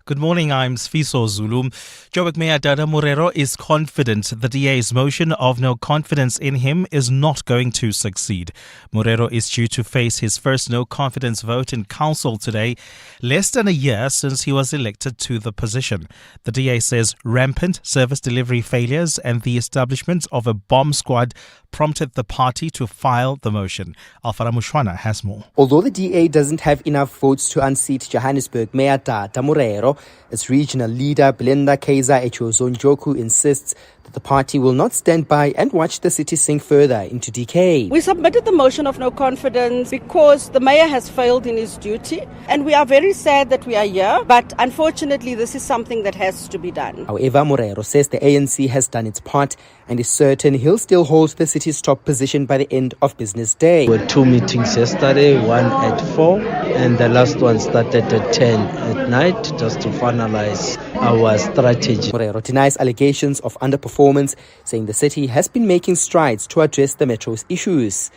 Good morning, I'm Sfiso Zulu. Joburg Mayor Dada Morero is confident the DA's motion of no confidence in him is not going to succeed. Morero is due to face his first no confidence vote in council today, less than a year since he was elected to the position. The DA says rampant service delivery failures and the establishment of a bomb squad prompted the party to file the motion. Alfara Mushwana has more. Although the DA doesn't have enough votes to unseat Johannesburg Mayor Dada Morero, its regional leader Belinda Kaiser Echozonjoku insists that the party will not stand by and watch the city sink further into decay. We submitted the motion of no confidence because the mayor has failed in his duty, and we are very sad that we are here, but unfortunately this is something that has to be done. However, Morero says the ANC has done its part and is certain he'll still hold the city's top position by the end of business day. There were two meetings yesterday, one at 4 and the last one started at 10 at night just to finalize our strategy. Morero denies allegations of underperformance, saying the city has been making strides to address the metro's issues.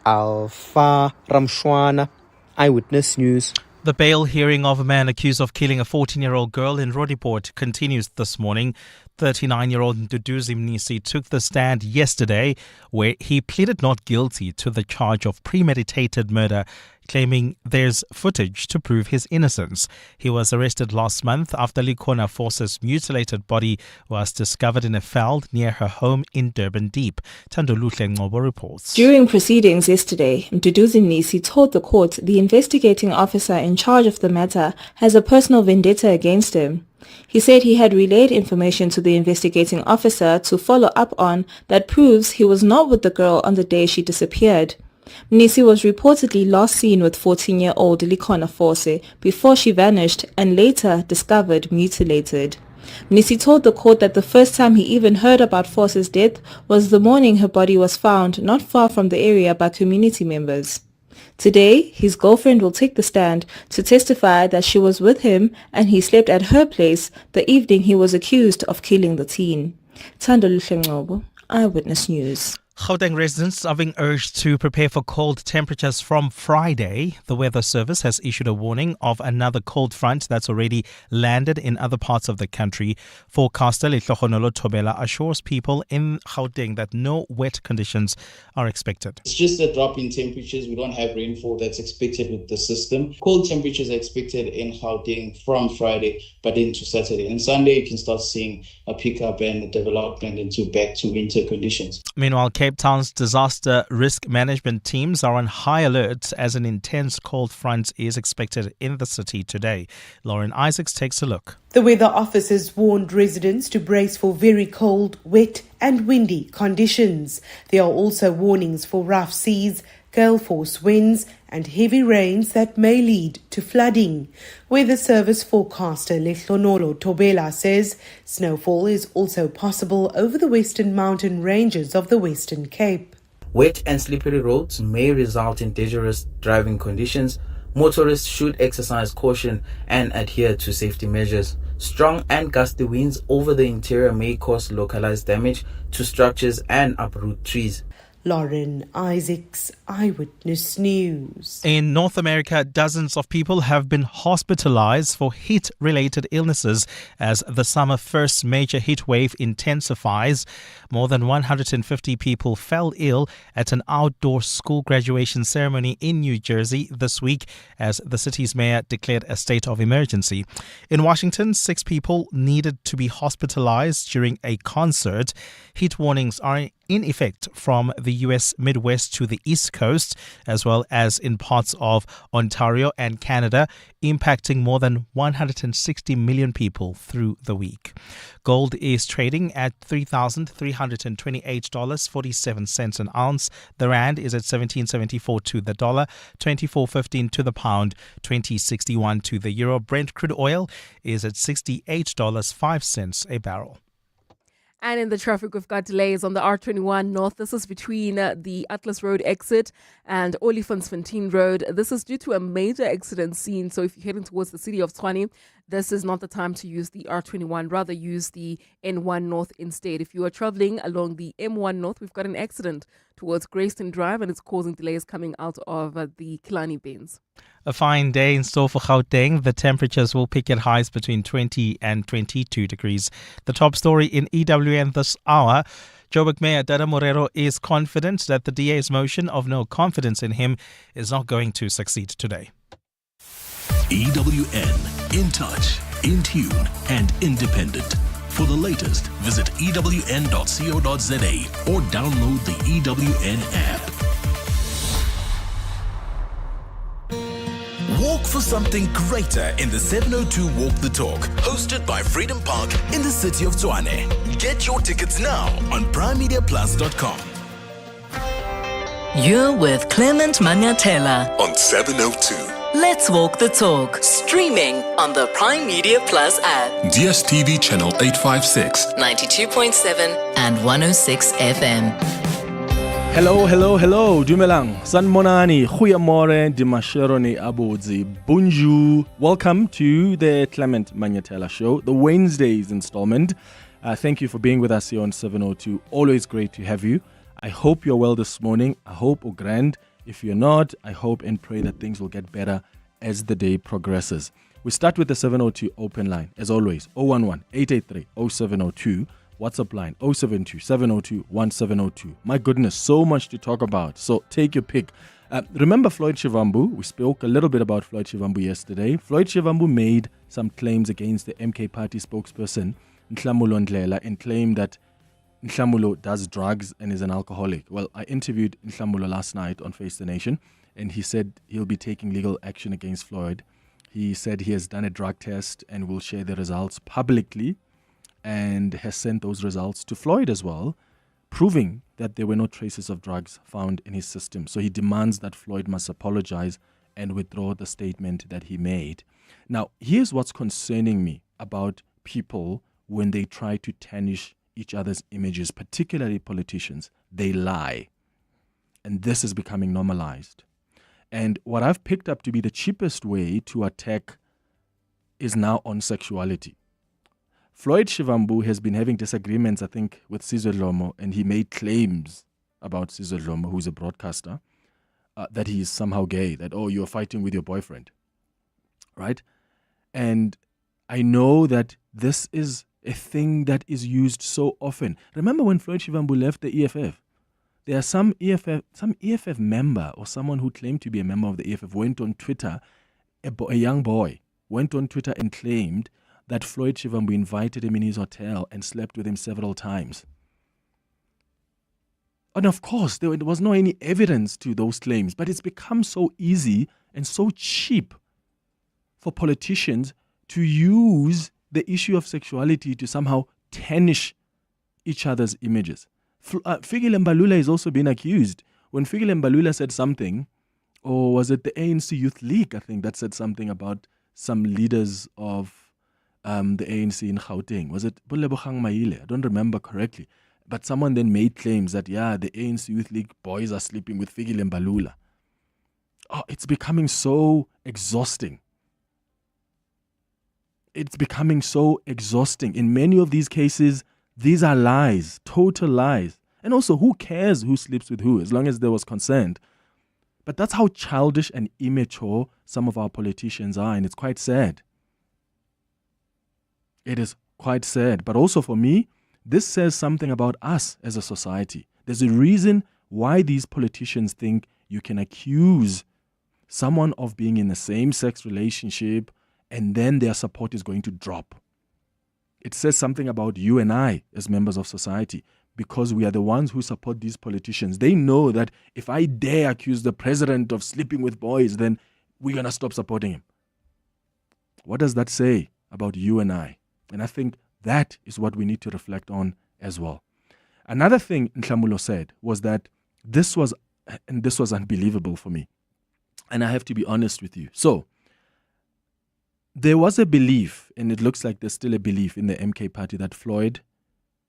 Alfa Ramshwana, Eyewitness News. The bail hearing of a man accused of killing a 14-year-old girl in Roodepoort continues this morning. 39-year-old Nduduzi Mnisi took the stand yesterday where he pleaded not guilty to the charge of premeditated murder, claiming there's footage to prove his innocence. He was arrested last month after Likhona Force's mutilated body was discovered in a veld near her home in Durban Deep. Thandoluhle Ngobo reports. During proceedings yesterday, Nduduzi Mnisi told the court the investigating officer in charge of the matter has a personal vendetta against him. He said he had relayed information to the investigating officer to follow up on that proves he was not with the girl on the day she disappeared. Mnisi was reportedly last seen with 14-year-old Likhona Force before she vanished and later discovered mutilated. Mnisi told the court that the first time he even heard about Force's death was the morning her body was found not far from the area by community members. Today, his girlfriend will take the stand to testify that she was with him and he slept at her place the evening he was accused of killing the teen. Thandoluhle Ngobo, Eyewitness News. Gauteng residents are being urged to prepare for cold temperatures from Friday. The Weather Service has issued a warning of another cold front that's already landed in other parts of the country. Forecaster Nhlamulo Ndhlela assures people in Gauteng that no wet conditions are expected. It's just a drop in temperatures. We don't have rainfall that's expected with the system. Cold temperatures are expected in Gauteng from Friday, but into Saturday. And Sunday, you can start seeing a pickup and a development into back to winter conditions. Meanwhile, Cape Town's disaster risk management teams are on high alert as an intense cold front is expected in the city today. Lauren Isaacs takes a look. The Weather Office has warned residents to brace for very cold, wet and windy conditions. There are also warnings for rough seas, gale force winds and heavy rains that may lead to flooding. Weather Service forecaster Nhlamulo Ndhlela says snowfall is also possible over the western mountain ranges of the Western Cape. Wet and slippery roads may result in dangerous driving conditions. Motorists should exercise caution and adhere to safety measures. Strong and gusty winds over the interior may cause localized damage to structures and uproot trees. Lauren Isaacs, Eyewitness News. In North America, dozens of people have been hospitalized for heat-related illnesses as the summer first major heat wave intensifies. More than 150 people fell ill at an outdoor school graduation ceremony in New Jersey this week as the city's mayor declared a state of emergency. In Washington, 6 people needed to be hospitalized during a concert. Heat warnings are in effect from the U.S. Midwest to the East Coast, as well as in parts of Ontario and Canada, impacting more than 160 million people through the week. Gold is trading at $3,328.47 an ounce. The rand is at 17.74 to the dollar, 24.15 to the pound, 20.61 to the euro. Brent crude oil is at $68.05 a barrel. And in the traffic, we've got delays on the R21 North. This is between the Atlas Road exit and Olifantsfontein Road. This is due to a major accident scene. So if you're heading towards the city of Tshwane, this is not the time to use the R21. Rather use the N1 North instead. If you are traveling along the M1 North, we've got an accident towards Greyston Drive and it's causing delays coming out of the Killarney Bends. A fine day in store for Gauteng. The temperatures will peak at highs between 20 and 22 degrees. The top story in EWN this hour. Joburg Mayor Dada Morero is confident that the DA's motion of no confidence in him is not going to succeed today. EWN, in touch, in tune, and independent. For the latest, visit ewn.co.za or download the EWN app. Walk for something greater in the 702 Walk the Talk, hosted by Freedom Park in the city of Tshwane. Get your tickets now on primemediaplus.com. You're with Clement Manyathela on 702. Let's Walk the Talk, streaming on the Prime Media Plus app. DSTV channel 856, 92.7 and 106 FM. Hello. Dumelang. Sanmonani. Goeiemorgen. Dimasheroni abodzi. Bonjour. Welcome to the Clement Manyathela Show, the Wednesday's installment. Thank you for being with us here on 702. Always great to have you. I hope you're well this morning. I hope you're grand. If you're not, I hope and pray that things will get better as the day progresses. We start with the 702 open line. As always, 011-883-0702. WhatsApp line 072-702-1702. My goodness, so much to talk about. So take your pick. Remember Floyd Shivambu? We spoke a little bit about Floyd Shivambu yesterday. Floyd Shivambu made some claims against the MK party spokesperson, Nhlamulo Ndhlela, and claimed that Nhlamulo does drugs and is an alcoholic. Well, I interviewed Nhlamulo last night on Face the Nation, and he said he'll be taking legal action against Floyd. He said he has done a drug test and will share the results publicly, and has sent those results to Floyd as well, proving that there were no traces of drugs found in his system. So he demands that Floyd must apologize and withdraw the statement that he made. Now, here's what's concerning me about people when they try to tarnish each other's images, particularly politicians. They lie. And this is becoming normalized. And what I've picked up to be the cheapest way to attack is now on sexuality. Floyd Shivambu has been having disagreements, I think, with Sizwe Dlomo, and he made claims about Sizwe Dlomo, who's a broadcaster, that he is somehow gay, that, oh, you're fighting with your boyfriend, right? And I know that this is a thing that is used so often. Remember when Floyd Shivambu left the EFF? There are some EFF member or someone who claimed to be a member of the EFF went on Twitter, a young boy, went on Twitter and claimed that Floyd Shivambu invited him in his hotel and slept with him several times. And of course, there was no any evidence to those claims, but it's become so easy and so cheap for politicians to use the issue of sexuality to somehow tarnish each other's images. Fikile Mbalula has also been accused. When Fikile Mbalula said something, or was it the ANC Youth League, I think, that said something about some leaders of the ANC in Gauteng. Was it Bulebogang Maile? I don't remember correctly. But someone then made claims that, yeah, the ANC Youth League boys are sleeping with Fikile Mbalula. Oh, it's becoming so exhausting. It's becoming so exhausting. In many of these cases, these are lies, total lies. And also, who cares who sleeps with who, as long as there was consent? But that's how childish and immature some of our politicians are, and it's quite sad. It is quite sad. But also for me, this says something about us as a society. There's a reason why these politicians think you can accuse someone of being in a same-sex relationship and then their support is going to drop. It says something about you and I as members of society, because we are the ones who support these politicians. They know that if I dare accuse the president of sleeping with boys, then we're going to stop supporting him. What does that say about you and I? And I think that is what we need to reflect on as well. Another thing Nhlamulo said was that this was unbelievable for me. And I have to be honest with you. So, there was a belief, and it looks like there's still a belief in the MK party, that Floyd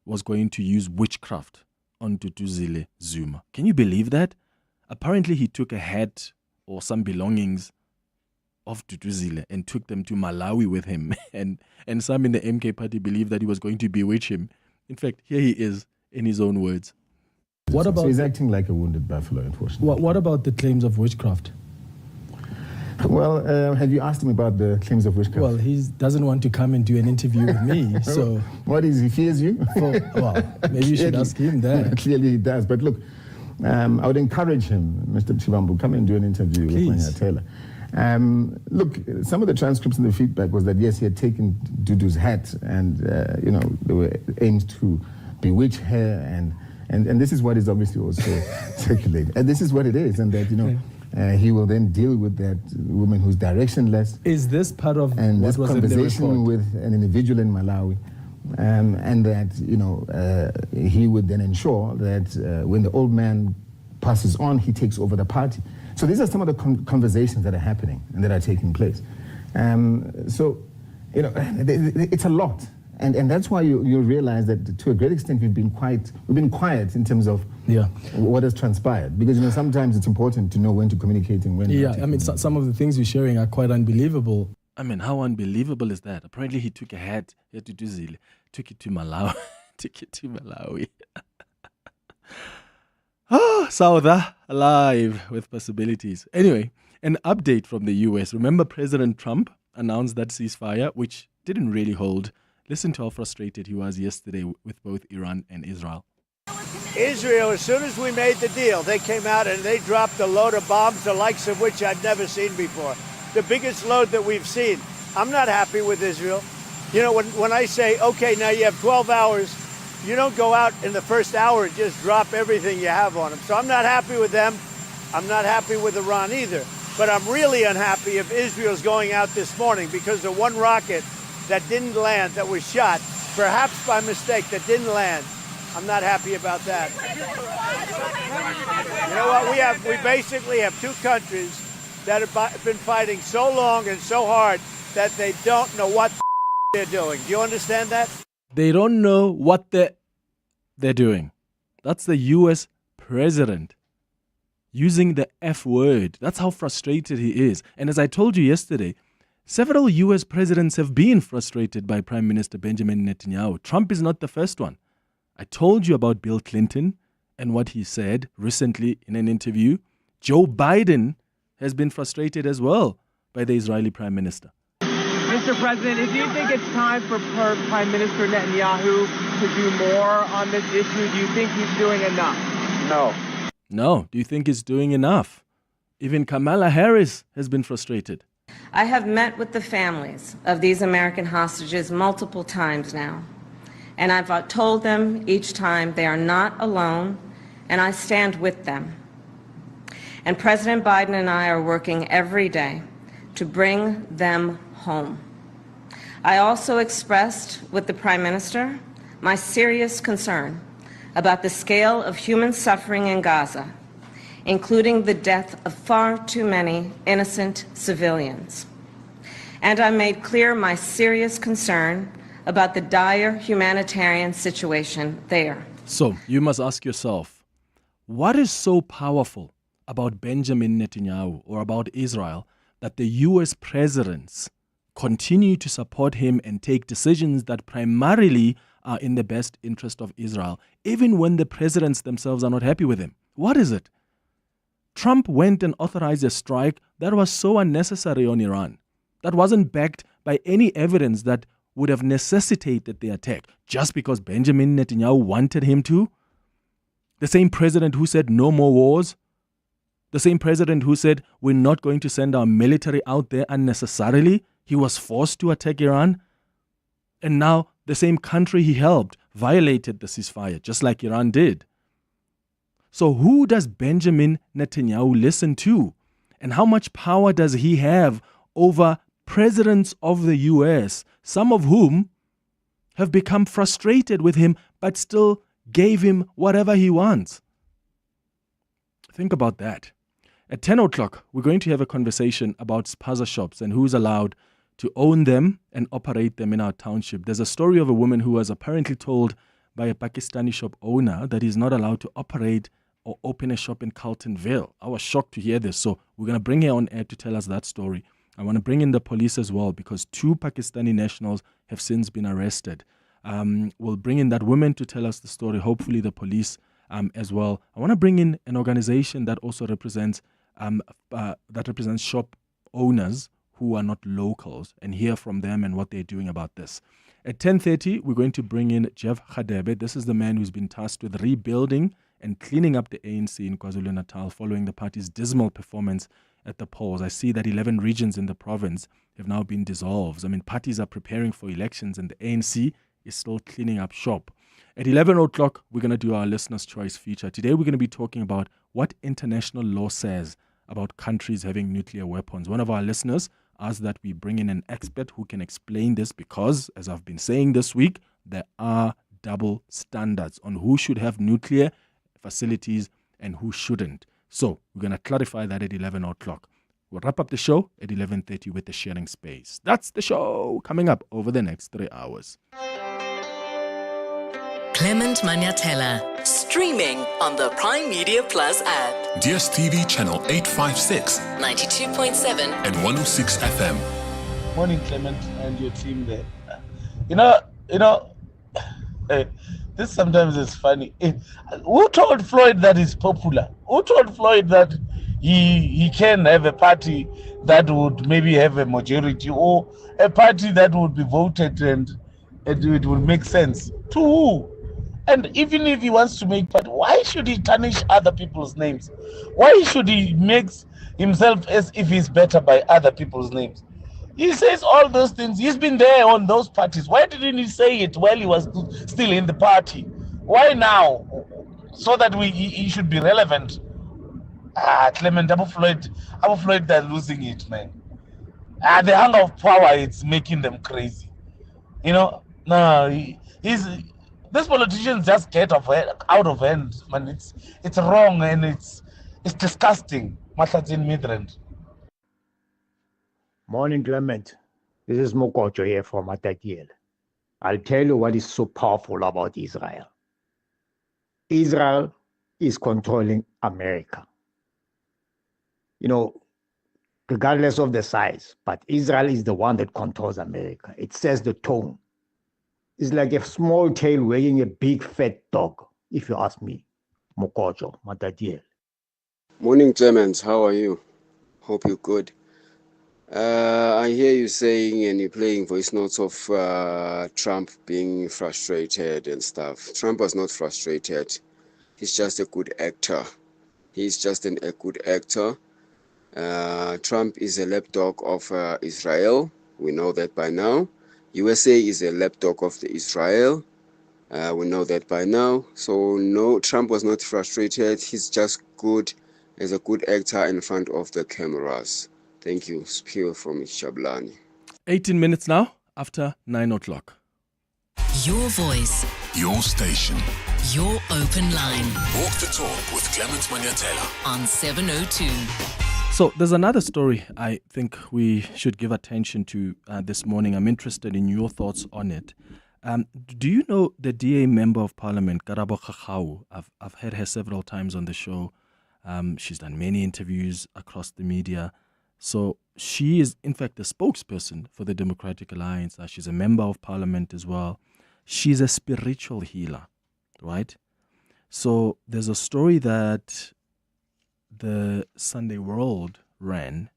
was going to use witchcraft on Duduzile Zuma. Can you believe that? Apparently he took a hat or some belongings of Duduzile and took them to Malawi with him. And some in the MK party believed that he was going to bewitch him. In fact, here he is in his own words. So he's acting like a wounded buffalo, unfortunately. What about the claims of witchcraft? Well, have you asked him about the claims of witchcraft? Well, he doesn't want to come and do an interview with me, so... What is, he fears you? Well, maybe you should ask him that. Clearly he does, but look, I would encourage him, Mr. Shivambu, come and do an interview with Manyathela. Look, some of the transcripts and the feedback was that, yes, he had taken Dudu's hat and, they were aimed to bewitch her, and this is what is obviously also circulated. And this is what it is, and that, he will then deal with that woman who's directionless. Is this part of and what this was conversation in the report? with an individual in Malawi, and that he would then ensure that when the old man passes on, he takes over the party. So these are some of the conversations that are happening and that are taking place. It's a lot. And that's why you realize that to a great extent we've been quiet in terms of what has transpired. Because sometimes it's important to know when to communicate and when not to. I mean, some of the things you're sharing are quite unbelievable. I mean, how unbelievable is that? Apparently he took a hat, he had to do Zile, took it to Malawi. Sauda, alive with possibilities. Anyway, an update from the US. Remember President Trump announced that ceasefire, which didn't really hold. Listen to how frustrated he was yesterday with both Iran and Israel. Israel, as soon as we made the deal, they came out and they dropped a load of bombs, the likes of which I've never seen before. The biggest load that we've seen. I'm not happy with Israel. When I say, okay, now you have 12 hours, you don't go out in the first hour and just drop everything you have on them. So I'm not happy with them. I'm not happy with Iran either. But I'm really unhappy if Israel's going out this morning because of one rocket that didn't land, that was shot, perhaps by mistake, that didn't land. I'm not happy about that. You know what? We basically have two countries that have been fighting so long and so hard that they don't know what they're doing. Do you understand that? They don't know what they're doing. That's the US president using the F word. That's how frustrated he is. And as I told you yesterday, several US presidents have been frustrated by Prime Minister Benjamin Netanyahu. Trump is not the first one. I told you about Bill Clinton and what he said recently in an interview. Joe Biden has been frustrated as well by the Israeli Prime Minister. Mr. President, do you think it's time for Prime Minister Netanyahu to do more on this issue? Do you think he's doing enough? No. Do you think he's doing enough? Even Kamala Harris has been frustrated. I have met with the families of these American hostages multiple times now, and I've told them each time they are not alone, and I stand with them. And President Biden and I are working every day to bring them home. I also expressed with the Prime Minister my serious concern about the scale of human suffering in Gaza, including the death of far too many innocent civilians. And I made clear my serious concern about the dire humanitarian situation there. So, you must ask yourself, what is so powerful about Benjamin Netanyahu or about Israel that the US presidents continue to support him and take decisions that primarily are in the best interest of Israel, even when the presidents themselves are not happy with him? What is it? Trump went and authorized a strike that was so unnecessary on Iran, that wasn't backed by any evidence that would have necessitated the attack, just because Benjamin Netanyahu wanted him to. The same president who said no more wars, the same president who said we're not going to send our military out there unnecessarily, he was forced to attack Iran. And now the same country he helped violated the ceasefire, just like Iran did. So who does Benjamin Netanyahu listen to? And how much power does he have over presidents of the US, some of whom have become frustrated with him but still gave him whatever he wants? Think about that. At 10 o'clock, we're going to have a conversation about spaza shops and who's allowed to own them and operate them in our township. There's a story of a woman who was apparently told by a Pakistani shop owner that he's not allowed to operate or open a shop in Carletonville. I was shocked to hear this, so we're going to bring her on air to tell us that story. I want to bring in the police as well because 2 Pakistani nationals have since been arrested. We'll bring in that woman to tell us the story, hopefully the police as well. I want to bring in an organization that also represents shop owners who are not locals and hear from them and what they're doing about this. At 10:30, we're going to bring in Jeff Khadebe. This is the man who's been tasked with rebuilding and cleaning up the ANC in KwaZulu-Natal following the party's dismal performance at the polls. I see that 11 regions in the province have now been dissolved. I mean, parties are preparing for elections and the ANC is still cleaning up shop. At 11 o'clock, we're going to do our Listener's Choice feature. Today, we're going to be talking about what international law says about countries having nuclear weapons. One of our listeners asked that we bring in an expert who can explain this because, as I've been saying this week, there are double standards on who should have nuclear facilities and who shouldn't. So we're going to clarify that at 11 o'clock. We'll wrap up the show at 11:30 with the sharing space. That's the show coming up over the next 3 hours. Clement Manyathela, streaming on the Prime Media Plus app. DSTV channel 856, 92.7 and 106 FM. Morning, Clement, and your team there. This sometimes is funny. Who told Floyd that he's popular? Who told Floyd that he can have a party that would maybe have a majority or a party that would be voted and it would make sense? To who? And even if he wants to make party, why should he tarnish other people's names? Why should he make himself as if he's better by other people's names? He says all those things. He's been there on those parties. Why didn't he say it while he was still in the party? Why now? So that he should be relevant. Clement, Abu Floyd, they're losing it, man. The hunger of power, it's making them crazy. These politicians just get out of hand, man. It's wrong and it's disgusting. Mahlatin Midrand. Morning, Clement. This is Mokocho here from Atakiel. I'll tell you what is so powerful about Israel. Israel is controlling America. Regardless of the size, but Israel is the one that controls America. It sets the tone. It's like a small tail wagging a big fat dog, if you ask me. Mokocho, Matatiel. Morning, Clement. How are you? Hope you're good. I hear you saying and you're playing voice notes of Trump being frustrated and stuff. Trump was not frustrated. He's just a good actor. He's just a good actor. Trump is a lapdog of Israel. We know that by now. USA is a lapdog of Israel. We know that by now. So no, Trump was not frustrated. He's just good as a good actor in front of the cameras. Thank you. Spiel from Shablani. 18 minutes now after 9 o'clock. Your voice. Your station. Your open line. Walk the talk with Clement Manyathela on 702. So there's another story I think we should give attention to this morning. I'm interested in your thoughts on it. Do you know the DA Member of Parliament, Karabo Khakau? I've heard her several times on the show. She's done many interviews across the media. So she is, in fact, the spokesperson for the Democratic Alliance. She's a member of Parliament as well. She's a spiritual healer, right? So there's a story that the Sunday World ran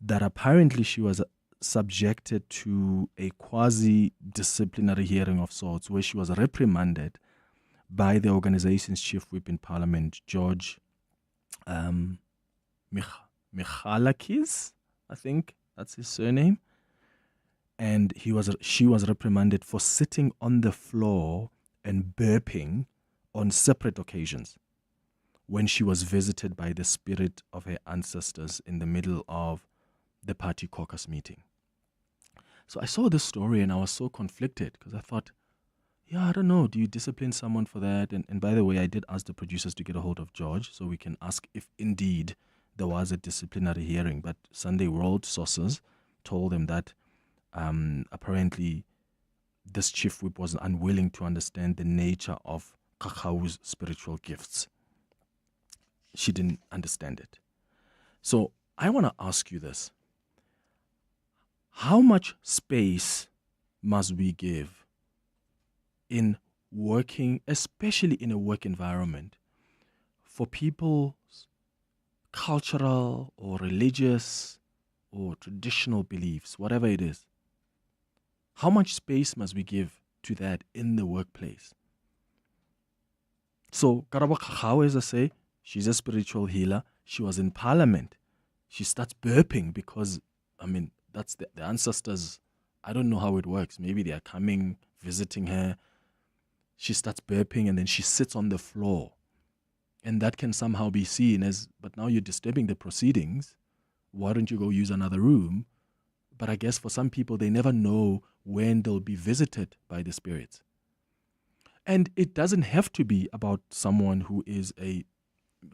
that apparently she was subjected to a quasi-disciplinary hearing of sorts where she was reprimanded by the organization's chief whip in Parliament, George Michalakis, I think that's his surname. And she was reprimanded for sitting on the floor and burping on separate occasions when she was visited by the spirit of her ancestors in the middle of the party caucus meeting. So I saw this story and I was so conflicted because I thought, I don't know, do you discipline someone for that? And by the way, I did ask the producers to get a hold of George so we can ask if indeed there was a disciplinary hearing. But Sunday World sources told them that apparently this chief whip was unwilling to understand the nature of Kakau's spiritual gifts. She didn't understand it. So I want to ask you this. How much space must we give in working, especially in a work environment, for people's cultural or religious or traditional beliefs, whatever it is, how much space must we give to that in the workplace? So, Karabo Kakao, as I say, she's a spiritual healer. She was in parliament. She starts burping because, that's the ancestors. I don't know how it works. Maybe they are coming, visiting her. She starts burping and then she sits on the floor. And that can somehow be seen as, but now you're disturbing the proceedings. Why don't you go use another room? But I guess for some people, they never know when they'll be visited by the spirits. And it doesn't have to be about someone who is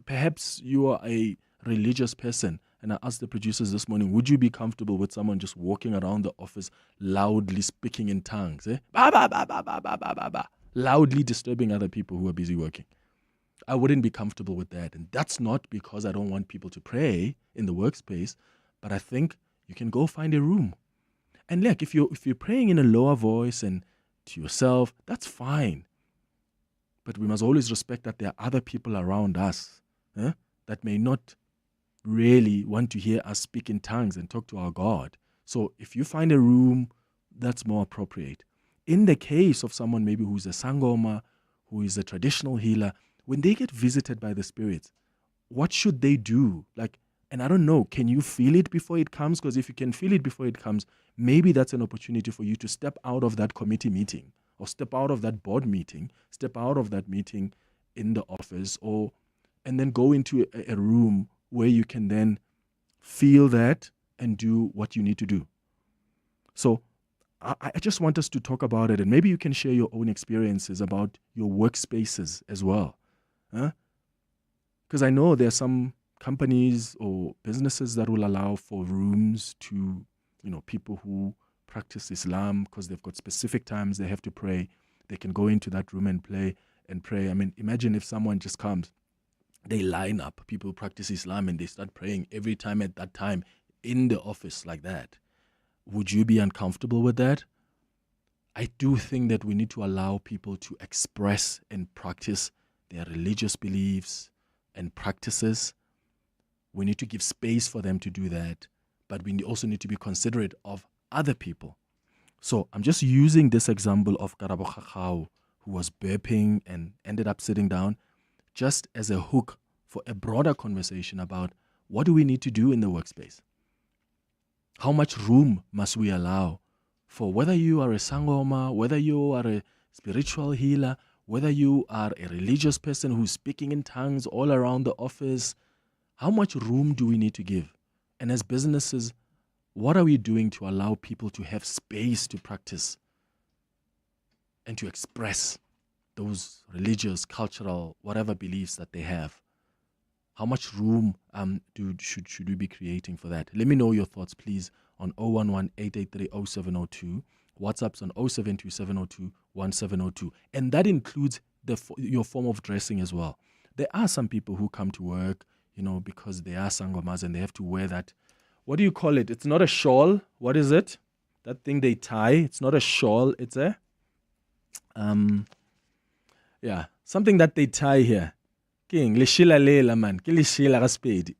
perhaps you are a religious person. And I asked the producers this morning, would you be comfortable with someone just walking around the office loudly speaking in tongues? Ba, ba, ba, ba, ba, ba, ba, ba, loudly disturbing other people who are busy working. I wouldn't be comfortable with that. And that's not because I don't want people to pray in the workspace, but I think you can go find a room. And look, if you're praying in a lower voice and to yourself, that's fine. But we must always respect that there are other people around us that may not really want to hear us speak in tongues and talk to our God. So if you find a room, that's more appropriate. In the case of someone maybe who's a sangoma, who is a traditional healer, when they get visited by the spirits, what should they do? And I don't know, can you feel it before it comes? Because if you can feel it before it comes, maybe that's an opportunity for you to step out of that committee meeting or step out of that board meeting, step out of that meeting in the office and then go into a room where you can then feel that and do what you need to do. So I just want us to talk about it, and maybe you can share your own experiences about your workspaces as well. Because I know there are some companies or businesses that will allow for rooms to, people who practice Islam because they've got specific times they have to pray. They can go into that room and pray. Imagine if someone just comes, they line up, people who practice Islam, and they start praying every time at that time in the office like that. Would you be uncomfortable with that? I do think that we need to allow people to express and practice their religious beliefs and practices. We need to give space for them to do that, but we also need to be considerate of other people. So I'm just using this example of Karabo Kakao, who was burping and ended up sitting down, just as a hook for a broader conversation about what do we need to do in the workspace? How much room must we allow for whether you are a sangoma, whether you are a spiritual healer, whether you are a religious person who's speaking in tongues all around the office? How much room do we need to give? And as businesses, what are we doing to allow people to have space to practice and to express those religious, cultural, whatever beliefs that they have? How much room should we be creating for that? Let me know your thoughts, please, on 011-883-0702. WhatsApp's on 072702-1702. And that includes your form of dressing as well. There are some people who come to work, because they are sangomas and they have to wear that. What do you call it? It's not a shawl. What is it? That thing they tie. It's not a shawl. It's a something that they tie here. King, leshila lela man. Ke leshila ka Sepedi.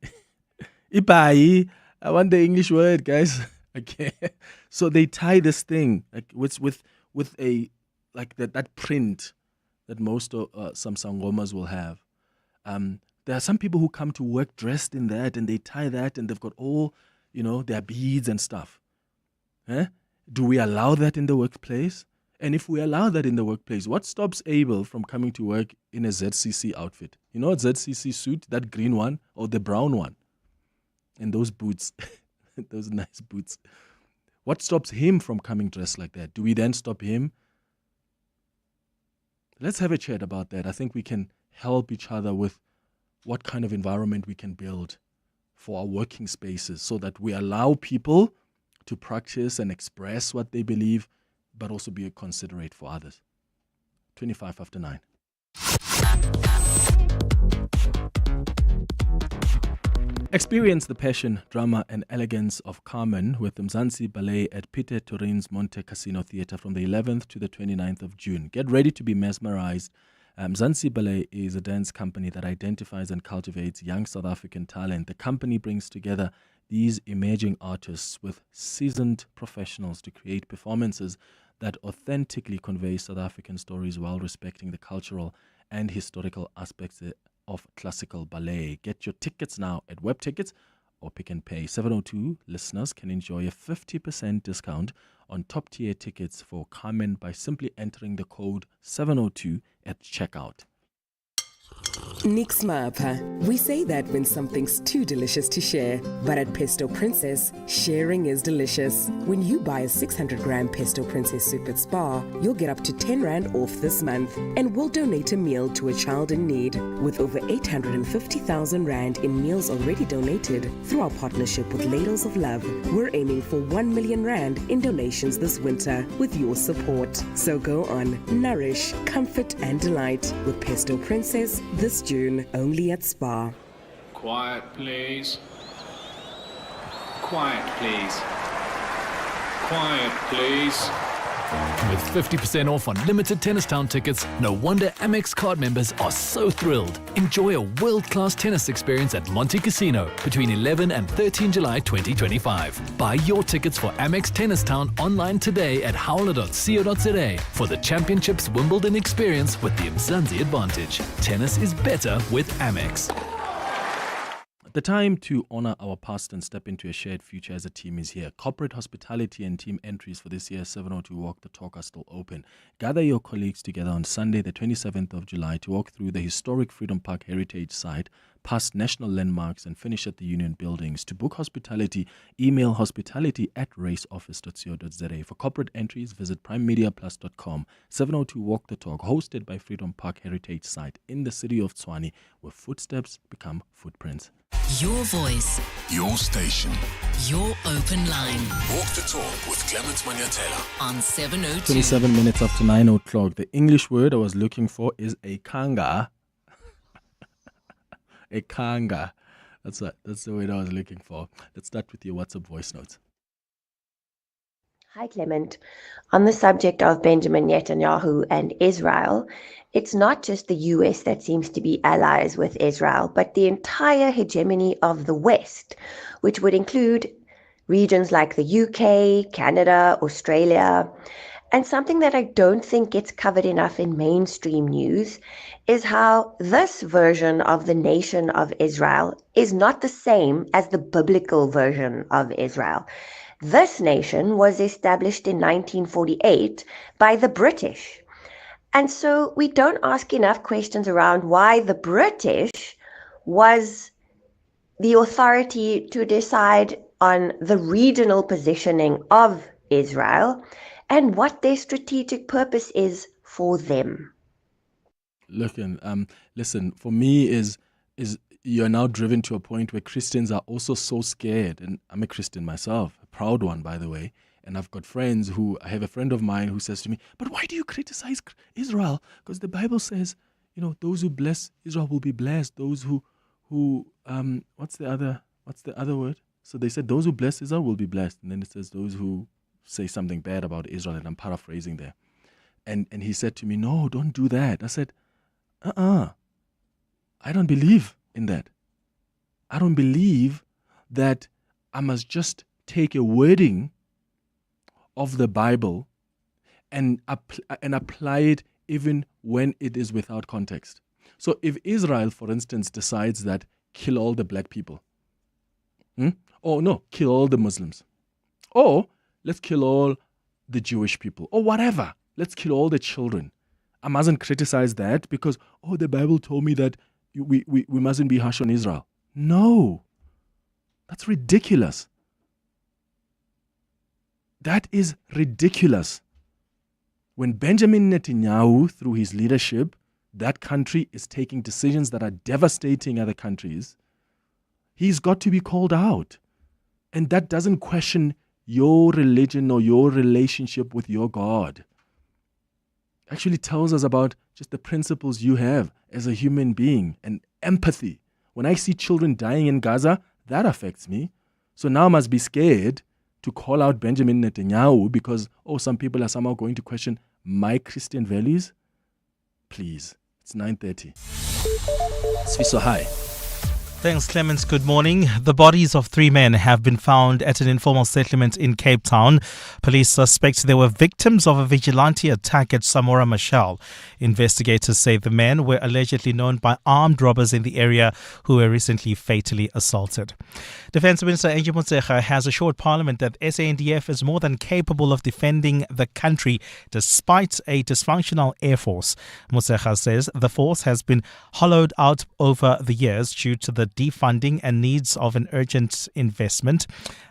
Ipai. I want the English word, guys. Okay. So they tie this thing with a that print that most some sangomas will have. There are some people who come to work dressed in that, and they tie that, and they've got all their beads and stuff. Do we allow that in the workplace? And if we allow that in the workplace, what stops Abel from coming to work in a ZCC outfit? A ZCC suit, that green one or the brown one, and those boots, those nice boots. What stops him from coming dressed like that? Do we then stop him? Let's have a chat about that. I think we can help each other with what kind of environment we can build for our working spaces so that we allow people to practice and express what they believe, but also be considerate for others. 25 after 9. Experience the passion, drama and elegance of Carmen with the Mzansi Ballet at Peter Turin's Monte Cassino Theatre from the 11th to the 29th of June. Get ready to be mesmerized Mzansi Ballet is a dance company that identifies and cultivates young South African talent. The company brings together these emerging artists with seasoned professionals to create performances that authentically convey South African stories while respecting the cultural and historical aspects of classical ballet. Get your tickets now at Web Tickets or Pick and Pay. 702 listeners can enjoy a 50% discount on top-tier tickets for Carmen by simply entering the code 702 at checkout. Nix Maapa. We say that when something's too delicious to share, but at Pesto Princess, sharing is delicious. When you buy a 600-gram Pesto Princess soup at Spa, you'll get up to 10 Rand off this month, and we'll donate a meal to a child in need. With over 850,000 Rand in meals already donated through our partnership with Ladles of Love, we're aiming for 1 million Rand in donations this winter with your support. So go on, nourish, comfort and delight with Pesto Princess this June, only at Spa. Quiet, please. Quiet, please. Quiet, please. With 50% off on limited Tennis Town tickets, no wonder Amex card members are so thrilled. Enjoy a world-class tennis experience at Monte Casino between 11 and 13 July 2025. Buy your tickets for Amex Tennis Town online today at howler.co.za for the Championships Wimbledon experience with the Mzansi advantage. Tennis is better with Amex. The time to honor our past and step into a shared future as a team is here. Corporate hospitality and team entries for this year's 702 Walk the Talk are still open. Gather your colleagues together on Sunday, the 27th of July, to walk through the historic Freedom Park Heritage Site, past national landmarks, and finish at the Union Buildings. To book hospitality, email hospitality@raceoffice.co.za. For corporate entries, visit primemediaplus.com. 702 Walk the Talk, hosted by Freedom Park Heritage Site in the city of Tshwane, where footsteps become footprints. Your voice. Your station. Your open line. Walk the Talk with Clement Manyathela on 702. 27 minutes after 9 o'clock. The English word I was looking for is a kanga. A kanga. That's the word I was looking for. Let's start with your WhatsApp voice notes. Hi, Clement. On the subject of Benjamin Netanyahu and Israel, it's not just the US that seems to be allies with Israel, but the entire hegemony of the West, which would include regions like the UK, Canada, Australia. And something that I don't think gets covered enough in mainstream news is how this version of the nation of Israel is not the same as the biblical version of Israel. This nation was established in 1948 by the British. And so we don't ask enough questions around why the British was the authority to decide on the regional positioning of Israel and what their strategic purpose is for them. Listen, for me is you're now driven to a point where Christians are also so scared, and I'm a Christian myself, a proud one, by the way, and I've got friends I have a friend of mine who says to me, but why do you criticize Israel? Because the Bible says, those who bless Israel will be blessed. Those who what's the other word? So they said those who bless Israel will be blessed, and then it says those who say something bad about Israel, and I'm paraphrasing there. And he said to me, no, don't do that. I said, I don't believe in that. I don't believe that I must just take a wording of the Bible and apply it even when it is without context. So if Israel, for instance, decides that kill all the black people, or no, kill all the Muslims, or let's kill all the Jewish people, or whatever, let's kill all the children, I mustn't criticize that because, the Bible told me that we mustn't be harsh on Israel. No, that's ridiculous. That is ridiculous. When Benjamin Netanyahu, through his leadership, that country is taking decisions that are devastating other countries, he's got to be called out. And that doesn't question your religion or your relationship with your God. Actually tells us about just the principles you have as a human being and empathy. When I see children dying in Gaza, that affects me. So now I must be scared to call out Benjamin Netanyahu because, some people are somehow going to question my Christian values. Please, It's 9:30. Sfiso, hi. Thanks, Clements. Good morning. The bodies of 3 men have been found at an informal settlement in Cape Town. Police suspect they were victims of a vigilante attack at Samora Machel. Investigators say the men were allegedly known by armed robbers in the area who were recently fatally assaulted. Defence Minister Angie Motshekga has assured Parliament that SANDF is more than capable of defending the country despite a dysfunctional air force. Motshekga says the force has been hollowed out over the years due to the defunding and needs of an urgent investment.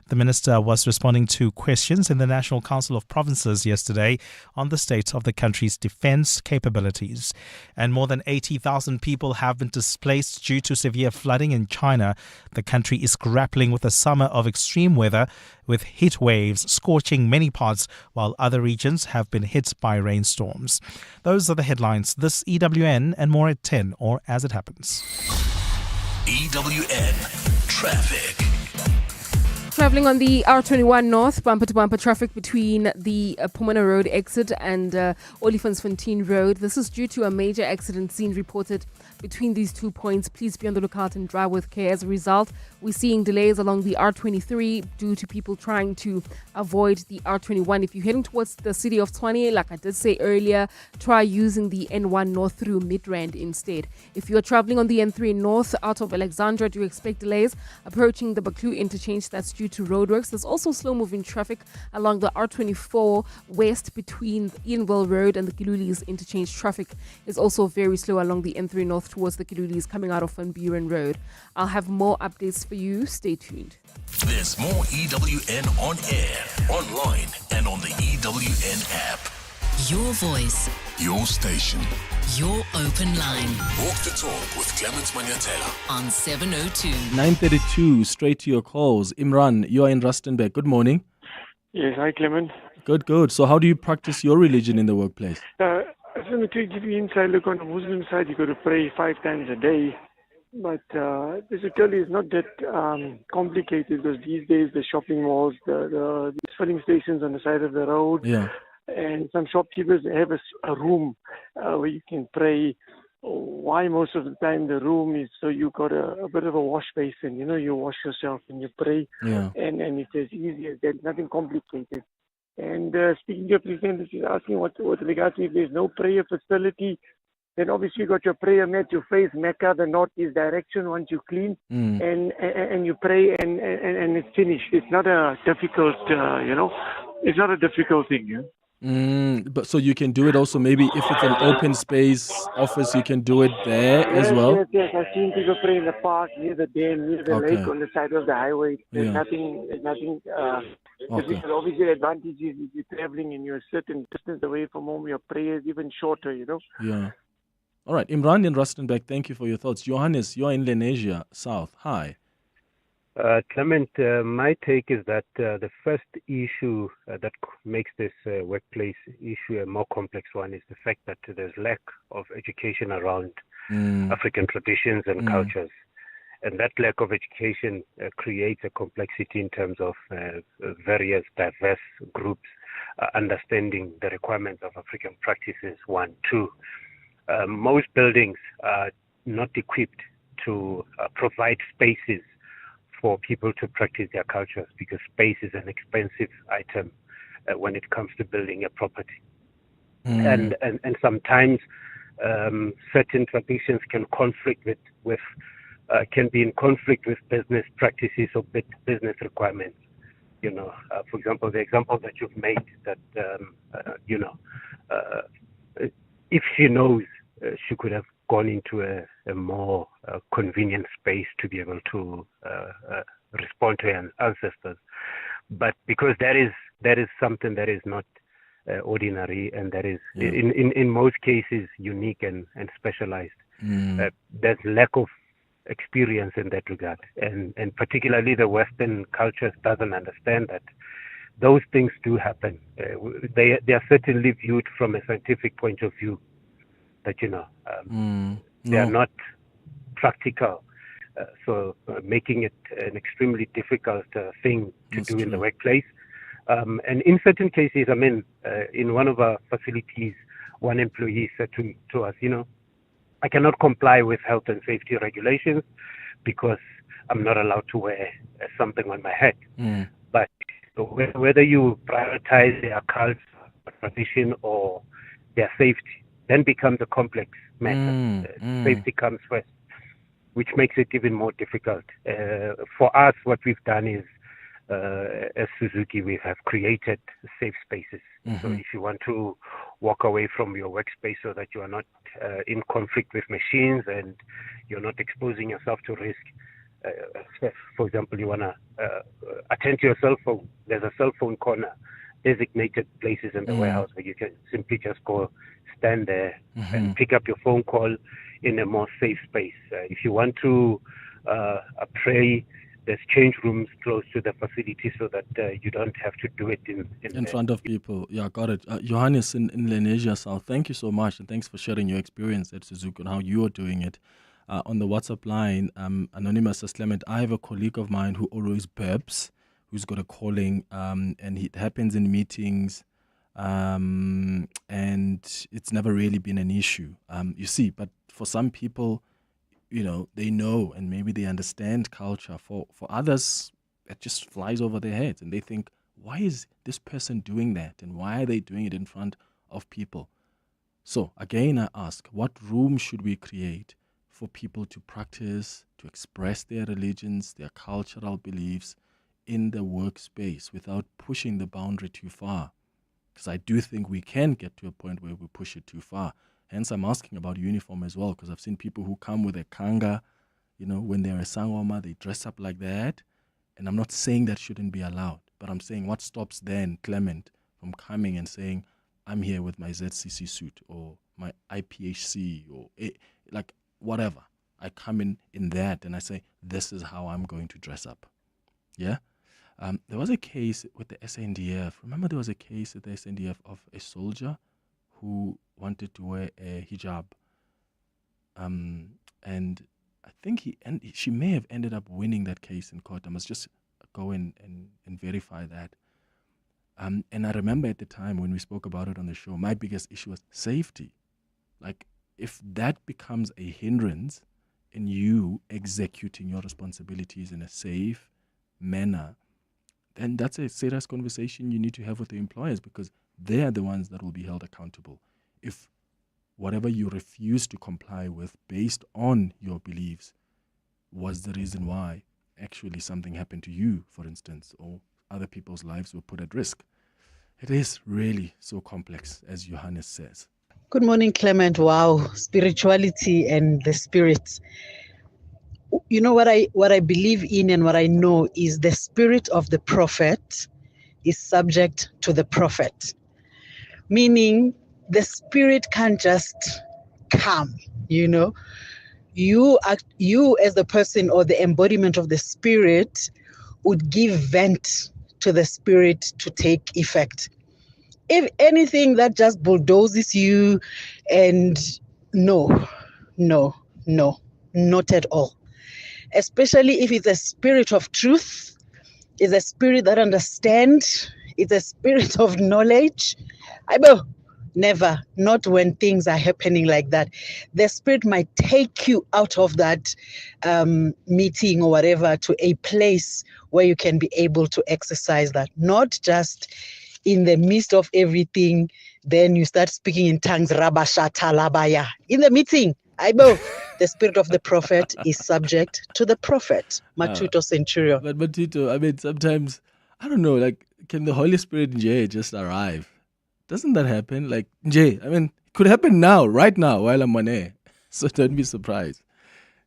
The minister was responding to questions in the National Council of Provinces yesterday on the state of the country's defence capabilities. And more than 80,000 people have been displaced due to severe flooding in China. The country is grappling with a summer of extreme weather, with heat waves scorching many parts, while other regions have been hit by rainstorms. Those are the headlines. This EWN and more at 10, or as it happens. EWN Traffic. Traveling on the R21 North, bumper-to-bumper traffic between the Pomona Road exit and Olifantsfontein Road. This is due to a major accident scene reported between these 2 points. Please be on the lookout and drive with care. As a result, we're seeing delays along the R23 due to people trying to avoid the R21. If you're heading towards the city of Tshwane, like I did say earlier, try using the N1 North through Midrand instead. If you're traveling on the N3 North out of Alexandra, do expect delays approaching the Baklu interchange. That's due to roadworks. There's also slow-moving traffic along the R24 West between Ianwell Road and the Kilulis interchange. Traffic is also very slow along the N3 North towards the Kilulis coming out of Van Buren Road. I'll have more updates for you. Stay tuned. There's more EWN on air, online, and on the EWN app. Your voice, Your station. your open line Walk the talk with Clement Manyathela. on 702. 9:32, straight to your calls. Imran, you are in Rustenburg. Good morning. Yes, hi Clement. Good. So how do you practice your religion in the workplace? I just want to give you insight. Look, on the Muslim side, you got to pray 5 times a day. But basically, it's not that complicated because these days the shopping malls, the filling stations on the side of the road, Yeah. and some shopkeepers have a room where you can pray. Why most of the time the room is so you got a bit of a wash basin, you wash yourself and you pray, Yeah. and it's as easy as that, nothing complicated. And speaking to your president, she's asking what regards if there's no prayer facility, then obviously you got your prayer mat, you face Mecca, the northeast direction once you clean, and you pray and it's finished. It's not a difficult, it's not a difficult thing, yeah. But so you can do it also maybe if it's an open space office, you can do it there as well? Yes. I've seen people pray in the park, near the dam, near the Okay. lake, on the side of the highway. There's Yeah. nothing Okay. difficult. Obviously, the advantage is if you're traveling and you're a certain distance away from home, your prayer is even shorter, Yeah. All right. Imran in Rustenburg, thank you for your thoughts. Johannes, you're in Lenasia South. Hi. Clement, my take is that the first issue that makes this workplace issue a more complex one is the fact that there's lack of education around African traditions and cultures. And that lack of education creates a complexity in terms of various diverse groups understanding the requirements of African practices, 1. 2, most buildings are not equipped to provide spaces for people to practice their cultures, because space is an expensive item when it comes to building a property. And sometimes certain traditions can be in conflict with business practices or business requirements. For example, the example that you've made that if she knows, she could have gone into a more convenient space to be able to respond to her ancestors. But because that is something that is not ordinary, and that is in most cases unique and specialized, there's lack of experience in that regard, and particularly the Western cultures doesn't understand that those things do happen. They are certainly viewed from a scientific point of view, that they are not practical, so making it an extremely difficult thing to do in the workplace. And in certain cases, in one of our facilities, one employee said to us, I cannot comply with health and safety regulations because I'm not allowed to wear something on my head. But whether you prioritize their culture, tradition, or their safety, then becomes a complex matter. Safety comes first, which makes it even more difficult. For us, what we've done is, as Suzuki, we have created safe spaces. So if you want to walk away from your workspace so that you are not in conflict with machines and you're not exposing yourself to risk, for example, you want to attend to your cell phone, there's a cell phone corner, designated places in the warehouse where you can simply just go stand there and pick up your phone call in a more safe space. If you want to pray, there's change rooms close to the facility so that you don't have to do it in front of people. Yeah, got it. Johannes in Lenasia South, thank you so much, and thanks for sharing your experience at Suzuki and how you are doing it. On the WhatsApp line, Anonymous says, Clement, I have a colleague of mine who always burps, who's got a calling, and it happens in meetings, and it's never really been an issue. You see, but for some people, they know and maybe they understand culture. For others, it just flies over their heads and they think, why is this person doing that? And why are they doing it in front of people? So again, I ask, what room should we create for people to practice, to express their religions, their cultural beliefs in the workspace without pushing the boundary too far? Because I do think we can get to a point where we push it too far. Hence, I'm asking about uniform as well, because I've seen people who come with a kanga, when they're a sangoma, they dress up like that. And I'm not saying that shouldn't be allowed, but I'm saying what stops then Clement from coming and saying, I'm here with my ZCC suit or my IPHC or like whatever. I come in that and I say, this is how I'm going to dress up. Yeah? There was a case with the SNDF. Remember there was a case at the SNDF of a soldier who wanted to wear a hijab. And I think she may have ended up winning that case in court. I must just go in and verify that. And I remember at the time when we spoke about it on the show, my biggest issue was safety. Like, if that becomes a hindrance in you executing your responsibilities in a safe manner, then that's a serious conversation you need to have with the employers, because they are the ones that will be held accountable. If whatever you refuse to comply with based on your beliefs was the reason why actually something happened to you, for instance, or other people's lives were put at risk. It is really so complex, as Johannes says. Good morning, Clement. Wow, spirituality and the spirit. You know what I believe in and what I know is the spirit of the prophet is subject to the prophet. Meaning the spirit can't just come, You as the person or the embodiment of the spirit would give vent to the spirit to take effect. If anything that just bulldozes you, and no, not at all. Especially if it's a spirit of truth, it's a spirit that understands, it's a spirit of knowledge. Never, not when things are happening like that. The spirit might take you out of that meeting or whatever to a place where you can be able to exercise that, not just in the midst of everything, then you start speaking in tongues, Rabashata Labaya. In the meeting, the spirit of the prophet is subject to the prophet. Matuto Centurio. But Tito, sometimes, I don't know, like, can the Holy Spirit in Jay just arrive? Doesn't that happen? Like, Jay, it could happen now, right now, while I'm on air. So don't be surprised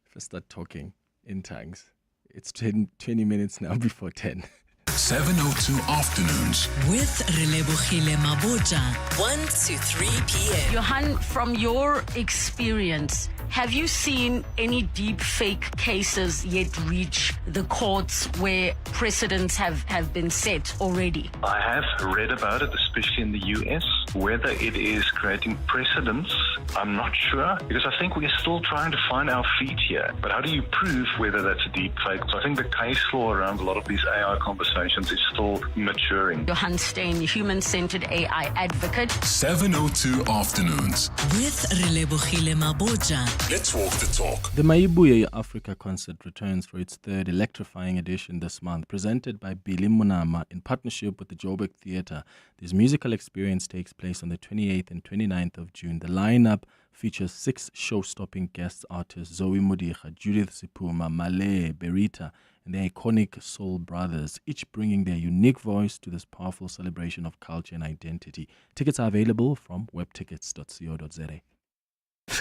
if I start talking in tongues. It's 20 minutes now before 10. 702 Afternoons with Relebohile Maboja, 1 to 3 p.m. Johan, from your experience, have you seen any deep fake cases yet reach the courts where precedents have been set already? I have read about it, especially in the US. Whether it is creating precedents? I'm not sure, because I think we're still trying to find our feet here. But how do you prove whether that's a deep fake? So I think the case law around a lot of these AI conversations is still maturing. Johan Stein, human-centered AI advocate. 7:02 afternoons. With Relebohile Maboja. Let's walk the talk. The Maibuye Africa concert returns for its third electrifying edition this month, presented by Billy Munama in partnership with the Joburg Theatre. This musical experience takes place on the 28th and 29th of June. The lineup features 6 show-stopping guest artists: Zoe Modiga, Judith Sipuma, Malé, Berita, and the iconic Soul Brothers, each bringing their unique voice to this powerful celebration of culture and identity. Tickets are available from webtickets.co.za.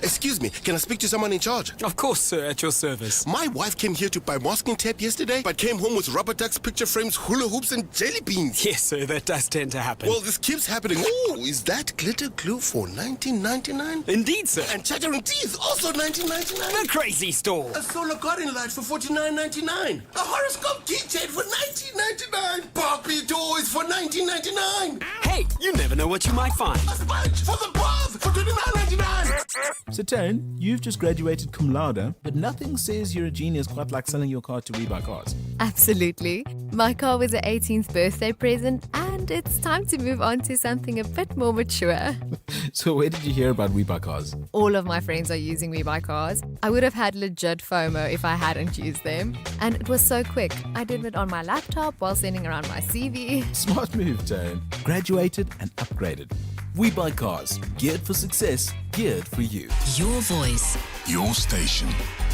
Excuse me, can I speak to someone in charge? Of course, sir, at your service. My wife came here to buy masking tape yesterday, but came home with rubber ducks, picture frames, hula hoops, and jelly beans. Yes, sir, that does tend to happen. Well, this keeps happening. Oh, is that glitter glue for $19.99? Indeed, sir. And chattering teeth, also $19.99? The crazy store. A solar garden light for $49.99. A horoscope keychain for $19.99. Barbie toys for $19.99. Hey, you never know what you might find. A sponge for the bath for $29.99. Satern, you've just graduated cum laude, but nothing says you're a genius quite like selling your car to We Buy Cars. Absolutely. My car was an 18th birthday present, and it's time to move on to something a bit more mature. So where did you hear about We Buy Cars? All of my friends are using We Buy Cars. I would have had legit FOMO if I hadn't used them. And it was so quick. I did it on my laptop while sending around my CV. Smart move, Tone. Graduated and upgraded. We Buy Cars. Geared for success, geared for you. Your voice. Your station.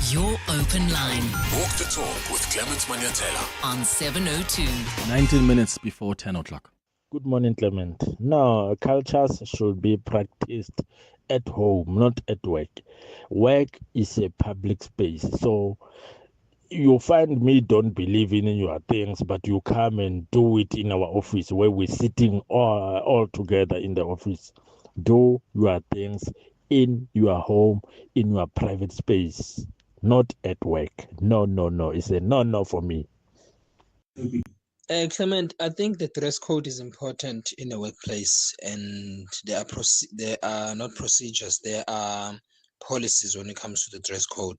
Your open line. Walk the talk with Clement Manyathela. On 7:02. 19 minutes before 10 o'clock. Good morning, Clement. No, cultures should be practiced at home, not at work. Work is a public space. So you find me don't believe in your things, but you come and do it in our office where we're sitting all together in the office. Do your things in your home, in your private space, not at work. No. It's a no for me. Clement, I think the dress code is important in a workplace, and there are not procedures, there are policies when it comes to the dress code,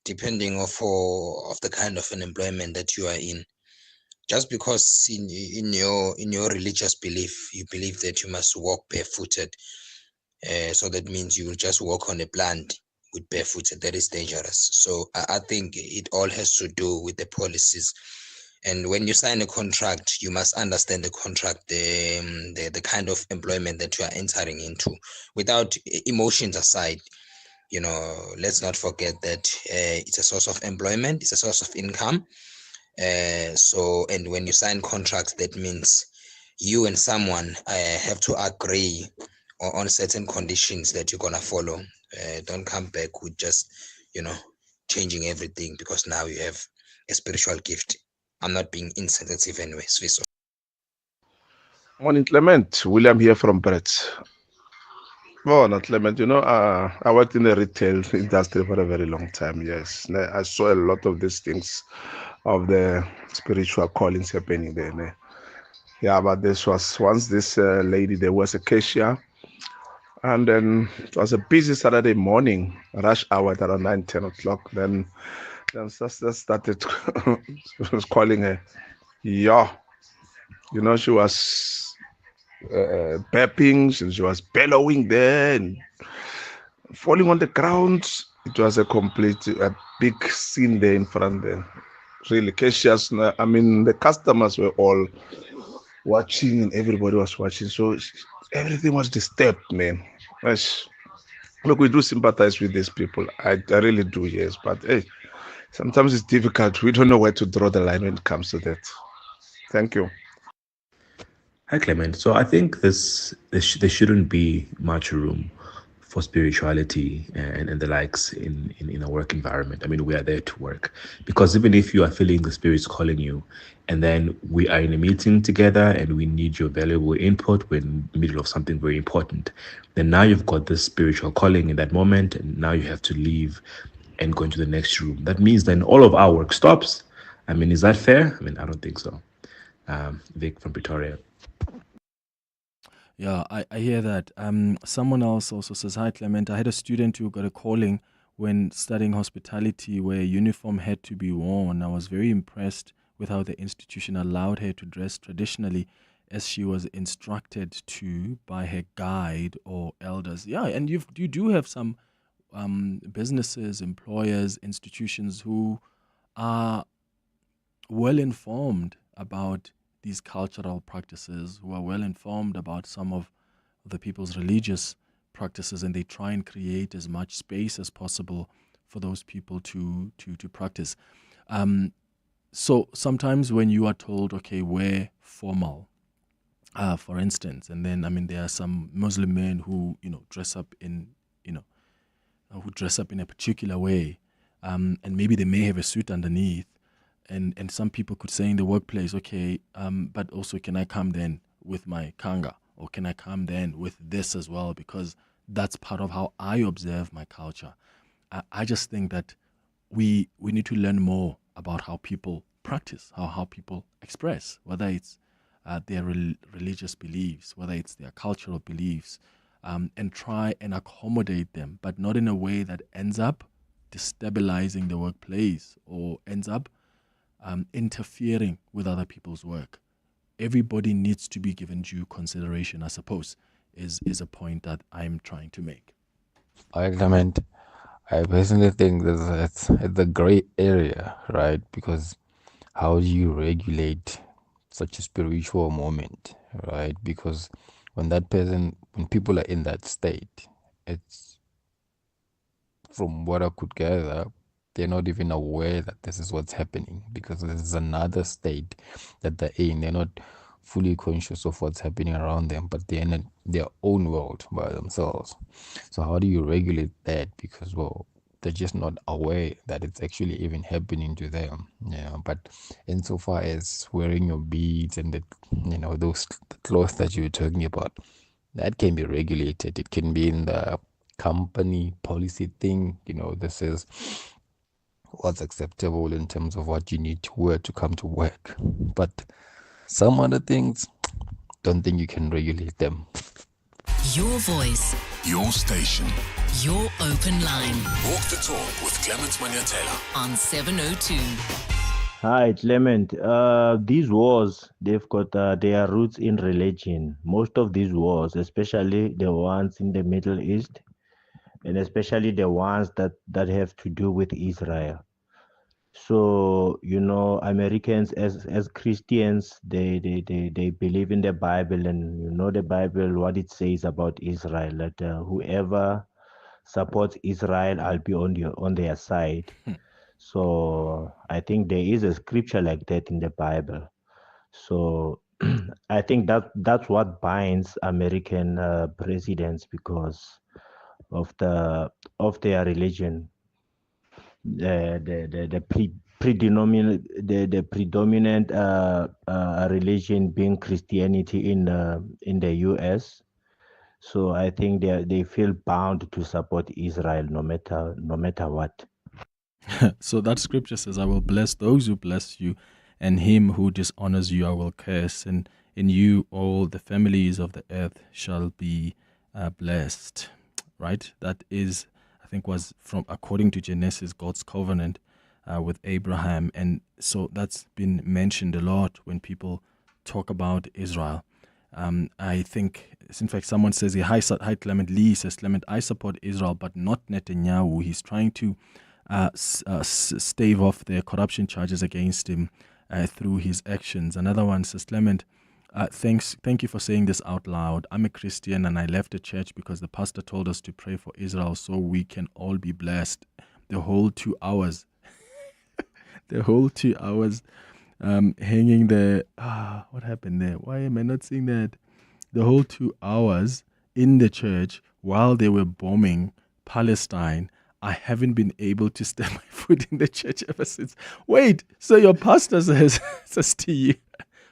depending of the kind of an employment that you are in. Just because in your religious belief, you believe that you must walk barefooted, so that means you will just walk on a plant with barefooted. That is dangerous. So I think it all has to do with the policies. And when you sign a contract, you must understand the contract, the kind of employment that you are entering into. Without emotions aside, let's not forget that it's a source of employment, it's a source of income. And when you sign contracts, that means you and someone have to agree on certain conditions that you're gonna follow. Don't come back with just, changing everything because now you have a spiritual gift. I'm not being insensitive anyway, Sviso. Morning, Clement. William here from Brett. Oh, not Clement. I worked in the retail industry for a very long time. Yes, I saw a lot of these things, of the spiritual callings happening there. Yeah, but this was once this lady. There was a cashier, and then it was a busy Saturday morning, rush hour at around 9-10 o'clock. Then sister started was calling her. Yeah, she was burping, she was bellowing there and falling on the ground. It was a big scene there in front there. Really, cashiers, the customers were all watching and everybody was watching. So everything was disturbed, man. Look, we do sympathize with these people. I really do, yes. But hey, sometimes it's difficult. We don't know where to draw the line when it comes to that. Thank you. Hi, Clement. So I think there shouldn't be much room for spirituality and the likes in a work environment. We are there to work, because even if you are feeling the Spirit's calling you, and then we are in a meeting together and we need your valuable input, we're in the middle of something very important, then now you've got this spiritual calling in that moment, and now you have to leave and go into the next room. That means then all of our work stops. Is that fair? I don't think so. Vic from Pretoria. Yeah, I hear that. Someone else also says, hi, Clement. I had a student who got a calling when studying hospitality where a uniform had to be worn. I was very impressed with how the institution allowed her to dress traditionally as she was instructed to by her guide or elders. Yeah, and you do have some businesses, employers, institutions who are well informed about these cultural practices, who are well informed about some of the people's religious practices, and they try and create as much space as possible for those people to practice. So sometimes when you are told, okay, wear formal, for instance, and then there are some Muslim men who dress up in who dress up in a particular way, and maybe they may have a suit underneath. And some people could say in the workplace, okay, but also can I come then with my kanga, or can I come then with this as well, because that's part of how I observe my culture. I just think that we need to learn more about how people practice, how people express, whether it's their religious beliefs, whether it's their cultural beliefs, and try and accommodate them, but not in a way that ends up destabilizing the workplace or ends up interfering with other people's work. Everybody needs to be given due consideration, I suppose, is a point that I'm trying to make. I Clement, I personally think that it's a gray area, right? Because how do you regulate such a spiritual moment, right? Because when people are in that state, it's, from what I could gather, they're not even aware that this is what's happening, because this is another state that they're in. They're not fully conscious of what's happening around them, but they're in their own world by themselves. So how do you regulate that? Because, well, they're just not aware that it's actually even happening to them. But insofar as wearing your beads and those clothes that you were talking about, that can be regulated. It can be in the company policy thing. This is what's acceptable in terms of what you need to wear to come to work. But some other things, don't think you can regulate them. Your voice, your station, your open line. Walk the talk with Clement Manyathela on 702. Hi, Clement. These wars, they've got their roots in religion. Most of these wars, especially the ones in the Middle East, and especially the ones that have to do with Israel. So, Americans as Christians, they believe in the Bible, and the Bible, what it says about Israel, that whoever supports Israel, I'll be on their side. So I think there is a scripture like that in the Bible. So I think that's what binds American presidents, because of their religion. The predominant religion being Christianity in the U.S. So I think they feel bound to support Israel no matter what. So that scripture says, I will bless those who bless you, and him who dishonors you I will curse, and in you all the families of the earth shall be blessed. Right? That is, I think, was from, according to Genesis, God's covenant with Abraham. And so that's been mentioned a lot when people talk about Israel. I think, in fact, someone says, hi Clement, Lee says, Clement, I support Israel, but not Netanyahu. He's trying to stave off the corruption charges against him through his actions. Another one says, Clement, thank you for saying this out loud. I'm a Christian and I left the church because the pastor told us to pray for Israel so we can all be blessed. The whole 2 hours. The whole 2 hours hanging there. What happened there? Why am I not seeing that? The whole 2 hours in the church while they were bombing Palestine. I haven't been able to step my foot in the church ever since. Wait, so your pastor says to you,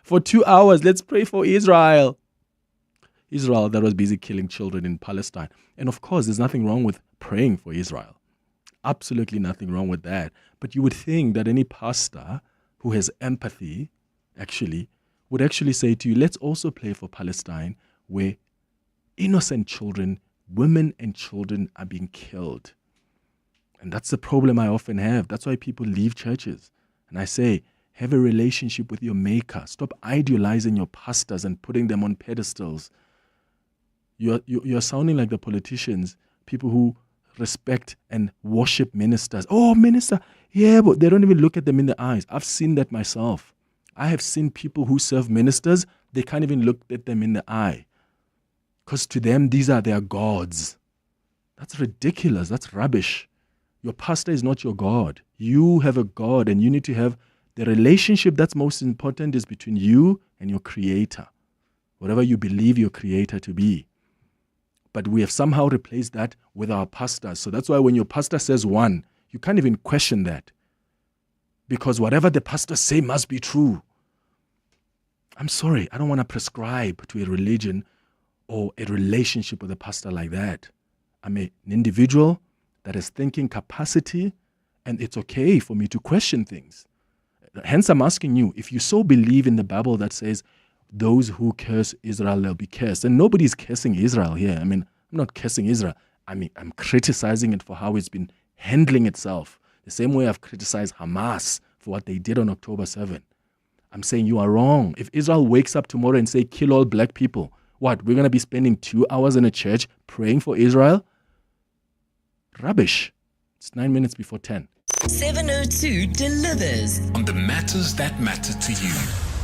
for 2 hours, let's pray for Israel. Israel that was busy killing children in Palestine. And of course, there's nothing wrong with praying for Israel. Absolutely nothing wrong with that. But you would think that any pastor who has empathy would actually say to you, let's also pray for Palestine, where Innocent children, women and children are being killed. And that's the problem I often have. That's why people leave churches. And I say, have a relationship with your maker. Stop idealizing your pastors and putting them on pedestals. You're sounding like the politicians, people who respect and worship ministers. Oh, minister, yeah, but they don't even look at them in the eyes. I've seen that myself. I have seen people who serve ministers, they can't even look at them in the eye. Because to them, these are their gods. That's ridiculous. That's rubbish. Your pastor is not your God. You have a God, and you need to have the relationship that's most important is between you and your creator, whatever you believe your creator to be. But we have somehow replaced that with our pastors. So that's why when your pastor says one, you can't even question that. Because whatever the pastor say must be true. I'm sorry, I don't want to prescribe to a religion or a relationship with a pastor like that. I'm an individual that has thinking capacity, and it's okay for me to question things. Hence, I'm asking you, if you so believe in the Bible that says, those who curse Israel, they'll be cursed. And nobody's cursing Israel here. I mean, I'm not cursing Israel. I mean, I'm criticizing it for how it's been handling itself. The same way I've criticized Hamas for what they did on October 7. I'm saying you are wrong. If Israel wakes up tomorrow and say, kill all black people, what, we're going to be spending 2 hours in a church praying for Israel? Rubbish. It's 9 minutes before 10. 702 delivers on the matters that matter to you.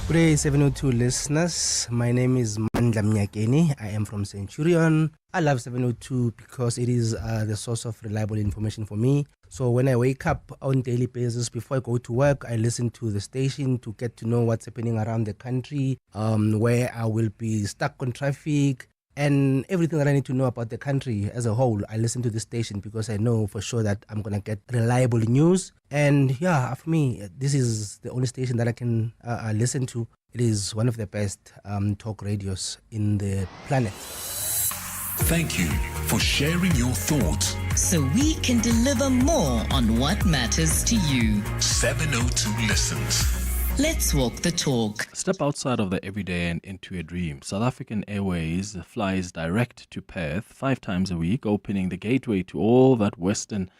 Good day, 702 listeners. My name is Nhlamulo Ndhlela. I am from Centurion. I love 702 because it is the source of reliable information for me. So when I wake up on daily basis, before I go to work, I listen to the station to get to know what's happening around the country, where I will be stuck on traffic, and everything that I need to know about the country as a whole. I listen to the station because I know for sure that I'm going to get reliable news. And yeah, for me, this is the only station that I can listen to. It is one of the best talk radios in the planet. Thank you for sharing your thoughts. so we can deliver more on what matters to you. 702 listens. Let's walk the talk. Step outside of the everyday and into a dream. South African Airways flies direct to Perth 5 times a week, opening the gateway to all that Western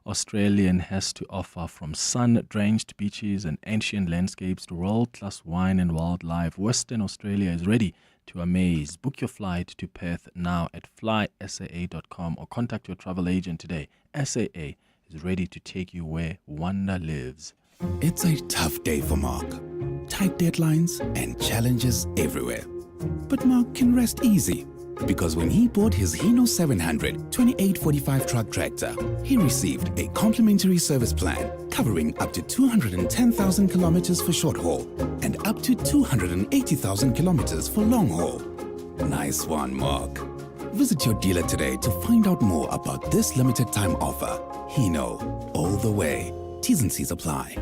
Australian has to offer, from sun-drenched beaches and ancient landscapes to world-class wine and wildlife. Western Australia is ready to amaze. Book your flight to Perth now at flysaa.com or contact your travel agent today. SAA is ready to take you where wonder lives. It's a tough day for Mark. Tight deadlines and challenges everywhere. But Mark can rest easy, because when he bought his Hino 700 2845 truck tractor, he received a complimentary service plan covering up to 210,000 kilometers for short haul and up to 280,000 kilometers for long haul. Nice one, Mark. Visit your dealer today to find out more about this limited time offer. Hino, all the way. T's and C's apply.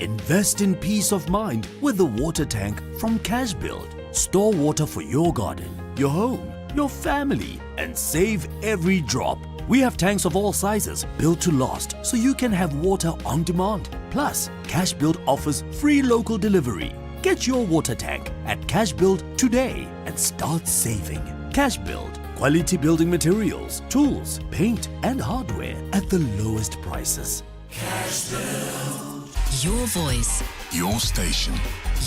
Invest in peace of mind with the water tank from Cashbuild. Store water for your garden, your home, your family, and save every drop. We have tanks of all sizes built to last, so you can have water on demand. Plus, Cashbuild offers free local delivery. Get your water tank at Cashbuild today and start saving. Cashbuild, quality building materials, tools, paint, and hardware at the lowest prices. Your voice, Your station.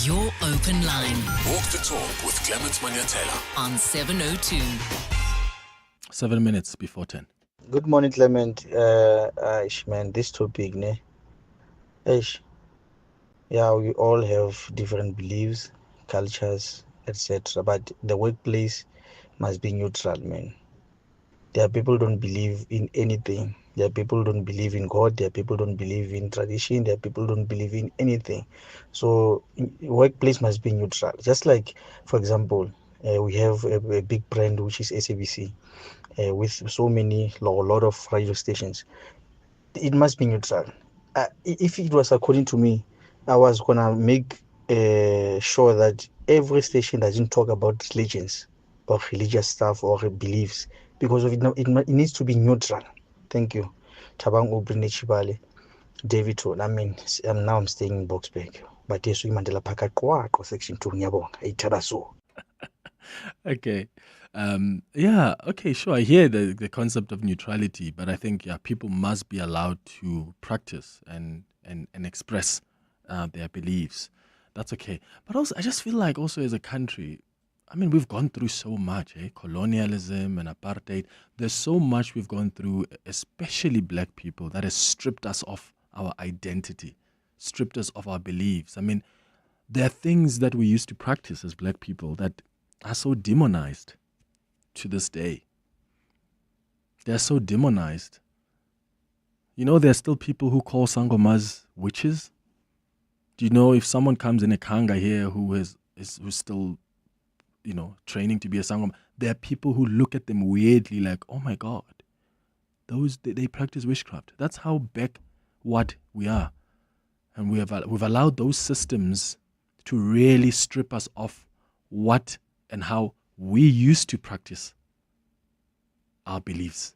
your open line Walk the talk with Clement Manyathela. on 702. 7 minutes before 10. Good morning, Clement. Man, this topic, ne? Ish. Yeah, we all have different beliefs, cultures, etc. But the workplace must be neutral, man. There are people who don't believe in anything. There are people who don't believe in God. There are people who don't believe in tradition. There are people who don't believe in anything. So, workplace must be neutral. Just like, for example, we have a big brand which is SABC, with so many, a lot of radio stations. It must be neutral. If it was according to me, I was gonna make sure that every station doesn't talk about religions or religious stuff or beliefs, because of it needs to be neutral. Thank you. Tabang Ubrine Chibale, David Toll. I'm staying in Boxburg. But yes, we Mandela Park section 2 Nyabonga. Itaraso. Okay. Yeah, okay, sure. I hear the concept of neutrality, but I think people must be allowed to practice and express their beliefs. That's okay. But also, I just feel like also as a country, I mean, we've gone through so much, colonialism and apartheid. There's so much we've gone through, especially black people, that has stripped us of our identity, stripped us of our beliefs. I mean, there are things that we used to practice as black people that are so demonized to this day. They're so demonized. You know, there's still people who call sangomas witches. Do you know if someone comes in a kanga here who's still, training to be a sangoma, there are people who look at them weirdly like, oh my God, they practice witchcraft. That's how backward we are. And we've allowed those systems to really strip us of what and how we used to practice our beliefs.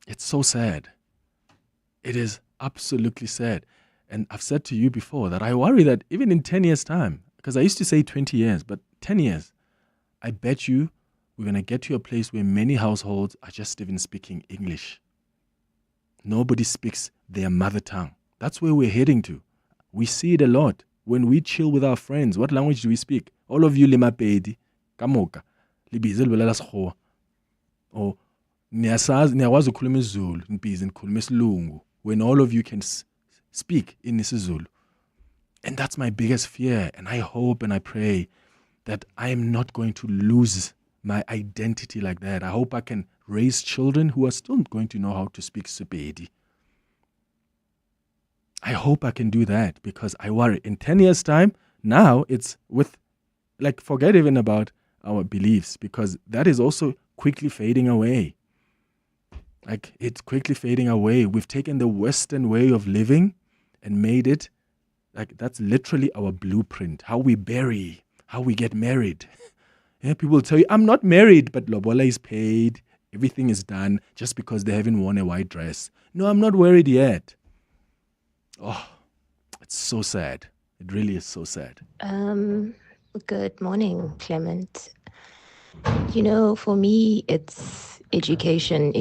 It's so sad. It is absolutely sad. And I've said to you before that I worry that even in 10 years' time, because I used to say 20 years, but 10 years, I bet you we're going to get to a place where many households are just even speaking English. Nobody speaks their mother tongue. That's where we're heading to. We see it a lot. When we chill with our friends, what language do we speak? All of you limapedi, kamoka, libize libolela sekgowa. Or niyakwazi ukukhuluma isiZulu, nibhizi nikhuluma isilungu, when all of you can speak in isiZulu. And that's my biggest fear. And I hope and I pray that I am not going to lose my identity like that. I hope I can raise children who are still going to know how to speak Sepedi. I hope I can do that, because I worry in 10 years' time, now it's forget even about our beliefs, because that is also quickly fading away. It's quickly fading away. We've taken the Western way of living and made it that's literally our blueprint. How we bury, how we get married. People will tell you, I'm not married, but lobola is paid. Everything is done just because they haven't worn a white dress. No, I'm not worried yet. Oh, it's so sad. It really is so sad. Good morning, Clement. For me, it's education.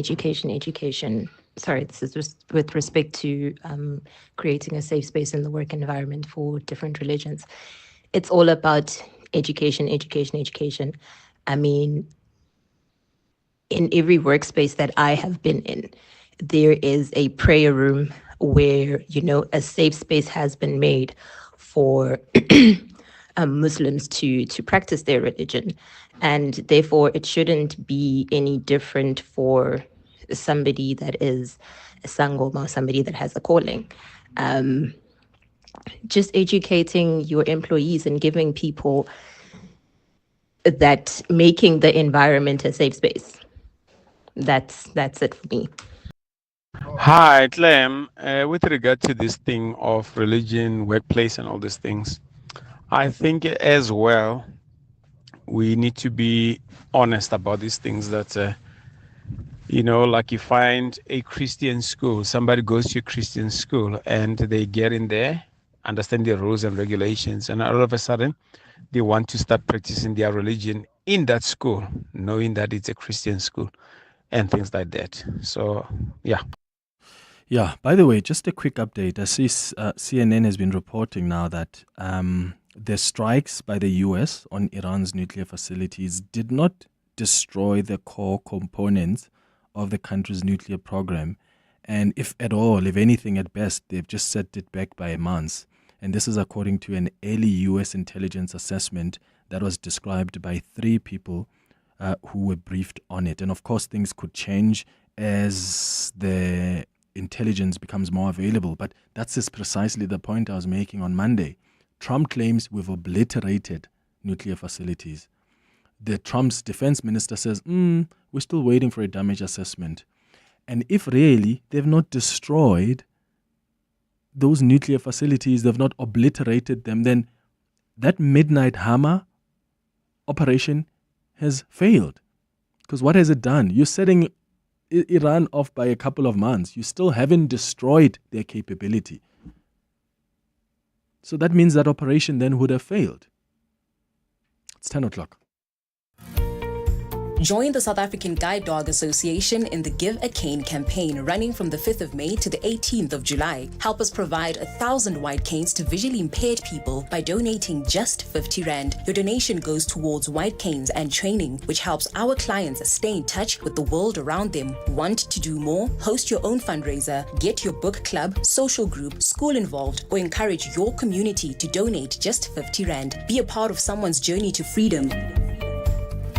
Sorry, this is with respect to creating a safe space in the work environment for different religions. It's all about education. I mean, in every workspace that I have been in, there is a prayer room where, a safe space has been made for Muslims to practice their religion. And therefore, it shouldn't be any different for somebody that is a sangoma, somebody that has a calling. Just educating your employees and giving people that, making the environment a safe space. That's it for me. Hi, Clem. With regard to this thing of religion, workplace, and all these things, I think as well we need to be honest about these things. That like you find a Christian school, somebody goes to a Christian school and they get in there, understand the rules and regulations, and all of a sudden they want to start practicing their religion in that school, knowing that it's a Christian school and things like that. So, yeah. Yeah, by the way, just a quick update. I see CNN has been reporting now that the strikes by the US on Iran's nuclear facilities did not destroy the core components of the country's nuclear program. And if at all, if anything at best, they've just set it back by a month. And this is according to an early US intelligence assessment that was described by 3 people who were briefed on it. And of course, things could change as the intelligence becomes more available. But that's just precisely the point I was making on Monday. Trump claims we've obliterated nuclear facilities. The Trump's defense minister says, we're still waiting for a damage assessment. And if really they've not destroyed those nuclear facilities, they've not obliterated them, then that midnight hammer operation has failed. Because what has it done? You're setting Iran off by a couple of months. You still haven't destroyed their capability. So that means that operation then would have failed. It's 10 o'clock. Join the South African Guide Dog Association in the Give a Cane campaign running from the 5th of May to the 18th of July. Help us provide 1,000 white canes to visually impaired people by donating just 50 Rand. Your donation goes towards white canes and training, which helps our clients stay in touch with the world around them. Want to do more? Host your own fundraiser, get your book club, social group, school involved, or encourage your community to donate just 50 Rand. Be a part of someone's journey to freedom.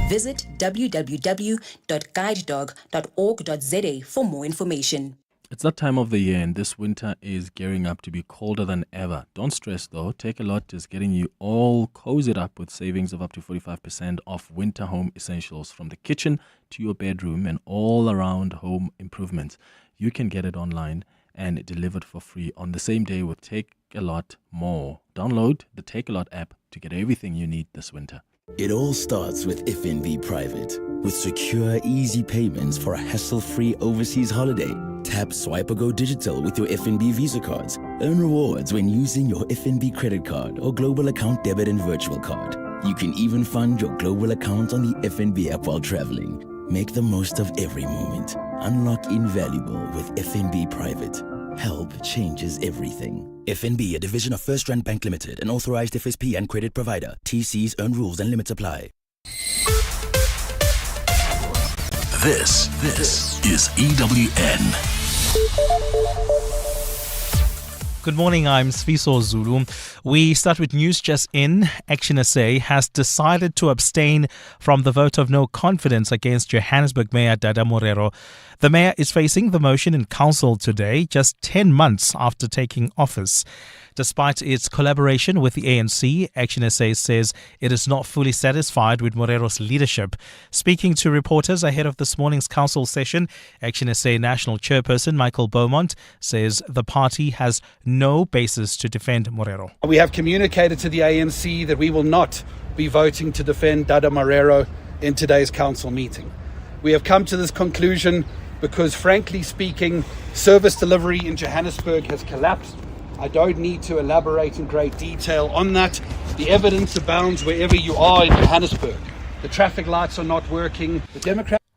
Visit www.guidedog.org.za for more information. It's that time of the year, and this winter is gearing up to be colder than ever. Don't stress though. Take a Lot is getting you all cozied up with savings of up to 45% off winter home essentials, from the kitchen to your bedroom and all around home improvements. You can get it online and delivered for free on the same day with Take a Lot More. Download the Take a Lot app to get everything you need this winter. It all starts with FNB Private. With secure, easy payments for a hassle-free overseas holiday. Tap, swipe, or go digital with your FNB Visa cards. Earn rewards when using your FNB credit card or global account debit and virtual card. You can even fund your global account on the FNB app while traveling. Make the most of every moment. Unlock invaluable with FNB Private. Help changes everything. FNB, a division of First Rand Bank Limited, an authorized FSP and credit provider. TCs, earn rules and limits apply. This is EWN. Good morning, I'm Sfiso Zulu. We start with news just in. Action SA has decided to abstain from the vote of no confidence against Johannesburg Mayor Dada Morero. The mayor is facing the motion in council today, just 10 months after taking office. Despite its collaboration with the ANC, Action SA says it is not fully satisfied with Morero's leadership. Speaking to reporters ahead of this morning's council session, Action SA National Chairperson Michael Beaumont says the party has no basis to defend Morero. We have communicated to the ANC that we will not be voting to defend Dada Morero in today's council meeting. We have come to this conclusion because, frankly speaking, service delivery in Johannesburg has collapsed. I don't need to elaborate in great detail on that. The evidence abounds wherever you are in Johannesburg. The traffic lights are not working.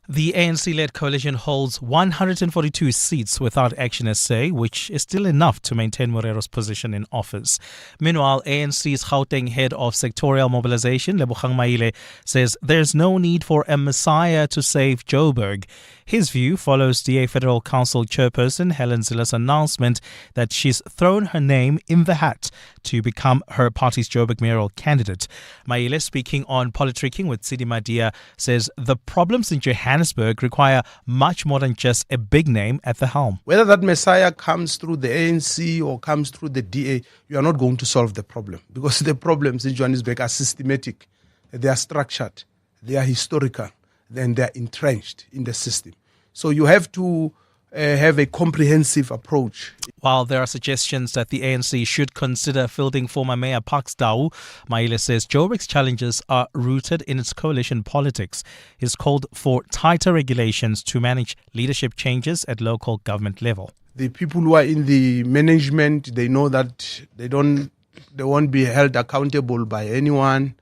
The ANC-led coalition holds 142 seats without Action SA, which is still enough to maintain Morero's position in office. Meanwhile, ANC's Gauteng head of sectorial mobilization, Lebogang Maile, says there's no need for a messiah to save Joburg. His view follows DA Federal Council Chairperson Helen Zilla's announcement that she's thrown her name in the hat to become her party's Joburg mayoral candidate. Maile, speaking on Politricking with Sidi Madia, says the problems in Johannesburg require much more than just a big name at the helm. Whether that messiah comes through the ANC or comes through the DA, you are not going to solve the problem, because the problems in Johannesburg are systematic, they are structured, they are historical, then they are entrenched in the system. So you have to have a comprehensive approach. While there are suggestions that the ANC should consider fielding former Mayor Pax Dau, Maile says Joburg's challenges are rooted in its coalition politics. He's called for tighter regulations to manage leadership changes at local government level. The people who are in the management, they know that they won't be held accountable by anyone.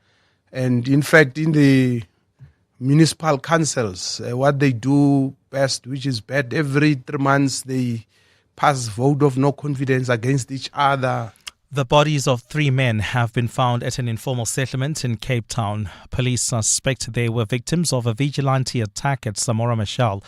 And in fact, in the municipal councils, what they do best, which is bad, every 3 months they pass vote of no confidence against each other. The bodies of 3 men have been found at an informal settlement in Cape Town. Police suspect they were victims of a vigilante attack at Samora Machel.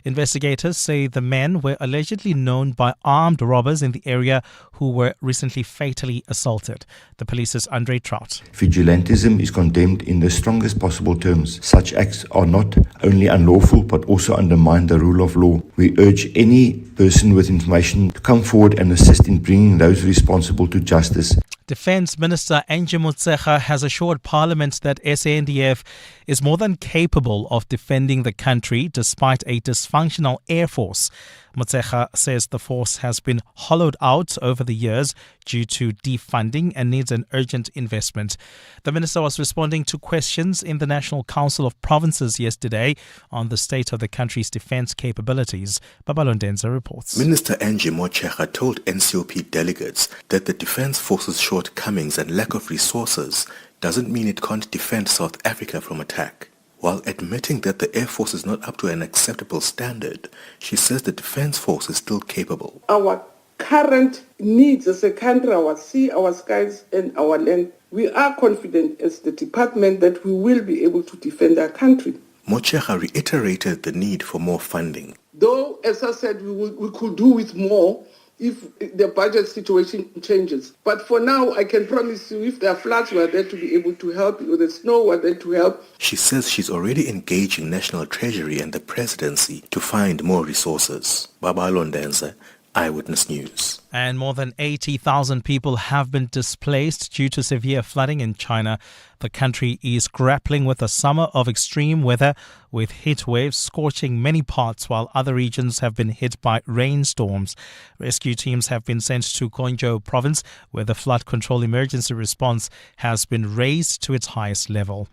Investigators say the men were allegedly known by armed robbers in the area who were recently fatally assaulted. The police's Andre Trout. Vigilantism is condemned in the strongest possible terms. Such acts are not only unlawful but also undermine the rule of law. We urge any person with information to come forward and assist in bringing those responsible to justice. Defence Minister Angie Motshekga has assured Parliament that SANDF is more than capable of defending the country despite a dysfunctional air force. Motshekga says the force has been hollowed out over the years due to defunding and needs an urgent investment. The minister was responding to questions in the National Council of Provinces yesterday on the state of the country's defence capabilities. Babalo Ndenza reports. Minister Angie Motshekga told NCOP delegates that the Defence Force's shortcomings and lack of resources doesn't mean it can't defend South Africa from attack. While admitting that the Air Force is not up to an acceptable standard, she says the Defence Force is still capable. Our current needs as a country, our sea, our skies, and our land, we are confident as the department that we will be able to defend our country. Motshekga reiterated the need for more funding. Though, as I said, we could do with more if the budget situation changes. But for now, I can promise you, if there are floods, we are there to be able to help. If there's snow, we are there to help. She says she's already engaging National Treasury and the Presidency to find more resources. Babalo Ndenze, Eyewitness News. And more than 80,000 people have been displaced due to severe flooding in China. The country is grappling with a summer of extreme weather, with heat waves scorching many parts, while other regions have been hit by rainstorms. Rescue teams have been sent to Guangzhou province, where the flood control emergency response has been raised to its highest level.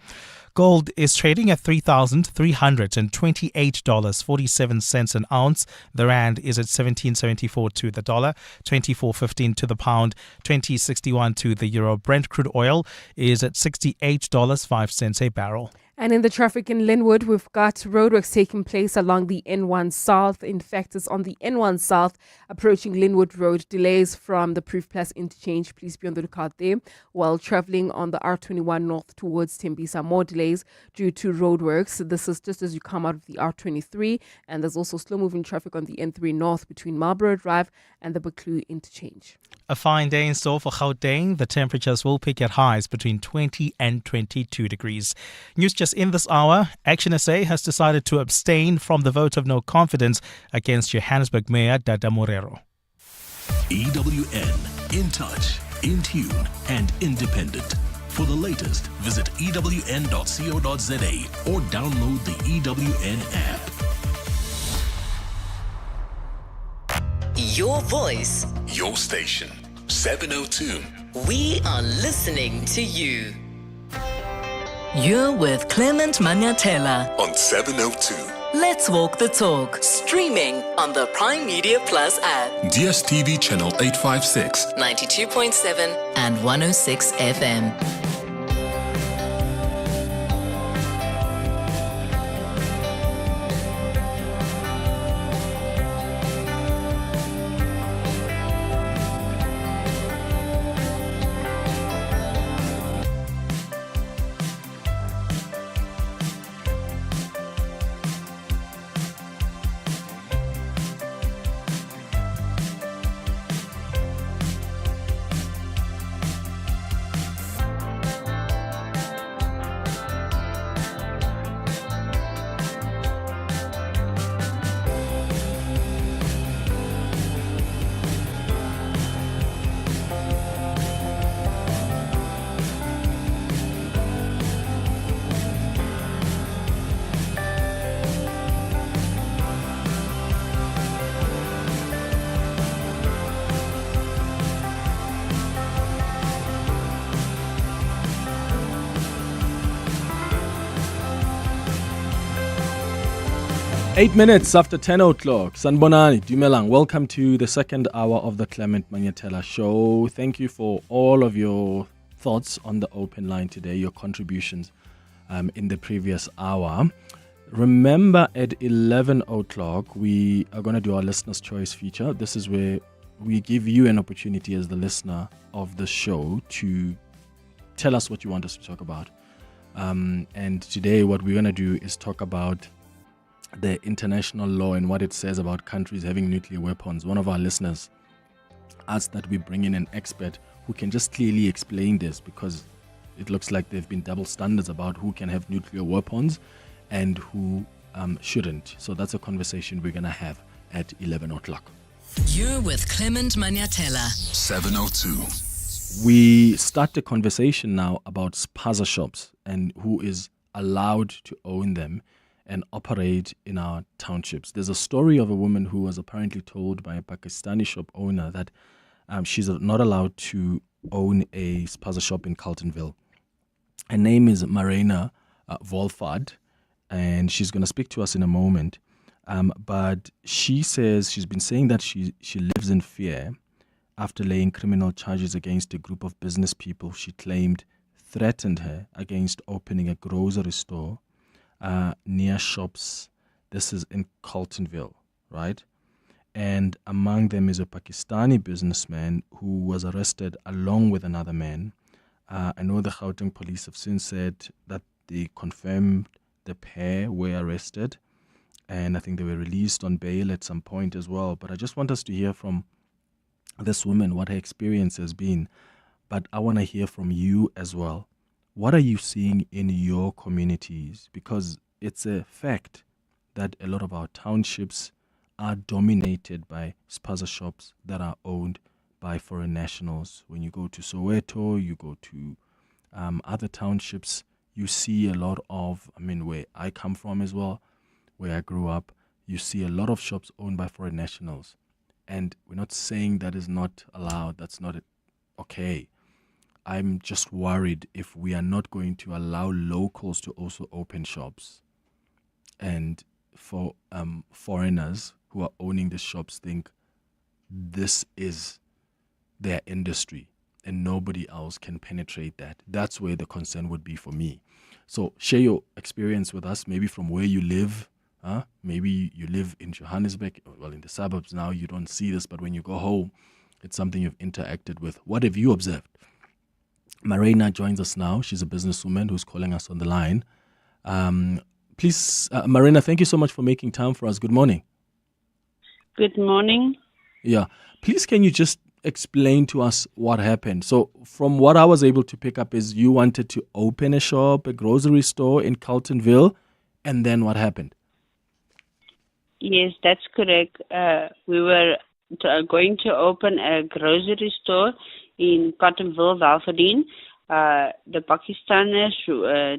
Gold is trading at $3,328.47 an ounce. The rand is at 17.74 to the dollar, 24.15 to the pound, 20.61 to the euro. Brent crude oil is at $68.05 a barrel. And in the traffic in Linwood, we've got roadworks taking place along the N1 South. In fact, it's on the N1 South approaching Linwood Road. Delays from the Proof Plus interchange. Please be on the lookout there. While traveling on the R21 North towards Tembisa, more delays due to roadworks. This is just as you come out of the R23. And there's also slow-moving traffic on the N3 North between Marlborough Drive and the Buccleuch interchange. A fine day in store for Gauteng. The temperatures will peak at highs between 20 and 22 degrees. News just in this hour. Action SA has decided to abstain from the vote of no confidence against Johannesburg Mayor Dada Morero. EWN, in touch, in tune, and independent. For the latest, visit ewn.co.za or download the EWN app. Your voice. Your station. 702. We are listening to you. You're with Clement Manyathela on 702. Let's walk the talk. Streaming on the Prime Media Plus app. DSTV channel 856. 92.7 and 106 FM. 8 minutes after 10 o'clock. Sanbonani, Dumelang, welcome to the second hour of the Clement Manyathela Show. Thank you for all of your thoughts on the open line today, your contributions in the previous hour. Remember, at 11 o'clock, we are going to do our Listener's Choice feature. This is where we give you an opportunity as the listener of the show to tell us what you want us to talk about. And today, what we're going to do is talk about the international law and what it says about countries having nuclear weapons. One of our listeners asked that we bring in an expert who can just clearly explain this, because it looks like there have been double standards about who can have nuclear weapons and who shouldn't. So that's a conversation we're going to have at 11 o'clock. You're with Clement Manyathela. 702. We start the conversation now about spaza shops and who is allowed to own them and operate in our townships. There's a story of a woman who was apparently told by a Pakistani shop owner that she's not allowed to own a spaza shop in Carletonville. Her name is Maryna Wolfaardt, and she's going to speak to us in a moment. But she says she's been saying that she lives in fear after laying criminal charges against a group of business people she claimed threatened her against opening a grocery store near shops. This is in Carletonville, right? And among them is a Pakistani businessman who was arrested along with another man. I know the Gauteng police have since said that they confirmed the pair were arrested, and I think they were released on bail at some point as well. But I just want us to hear from this woman what her experience has been. But I want to hear from you as well. What are you seeing in your communities? Because it's a fact that a lot of our townships are dominated by spaza shops that are owned by foreign nationals. When you go to Soweto, you go to other townships, you see a lot of, where I come from as well, where I grew up, you see a lot of shops owned by foreign nationals. And we're not saying that is not allowed, that's not okay. I'm just worried if we are not going to allow locals to also open shops. And for foreigners who are owning the shops think this is their industry and nobody else can penetrate that. That's where the concern would be for me. So share your experience with us, maybe from where you live. Maybe you live in Johannesburg, well, in the suburbs now, you don't see this, but when you go home, it's something you've interacted with. What have you observed? Maryna joins us now. She's a businesswoman who's calling us on the line. Please, Maryna, thank you so much for making time for us. Good morning. Good morning. Yeah. Please, can you just explain to us what happened? So from what I was able to pick up is you wanted to open a shop, a grocery store in Carletonville, and then what happened? Yes, that's correct. We were going to open a grocery store in Carletonville, Valferdine. The Pakistanis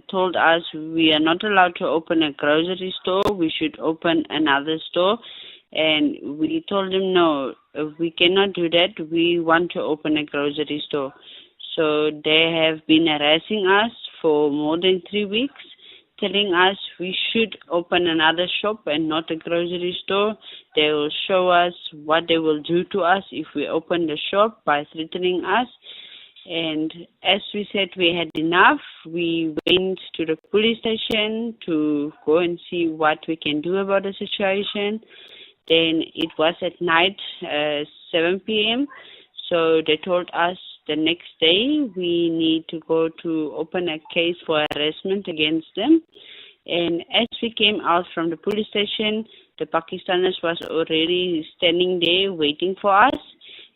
told us we are not allowed to open a grocery store. We should open another store. And we told them, no, we cannot do that. We want to open a grocery store. So they have been harassing us for more than 3 weeks, telling us we should open another shop and not a grocery store. They will show us what they will do to us if we open the shop by threatening us. And as we said we had enough, we went to the police station to go and see what we can do about the situation. Then it was at night, 7 p.m. So they told us the next day we need to go to open a case for harassment against them. And as we came out from the police station, the Pakistanis was already standing there waiting for us.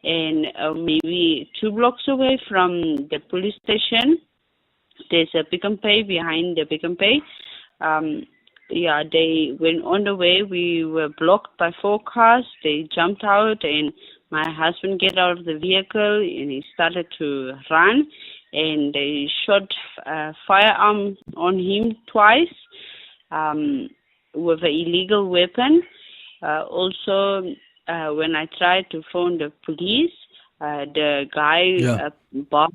And maybe 2 blocks away from the police station, there's a Pick n Pay behind the Pick n Pay. They went on the way. We were blocked by 4 cars. They jumped out and my husband get out of the vehicle and he started to run. And they shot a firearm on him twice with an illegal weapon. When I tried to phone the police, the guy, Bob,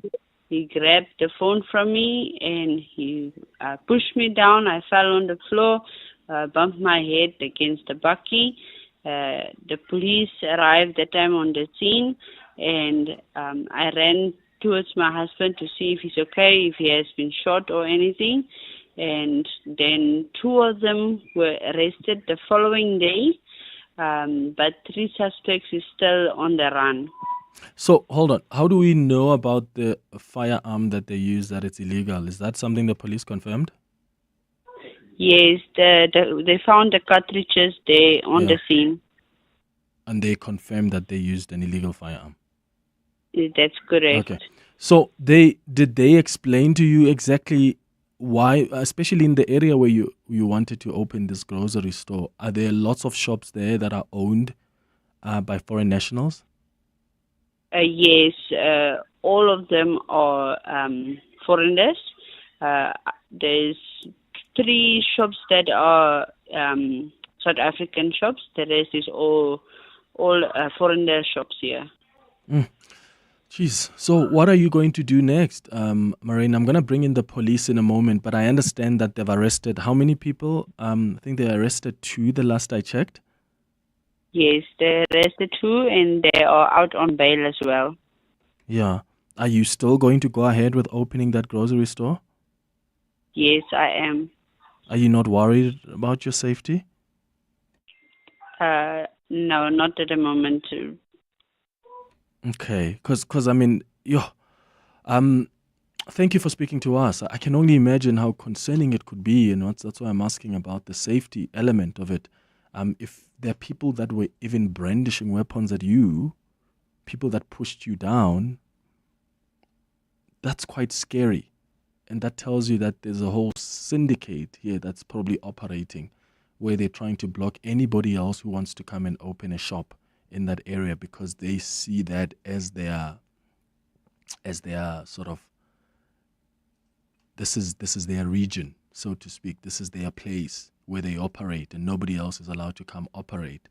he grabbed the phone from me and he pushed me down. I fell on the floor, bumped my head against the bucky. The police arrived that time on the scene, and I ran towards my husband to see if he's okay, if he has been shot or anything. And then 2 of them were arrested the following day, but 3 suspects is still on the run. So, hold on. How do we know about the firearm that they use, that it's illegal? Is that something the police confirmed? Yes, they found the cartridges there on the scene. And they confirmed that they used an illegal firearm? That's correct. Okay. So, did they explain to you exactly why, especially in the area where you wanted to open this grocery store, are there lots of shops there that are owned by foreign nationals? Yes, all of them are foreigners. There's 3 shops that are South African shops. The rest is all foreigner shops here. Jeez. So what are you going to do next, Maryna? I'm going to bring in the police in a moment, but I understand that they've arrested how many people? I think they arrested 2 the last I checked. Yes, they arrested 2 and they are out on bail as well. Yeah. Are you still going to go ahead with opening that grocery store? Yes, I am. Are you not worried about your safety? No, not at the moment. Okay, because I mean, thank you for speaking to us. I can only imagine how concerning it could be, and that's why I'm asking about the safety element of it. If there are people that were even brandishing weapons at you, people that pushed you down, that's quite scary. And that tells you that there's a whole syndicate here that's probably operating, where they're trying to block anybody else who wants to come and open a shop in that area, because they see that as their sort of, this is their region, so to speak. This is their place where they operate, and nobody else is allowed to come operate.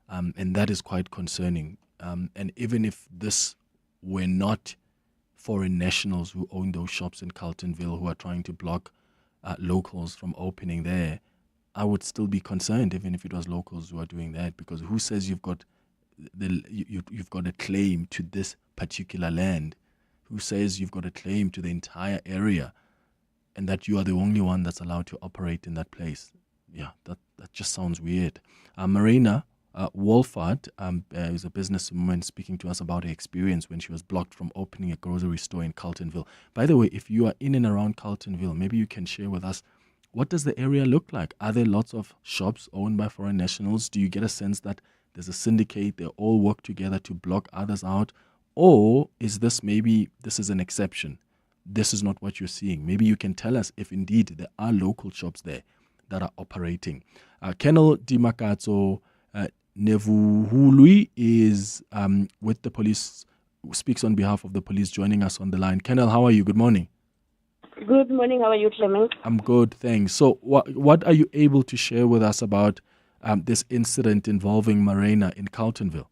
And that is quite concerning. And even if this were not foreign nationals who own those shops in Carletonville who are trying to block locals from opening there, I would still be concerned, even if it was locals who are doing that, because who says you've got you've got a claim to this particular land? Who says you've got a claim to the entire area, and that you are the only one that's allowed to operate in that place? Yeah, that just sounds weird. Maryna Wolfaardt is a businesswoman speaking to us about her experience when she was blocked from opening a grocery store in Carletonville. By the way, if you are in and around Carletonville, maybe you can share with us, what does the area look like? Are there lots of shops owned by foreign nationals? Do you get a sense that there's a syndicate, they all work together to block others out? Or is this an exception? This is not what you're seeing. Maybe you can tell us if indeed there are local shops there that are operating. Colonel Dimakatso Nevuhului is with the police, speaks on behalf of the police, joining us on the line. Colonel, how are you? Good morning. Good morning. How are you, Clement? I'm good, thanks. So what are you able to share with us about this incident involving Maryna in Carletonville?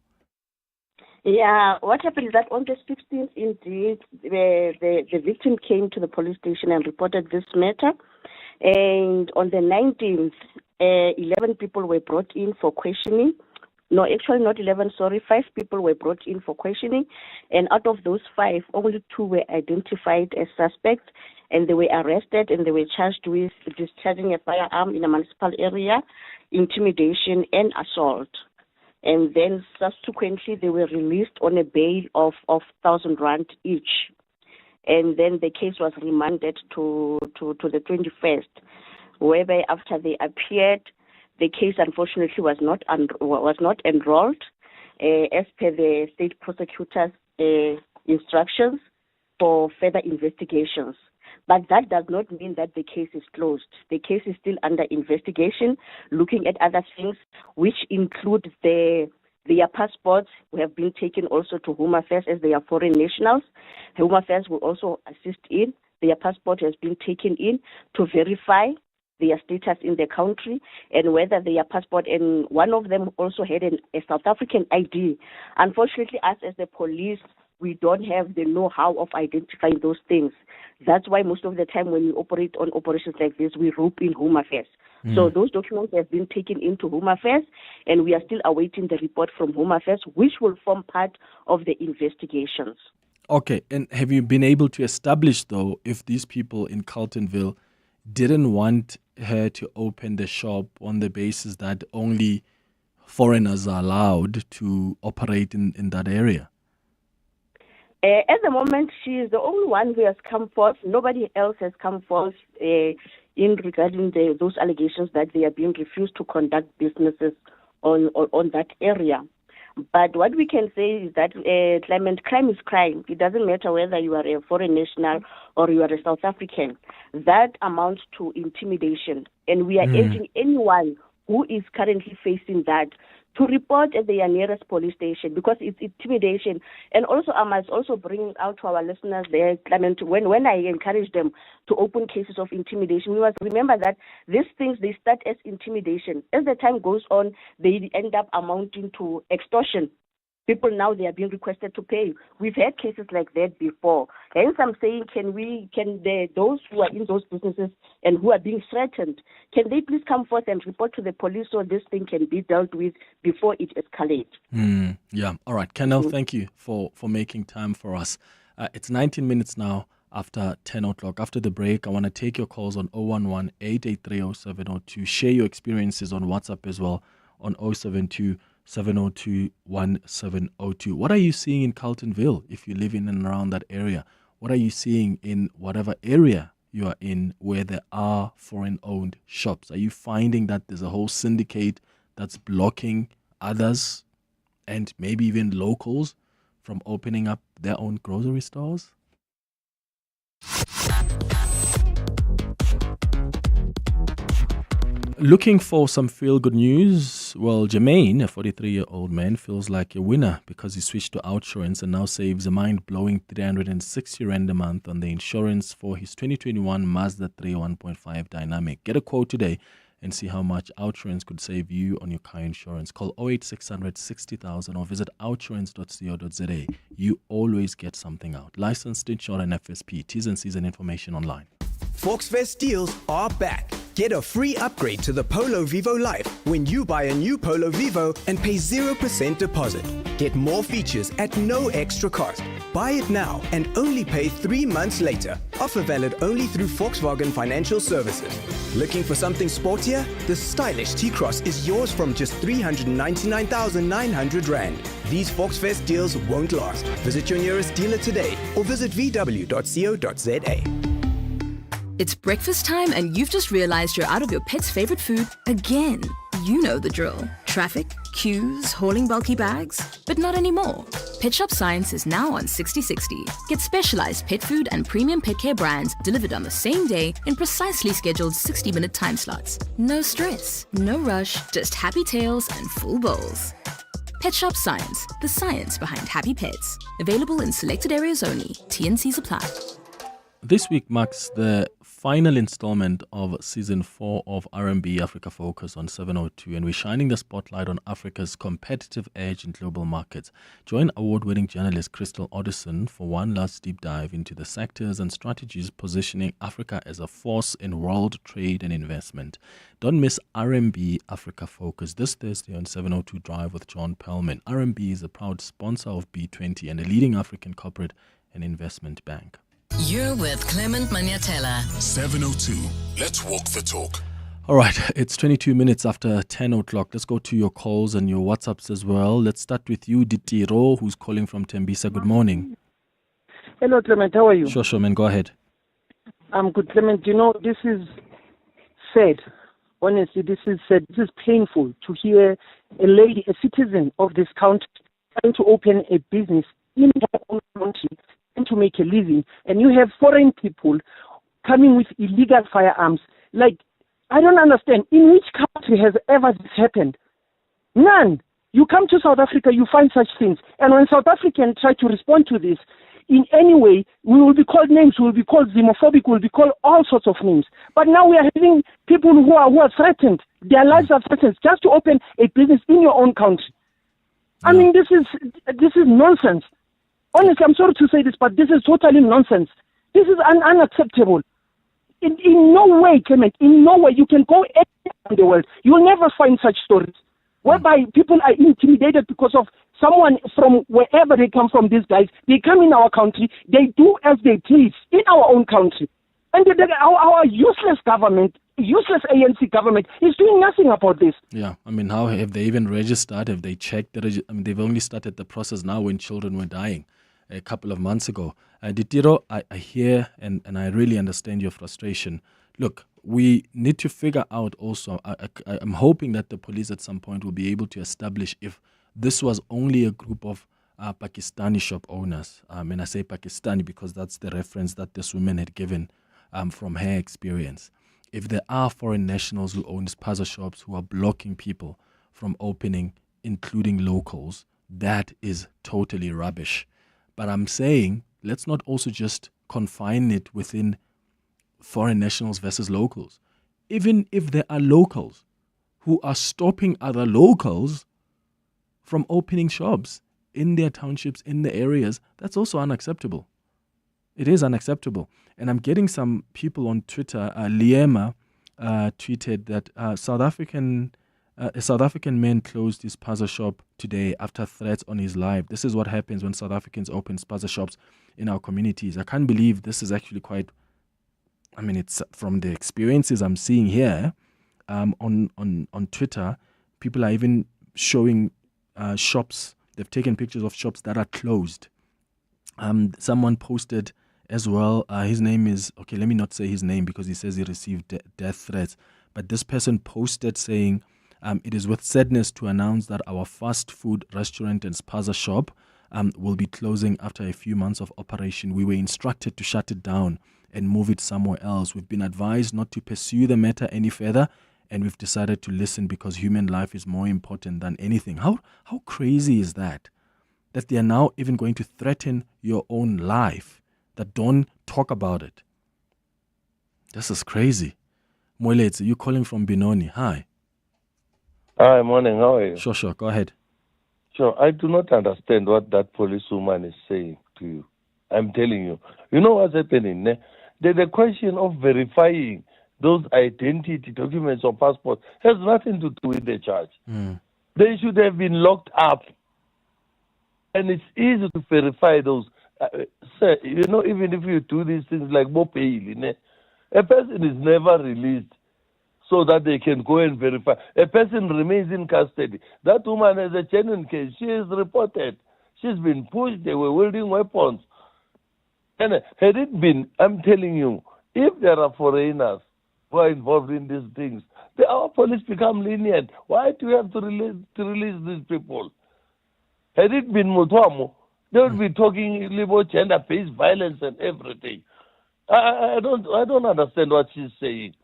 Yeah, what happened is that on the 16th, indeed, the victim came to the police station and reported this matter. And on the 19th, 11 people were brought in for questioning. No, actually not 11, sorry, 5 people were brought in for questioning. And out of those 5, only 2 were identified as suspects, and they were arrested and they were charged with discharging a firearm in a municipal area, intimidation, and assault. And then subsequently, they were released on a bail of 1,000 rand each. And then the case was remanded to the 21st, whereby after they appeared, the case unfortunately was not enrolled as per the state prosecutor's instructions for further investigations. But that does not mean that the case is closed. The case is still under investigation, looking at other things, which include their passports who have been taken also to Home Affairs as they are foreign nationals. Home Affairs will also assist in. Their passport has been taken in to verify their status in the country and whether their passport, and one of them also had a South African ID. Unfortunately, us as the police, we don't have the know-how of identifying those things. That's why most of the time when we operate on operations like this, we rope in Home Affairs. So those documents have been taken into Home Affairs, and we are still awaiting the report from Home Affairs, which will form part of the investigations. Okay, and have you been able to establish, though, if these people in Carletonville didn't want her to open the shop on the basis that only foreigners are allowed to operate in that area? At the moment, she is the only one who has come forth. Nobody else has come forth in regarding those allegations that they are being refused to conduct businesses on that area. But what we can say is that Clement, crime is crime. It doesn't matter whether you are a foreign national or you are a South African. That amounts to intimidation. And we are urging anyone who is currently facing that to report at their nearest police station, because it's intimidation. And also, I must also bring out to our listeners there, Clement, when I encourage them to open cases of intimidation, we must remember that these things, they start as intimidation. As the time goes on, they end up amounting to extortion. People now, they are being requested to pay. We've had cases like that before. Hence, I'm saying, those who are in those businesses and who are being threatened, can they please come forth and report to the police so this thing can be dealt with before it escalates? Yeah. All right. Colonel, thank you for making time for us. It's 19 minutes now after 10 o'clock. After the break, I want to take your calls on 011-883-0702. Share your experiences on WhatsApp as well on 072-702-1702. What are you seeing in Carletonville if you live in and around that area? What are you seeing in whatever area you are in where there are foreign-owned shops? Are you finding that there's a whole syndicate that's blocking others and maybe even locals from opening up their own grocery stores? Looking for some feel-good news? Well, Jermaine, a 43-year-old man, feels like a winner because he switched to Outsurance and now saves a mind-blowing 360 Rand a month on the insurance for his 2021 Mazda 3 1.5 Dynamic. Get a quote today and see how much Outsurance could save you on your car insurance. Call 08600 60,000 or visit outsurance.co.za. You always get something out. Licensed, insured, and FSP. T's and C's and information online. Foxfest deals are back. Get a free upgrade to the Polo Vivo Life when you buy a new Polo Vivo and pay 0% deposit. Get more features at no extra cost. Buy it now and only pay 3 months later. Offer valid only through Volkswagen Financial Services. Looking for something sportier? The stylish T-Cross is yours from just 399,900 Rand. These Foxfest deals won't last. Visit your nearest dealer today or visit vw.co.za. It's breakfast time and you've just realized you're out of your pet's favorite food again. You know the drill. Traffic, queues, hauling bulky bags. But not anymore. Pet Shop Science is now on 60/60. Get specialized pet food and premium pet care brands delivered on the same day in precisely scheduled 60-minute time slots. No stress, no rush, just happy tails and full bowls. Pet Shop Science, the science behind happy pets. Available in selected areas only. T&Cs apply. This week marks the final installment of Season 4 of R&B Africa Focus on 702, and we're shining the spotlight on Africa's competitive edge in global markets. Join award-winning journalist Crystal Odison for one last deep dive into the sectors and strategies positioning Africa as a force in world trade and investment. Don't miss R&B Africa Focus this Thursday on 702 Drive with John Pellman. R&B is a proud sponsor of B20 and a leading African corporate and investment bank. You're with Clement Manyathela. 702. Let's walk the talk. All right, it's 22 minutes after 10 o'clock. Let's go to your calls and your WhatsApps as well. Let's start with you, Ditiro, who's calling from Tembisa. Good morning. Hello, Clement. How are you? Sure, man. Go ahead. I'm good, Clement. You know, this is sad. Honestly, this is sad. This is painful to hear a lady, a citizen of this country, trying to open a business in her own country to make a living, and you have foreign people coming with illegal firearms. Like, I don't understand. In which country has ever this happened? None. You come to South Africa, you find such things. And when South Africans try to respond to this in any way, we will be called names, we will be called xenophobic, we will be called all sorts of names. But now we are having people who are threatened. Their lives are threatened just to open a business in your own country. I mean, this is nonsense. Honestly, I'm sorry to say this, but this is totally nonsense. This is unacceptable. In no way, Clement, in no way, you can go anywhere in the world. You'll never find such stories whereby people are intimidated because of someone from wherever they come from, these guys. They come in our country, they do as they please in our own country. And our useless government, useless ANC government is doing nothing about this. Yeah, I mean, how have they even registered? Have they checked? They've only started the process now when children were dying a couple of months ago. Ditiro, I hear and I really understand your frustration. Look, we need to figure out also, I'm hoping that the police at some point will be able to establish if this was only a group of Pakistani shop owners. And I say Pakistani because that's the reference that this woman had given from her experience. If there are foreign nationals who own spaza shops who are blocking people from opening, including locals, that is totally rubbish. But I'm saying, let's not also just confine it within foreign nationals versus locals. Even if there are locals who are stopping other locals from opening shops in their townships, in the areas, that's also unacceptable. It is unacceptable. And I'm getting some people on Twitter, Liema tweeted that South African A South African man closed his spaza shop today after threats on his life. This is what happens when South Africans open spaza shops in our communities. I can't believe this is actually quite... I mean, it's from the experiences I'm seeing here on Twitter. People are even showing shops. They've taken pictures of shops that are closed. Someone posted as well. His name is... Okay, let me not say his name because he says he received death threats. But this person posted saying... it is with sadness to announce that our fast food restaurant and spaza shop will be closing after a few months of operation. We were instructed to shut it down and move it somewhere else. We've been advised not to pursue the matter any further, and we've decided to listen because human life is more important than anything. How crazy is that? That they are now even going to threaten your own life, that don't talk about it. This is crazy. Moeletsi, you calling from Benoni. Hi. Hi, morning. How are you? Sure. Go ahead. Sure. I do not understand what that policewoman is saying to you. I'm telling you. You know what's happening? The question of verifying those identity documents or passports has nothing to do with the charge. They should have been locked up. And it's easy to verify those. Sir, you know, even if you do these things like Mopay, a person is never released so that they can go and verify. A person remains in custody. That woman has a genuine case. She is reported. She's been pushed. They were wielding weapons. And had it been, I'm telling you, if there are foreigners who are involved in these things, our police become lenient. Why do we have to release these people? Had it been Mutuamo, they would be talking about gender-based violence and everything. I don't understand what she's saying.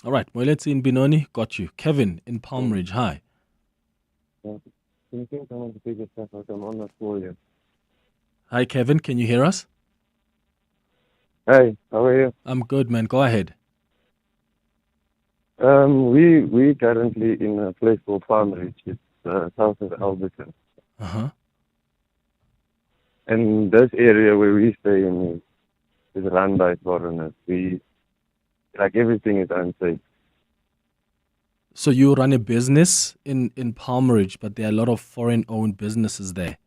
All right, Moeletsi in Benoni, got you. Kevin in Palm Ridge, hi. Hi, Kevin, can you hear us? Hi, how are you? I'm good, man. Go ahead. We currently in a place called Palm Ridge. It's south of Alberton. And this area where we stay in is run by foreigners. Everything is unsafe. So you run a business in Palm Ridge, but there are a lot of foreign-owned businesses there.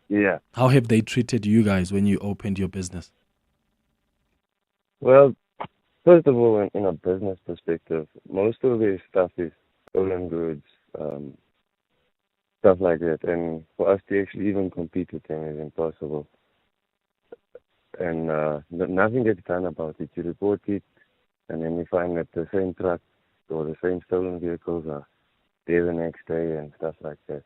Yeah. How have they treated you guys when you opened your business? Well, first of all, in a business perspective, most of their stuff is stolen goods, stuff like that. And for us to actually even compete with them is impossible. And nothing gets done about it. You report it, and then you find that the same truck or the same stolen vehicles are there the next day and stuff like that.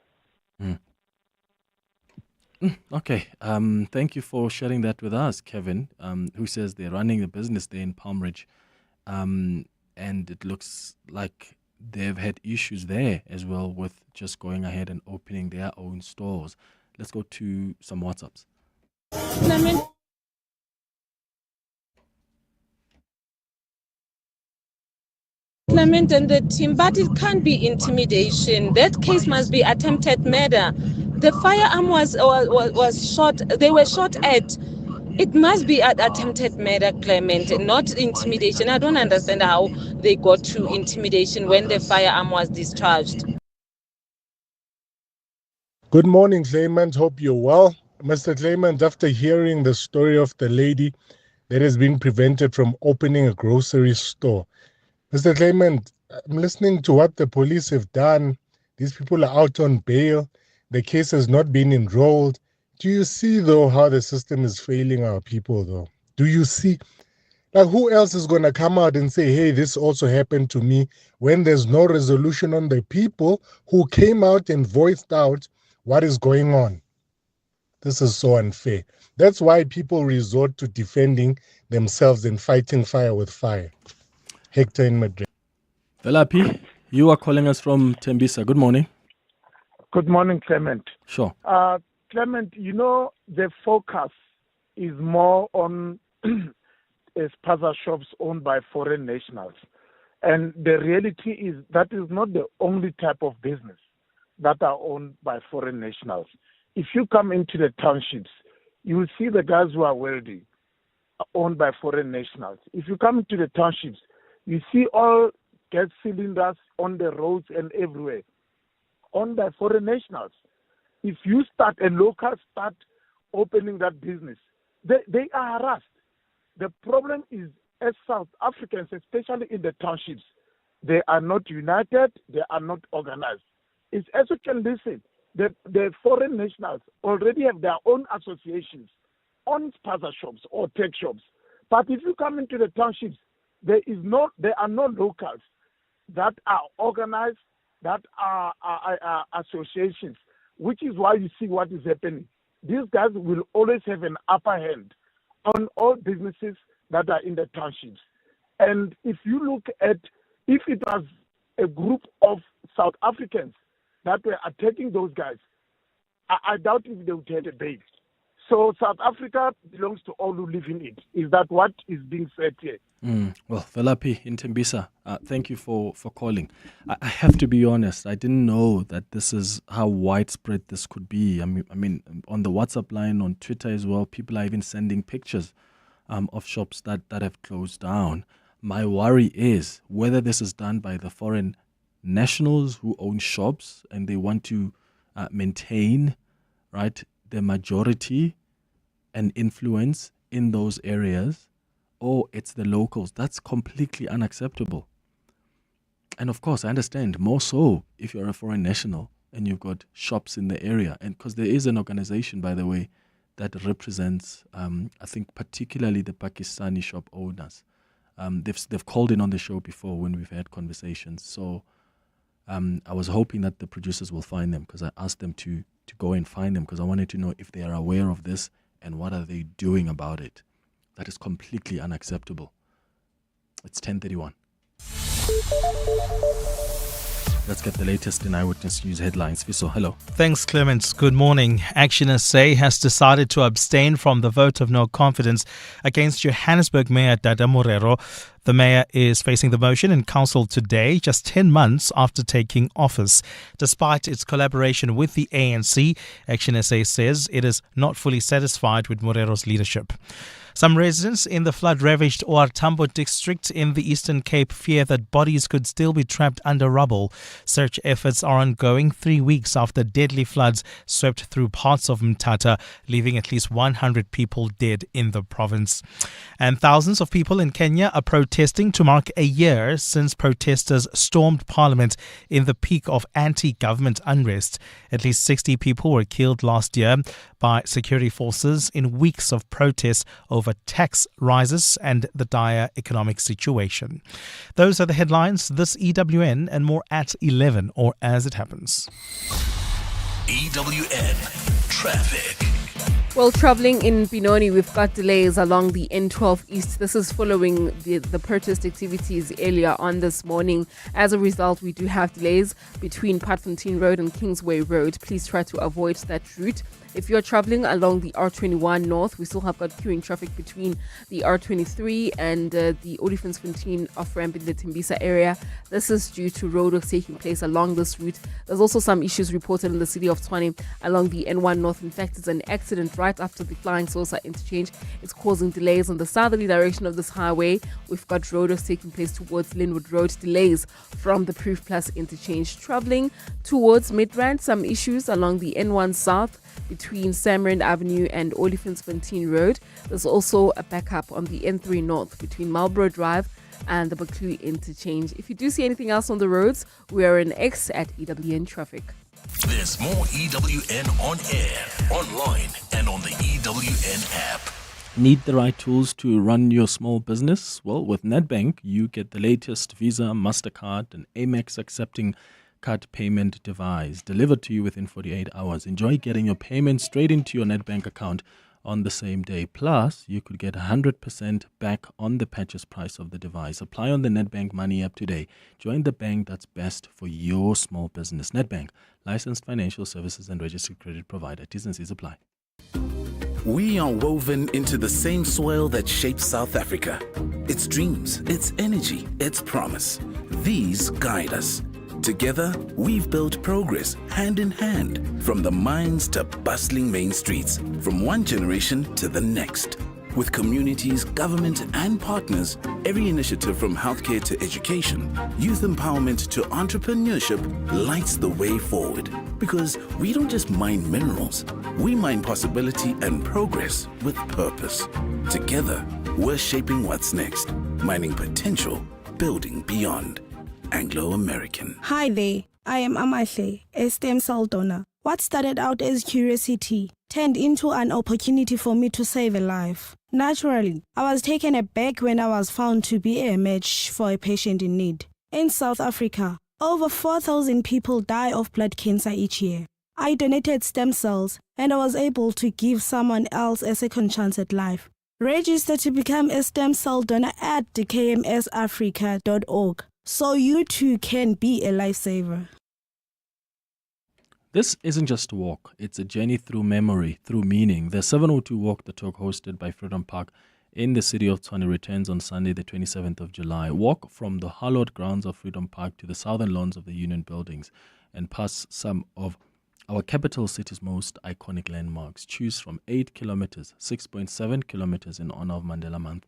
Okay. Thank you for sharing that with us, Kevin, who says they're running the business there in Palm Ridge. And it looks like they've had issues there as well with just going ahead and opening their own stores. Let's go to some WhatsApps. Clement and the team, but it can't be intimidation. That case must be attempted murder. The firearm was shot. They were shot at. It must be attempted murder, Clement, not intimidation. I don't understand how they got to intimidation when the firearm was discharged. Good morning, Clement. Hope you're well. Mr. Clement, after hearing the story of the lady that has been prevented from opening a grocery store, Mr. Clement, I'm listening to what the police have done. These people are out on bail. The case has not been enrolled. Do you see, though, how the system is failing our people, though? Do you see? Like, who else is going to come out and say, hey, this also happened to me, when there's no resolution on the people who came out and voiced out what is going on? This is so unfair. That's why people resort to defending themselves and fighting fire with fire. Hector in Madrid. Velapi, you are calling us from Tembisa. Good morning. Good morning, Clement. Sure. Clement, you know, the focus is more on spaza shops owned by foreign nationals. And the reality is that is not the only type of business that are owned by foreign nationals. If you come into the townships, you will see the guys who are wealthy, owned by foreign nationals. If you come into the townships, you see all gas cylinders on the roads and everywhere, owned by foreign nationals. If you start, and locals start opening that business, they are harassed. The problem is, as South Africans, especially in the townships, they are not united, they are not organized. It's, as you can listen, the foreign nationals already have their own associations, own spaza shops or tech shops. But if you come into the townships, there are no locals that are organized, that are associations, which is why you see what is happening. These guys will always have an upper hand on all businesses that are in the townships. And if you look at, if it was a group of South Africans that were attacking those guys, I doubt if they would have a base. So South Africa belongs to all who live in it. Is that what is being said here? Well, Velapi in Tembisa, thank you for calling. I have to be honest, I didn't know that this is how widespread this could be. I mean, on the WhatsApp line, on Twitter as well, people are even sending pictures of shops that have closed down. My worry is whether this is done by the foreign nationals who own shops and they want to maintain, right, the majority and influence in those areas, or it's the locals. That's completely unacceptable. And of course, I understand more so if you're a foreign national and you've got shops in the area. And because there is an organization, by the way, that represents, I think, particularly the Pakistani shop owners. They've called in on the show before when we've had conversations. So I was hoping that the producers will find them, because I asked them to go and find them, because I wanted to know if they are aware of this and what are they doing about it. That is completely unacceptable. It's 10:31. Let's get the latest in Eyewitness News headlines. Fiso, hello. Thanks, Clement. Good morning. Action SA has decided to abstain from the vote of no confidence against Johannesburg Mayor Dada Morero. The mayor is facing the motion in council today, just 10 months after taking office. Despite its collaboration with the ANC, Action SA says it is not fully satisfied with Morero's leadership. Some residents in the flood-ravaged OR Tambo district in the Eastern Cape fear that bodies could still be trapped under rubble. Search efforts are ongoing 3 weeks after deadly floods swept through parts of Mthatha, leaving at least 100 people dead in the province. And thousands of people in Kenya are protesting to mark a year since protesters stormed parliament in the peak of anti-government unrest. At least 60 people were killed last year by security forces in weeks of protests over tax rises and the dire economic situation. Those are the headlines. This EWN and more at 11 or as it happens. EWN Traffic. Well, traveling in Benoni, we've got delays along the N12 East. This is following the protest activities earlier on this morning. As a result, we do have delays between Patfontein Road and Kingsway Road. Please try to avoid that route. If you're traveling along the R21 North, we still have got queuing traffic between the R23 and the Olifantsfontein off-ramp in the Tembisa area. This is due to roadworks taking place along this route. There's also some issues reported in the city of Tshwane along the N1 North. In fact, it's an accident right after the Flying Saucer interchange. It's causing delays on the southerly direction of this highway. We've got roadworks taking place towards Linwood Road. Delays from the Proof Plus interchange. Traveling towards Midrand, some issues along the N1 South between Samrand Avenue and Olifantsfontein Road. There's also a backup on the N3 North between Marlborough Drive and the Baklui interchange. If you do see anything else on the roads, we are in X at EWN Traffic. There's more EWN on air, online, and on the EWN app. Need the right tools to run your small business? Well, with Nedbank, you get the latest Visa, MasterCard, and Amex accepting card payment device delivered to you within 48 hours. Enjoy getting your payment straight into your Nedbank account on the same day. Plus, you could get 100% back on the purchase price of the device. Apply on the Nedbank Money app today. Join the bank that's best for your small business. Nedbank, licensed financial services and registered credit provider. T's and C's apply. We are woven into the same soil that shapes South Africa. Its dreams, its energy, its promise. These guide us. Together, we've built progress hand in hand, from the mines to bustling main streets, from one generation to the next. With communities, government, and partners, every initiative from healthcare to education, youth empowerment to entrepreneurship lights the way forward. Because we don't just mine minerals, we mine possibility and progress with purpose. Together, we're shaping what's next, mining potential, building beyond. Anglo-American. Hi there, I am Amahle, a stem cell donor. What started out as curiosity turned into an opportunity for me to save a life. Naturally, I was taken aback when I was found to be a match for a patient in need. In South Africa, over 4,000 people die of blood cancer each year. I donated stem cells and I was able to give someone else a second chance at life. Register to become a stem cell donor at kmsafrica.org so you too can be a lifesaver. This isn't just a walk, it's a journey through memory, through meaning. The 702 Walk the Talk hosted by Freedom Park in the city of Tshwane returns on Sunday the 27th of July. Walk from the hallowed grounds of Freedom Park to the southern lawns of the Union buildings and past some of our capital city's most iconic landmarks. Choose from 8 kilometers, 6.7 kilometers in honor of Mandela Month,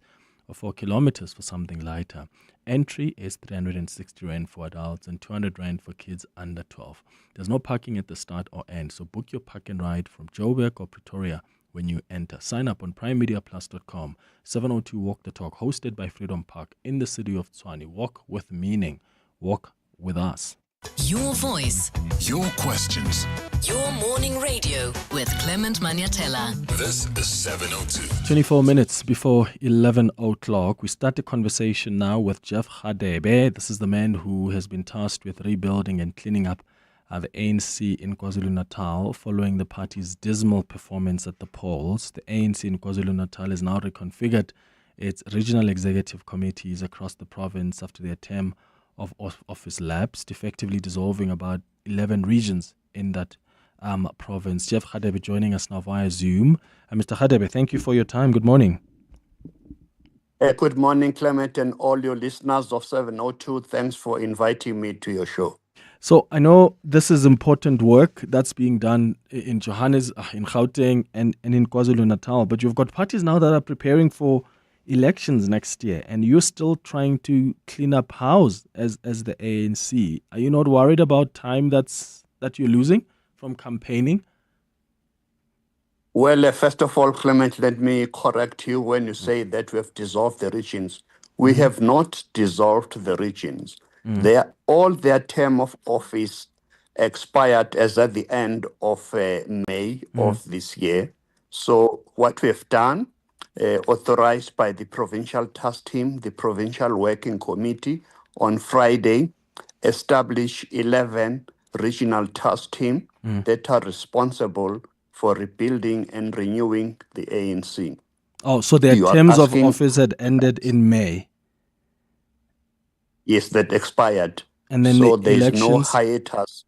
or 4 kilometers for something lighter. Entry is 360 Rand for adults and 200 Rand for kids under 12. There's no parking at the start or end, so book your park and ride from Joburg or Pretoria when you enter. Sign up on primemediaplus.com. 702 Walk the Talk, hosted by Freedom Park in the city of Tshwane. Walk with meaning. Walk with us. Your voice. Your questions. Your morning radio with Clement Manyathela. This is 702. 24 minutes before 11 o'clock. We start the conversation now with Jeff Hadebe. This is the man who has been tasked with rebuilding and cleaning up the ANC in KwaZulu-Natal following the party's dismal performance at the polls. The ANC in KwaZulu-Natal has now reconfigured its regional executive committees across the province after their term of office lapsed, effectively dissolving about 11 regions in that province. Jeff Hadebe joining us now via Zoom. Mr. Hadebe, thank you for your time. Good morning. Good morning, Clement, and all your listeners of 702. Thanks for inviting me to your show. So I know this is important work that's being done in Johannesburg, in Gauteng, and in KwaZulu-Natal, but you've got parties now that are preparing for elections next year, and you're still trying to clean up house as the ANC. Are you not worried about time that you're losing from campaigning? Well, first of all, Clement, let me correct you when you say that we have dissolved the regions. We have not dissolved the regions. All their term of office expired as at the end of May of this year. So what we have done, authorized by the provincial task team, the provincial working committee, on Friday, establish 11 regional task team that are responsible for rebuilding and renewing the ANC. Oh, so their terms of office had ended in May? Yes, that expired. And then so the there's elections, no hiatus.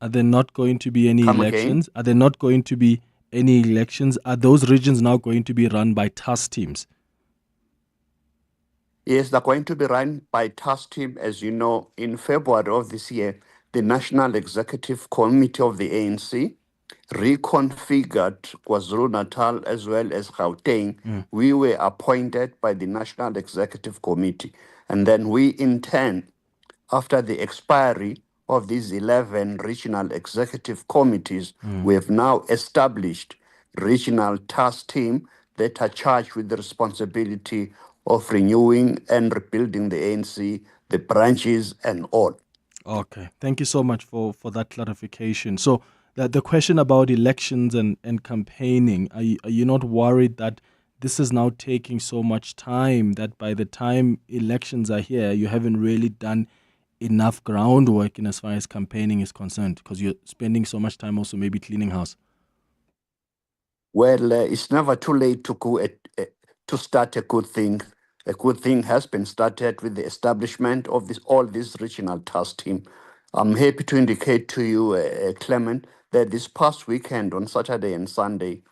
Are there not going to be any Come elections? again? Are there not going to be any elections? Are those regions now going to be run by task teams? Yes, they're going to be run by task team. As you know, in February of this year, the National Executive Committee of the ANC reconfigured KwaZulu-Natal as well as Gauteng. We were appointed by the National Executive Committee. And then we intend, after the expiry of these 11 regional executive committees, we have now established regional task team that are charged with the responsibility of renewing and rebuilding the ANC, the branches and all. Okay, thank you so much for that clarification. So the question about elections and campaigning, are you not worried that this is now taking so much time that by the time elections are here, you haven't really done enough groundwork in as far as campaigning is concerned, because you're spending so much time also maybe cleaning house? Well, it's never too late to start a good thing. A good thing has been started with the establishment of all this regional task team. I'm happy to indicate to you, Clement, that this past weekend on Saturday and Sunday,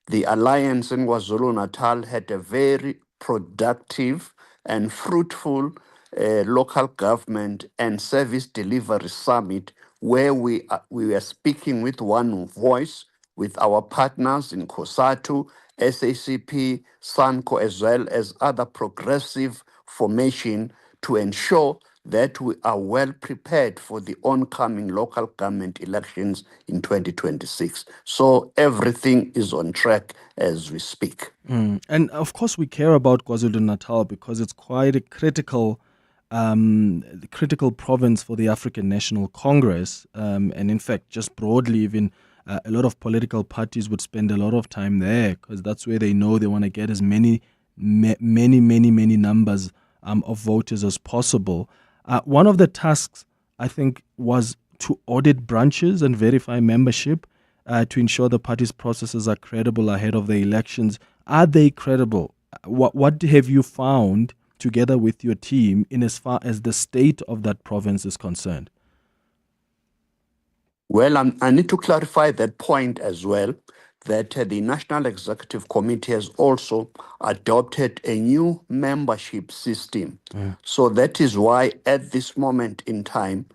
the Alliance in KwaZulu-Natal had a very productive and fruitful local government and service delivery summit where we were speaking with one voice with our partners in COSATU, SACP, SANCO, as well as other progressive formation to ensure that we are well prepared for the oncoming local government elections in 2026. So everything is on track as we speak. And of course, we care about KwaZulu-Natal because it's quite a critical province for the African National Congress. And in fact, just broadly, even a lot of political parties would spend a lot of time there because that's where they know they want to get as many numbers of voters as possible. One of the tasks, I think, was to audit branches and verify membership to ensure the party's processes are credible ahead of the elections. Are they credible? What have you found together with your team in as far as the state of that province is concerned? Well, I need to clarify that point as well, that the National Executive Committee has also adopted a new membership system. So that is why at this moment in time,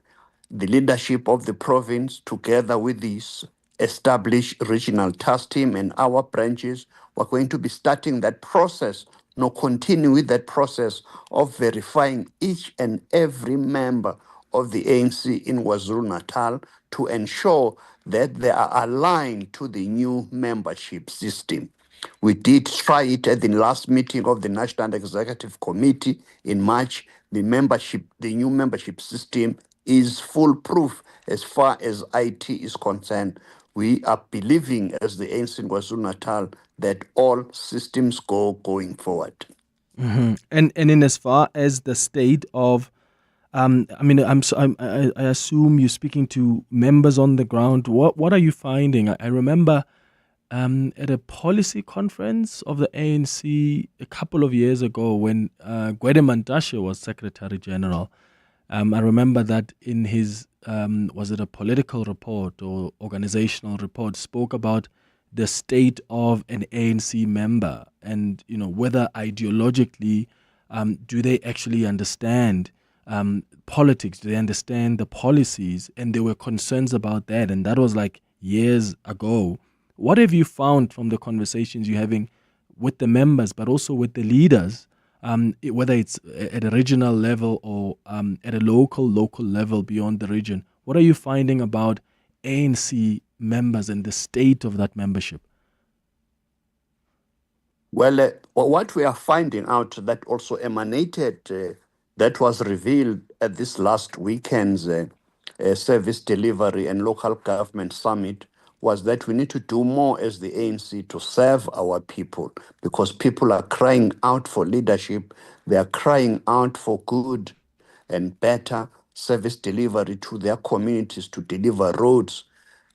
the leadership of the province, together with this established regional task team and our branches, we're going to be starting that process, continue with that process of verifying each and every member of the ANC in KwaZulu-Natal to ensure that they are aligned to the new membership system. We did try it at the last meeting of the National Executive Committee in March. The new membership system is foolproof as far as IT is concerned. We are believing as the ANC in KwaZulu-Natal that all systems going forward. And in as far as the state of, I assume you're speaking to members on the ground. What are you finding? I remember at a policy conference of the ANC a couple of years ago when Gauteng was Secretary General. I remember that in his, was it a political report or organizational report, spoke about the state of an ANC member and, whether ideologically, do they actually understand politics? Do they understand the policies? And there were concerns about that. And that was like years ago. What have you found from the conversations you're having with the members, but also with the leaders, whether it's at a regional level or at a local level beyond the region? What are you finding about ANC members and the state of that membership? Well, what we are finding out that also emanated, that was revealed at this last weekend's Service Delivery and Local Government Summit, was that we need to do more as the ANC to serve our people, because people are crying out for leadership. They are crying out for good and better service delivery to their communities, to deliver roads,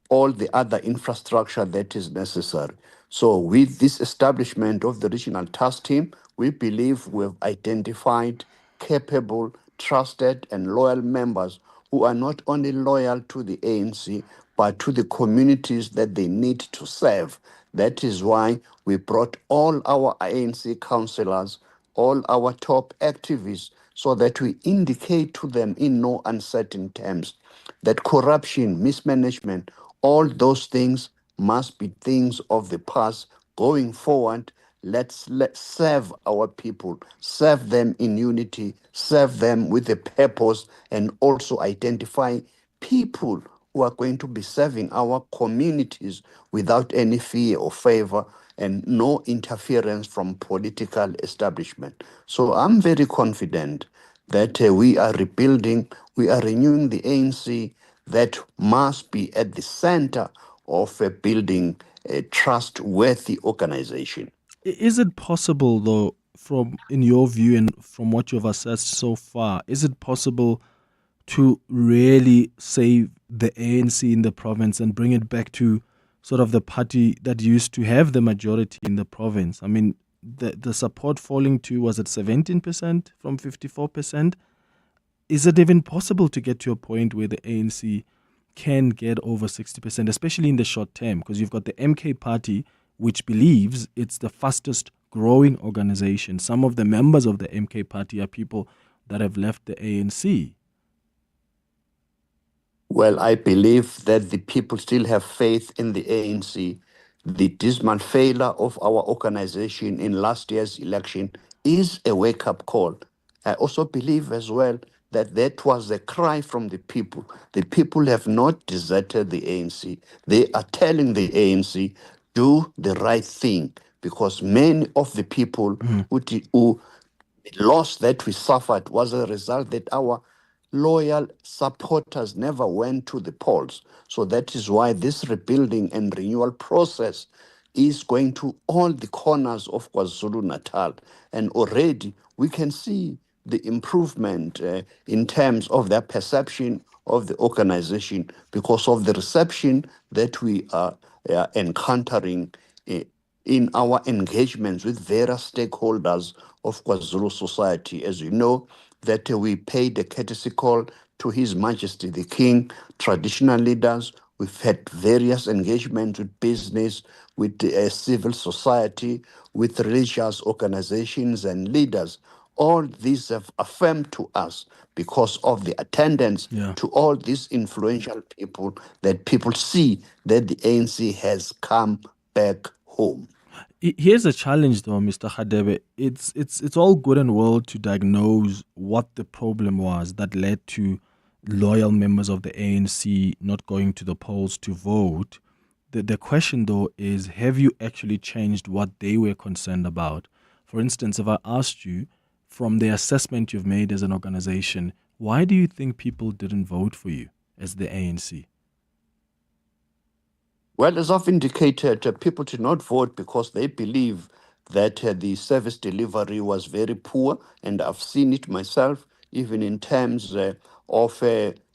all the other infrastructure that is necessary. So with this establishment of the regional task team, we believe we've identified capable, trusted, and loyal members who are not only loyal to the ANC, but to the communities that they need to serve. That is why we brought all our ANC councillors, all our top activists, so that we indicate to them in no uncertain terms that corruption, mismanagement, all those things must be things of the past. Going forward, let's serve our people, serve them in unity, serve them with a purpose, and also identify people who are going to be serving our communities without any fear or favor and no interference from political establishment. So I'm very confident that we are rebuilding, we are renewing the ANC that must be at the center of building a trustworthy organization. Is it possible, though, in your view and from what you've assessed so far, is it possible to really save the ANC in the province and bring it back to sort of the party that used to have the majority in the province? I mean, the support falling to, was it 17% from 54%? Is it even possible to get to a point where the ANC can get over 60%, especially in the short term? Because you've got the MK party, which believes it's the fastest growing organization. Some of the members of the MK party are people that have left the ANC. Well, I believe that the people still have faith in the ANC. The dismal failure of our organization in last year's election is a wake-up call. I also believe as well that was a cry from the people. The people have not deserted the ANC. They are telling the ANC, do the right thing, because many of the people who the loss that we suffered was a result that our loyal supporters never went to the polls. So that is why this rebuilding and renewal process is going to all the corners of KwaZulu-Natal. And already we can see the improvement in terms of their perception of the organization because of the reception that we are encountering in our engagements with various stakeholders of KwaZulu society. As you know, that we paid a courtesy call to His Majesty the King, traditional leaders. We've had various engagements with business, with civil society, with religious organizations and leaders. All these have affirmed to us because of the attendance to all these influential people that people see that the ANC has come back home. Here's a challenge, though, Mr. Hadebe. It's all good and well to diagnose what the problem was that led to loyal members of the ANC not going to the polls to vote. The question, though, is have you actually changed what they were concerned about? For instance, if I asked you, from the assessment you've made as an organization, why do you think people didn't vote for you as the ANC? Well, as I've indicated, people did not vote because they believe that the service delivery was very poor, and I've seen it myself, even in terms of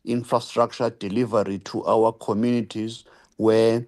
infrastructure delivery to our communities, where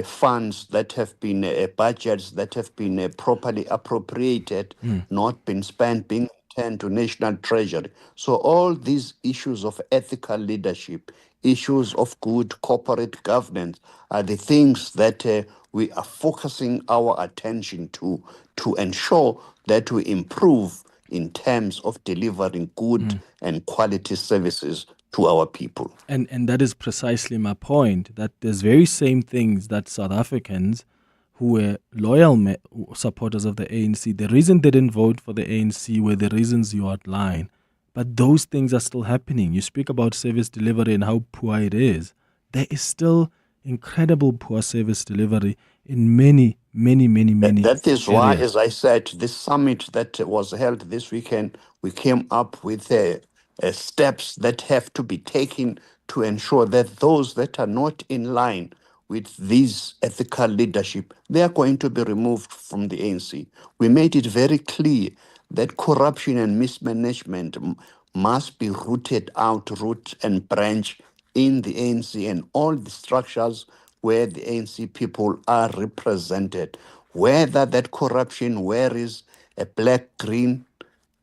funds that have been budgets that have been properly appropriated, not been spent, being returned to national treasury. So all these issues of ethical leadership, issues of good corporate governance are the things that we are focusing our attention to ensure that we improve in terms of delivering good and quality services to our people. And that is precisely my point, that there's very same things that South Africans who were loyal supporters of the ANC, the reason they didn't vote for the ANC were the reasons you outlined. But those things are still happening. You speak about service delivery and how poor it is. There is still incredible poor service delivery in many That is why, areas. as I said, this summit that was held this weekend, we came up with steps that have to be taken to ensure that those that are not in line with this ethical leadership, they are going to be removed from the ANC. We made it very clear that corruption and mismanagement must be rooted out, root and branch in the ANC and all the structures where the ANC people are represented. Whether that corruption wears a black, green,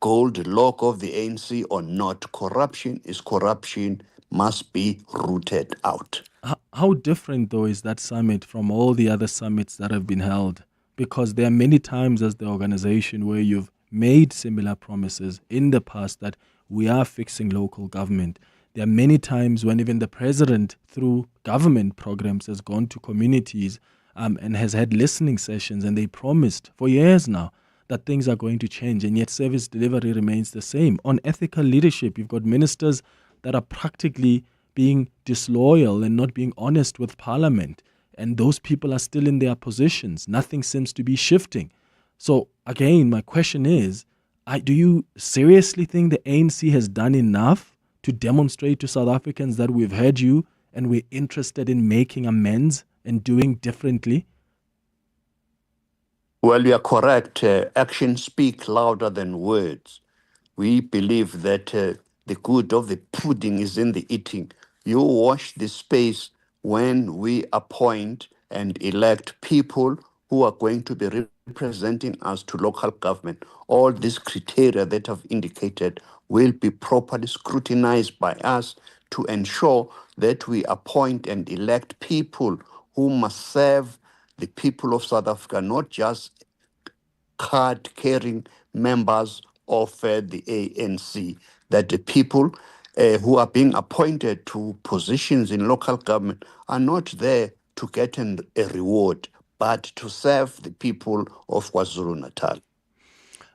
gold logo of the ANC or not, corruption is corruption, must be rooted out. How different, though, is that summit from all the other summits that have been held? Because there are many times as the organization where you've made similar promises in the past that we are fixing local government. There are many times when even the president, through government programs, has gone to communities and has had listening sessions, and they promised for years now that things are going to change, and yet service delivery remains the same. On ethical leadership, you've got ministers that are practically being disloyal and not being honest with parliament, and those people are still in their positions. Nothing seems to be shifting. So again, my question is, do you seriously think the ANC has done enough to demonstrate to South Africans that we've heard you and we're interested in making amends and doing differently? Well, you are correct. Actions speak louder than words. We believe that the good of the pudding is in the eating. You watch the space when we appoint and elect people who are going to be representing us to local government. All these criteria that I've indicated will be properly scrutinized by us to ensure that we appoint and elect people who must serve the people of South Africa, not just card-carrying members of the ANC, that the people who are being appointed to positions in local government are not there to get a reward, but to serve the people of KwaZulu-Natal.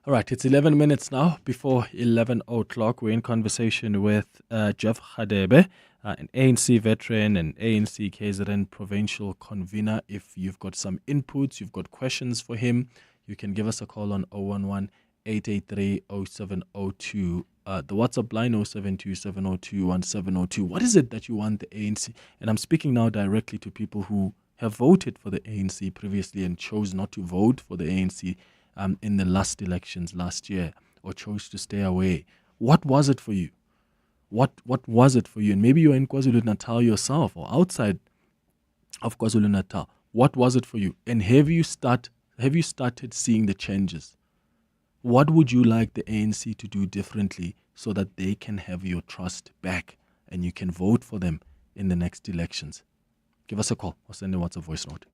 All right, it's 11 minutes now before 11 o'clock. We're in conversation with Jeff Radebe, an ANC veteran and ANC KZN provincial convener. If you've got some inputs, you've got questions for him, you can give us a call on 011-883-0702. The WhatsApp line 0727021702. What is it that you want the ANC? And I'm speaking now directly to people who have voted for the ANC previously and chose not to vote for the ANC in the last elections last year, or chose to stay away. What was it for you? What was it for you? And maybe you're in KwaZulu-Natal yourself or outside of KwaZulu-Natal. What was it for you? And have you started seeing the changes? What would you like the ANC to do differently so that they can have your trust back and you can vote for them in the next elections? Give us a call or send a WhatsApp voice note.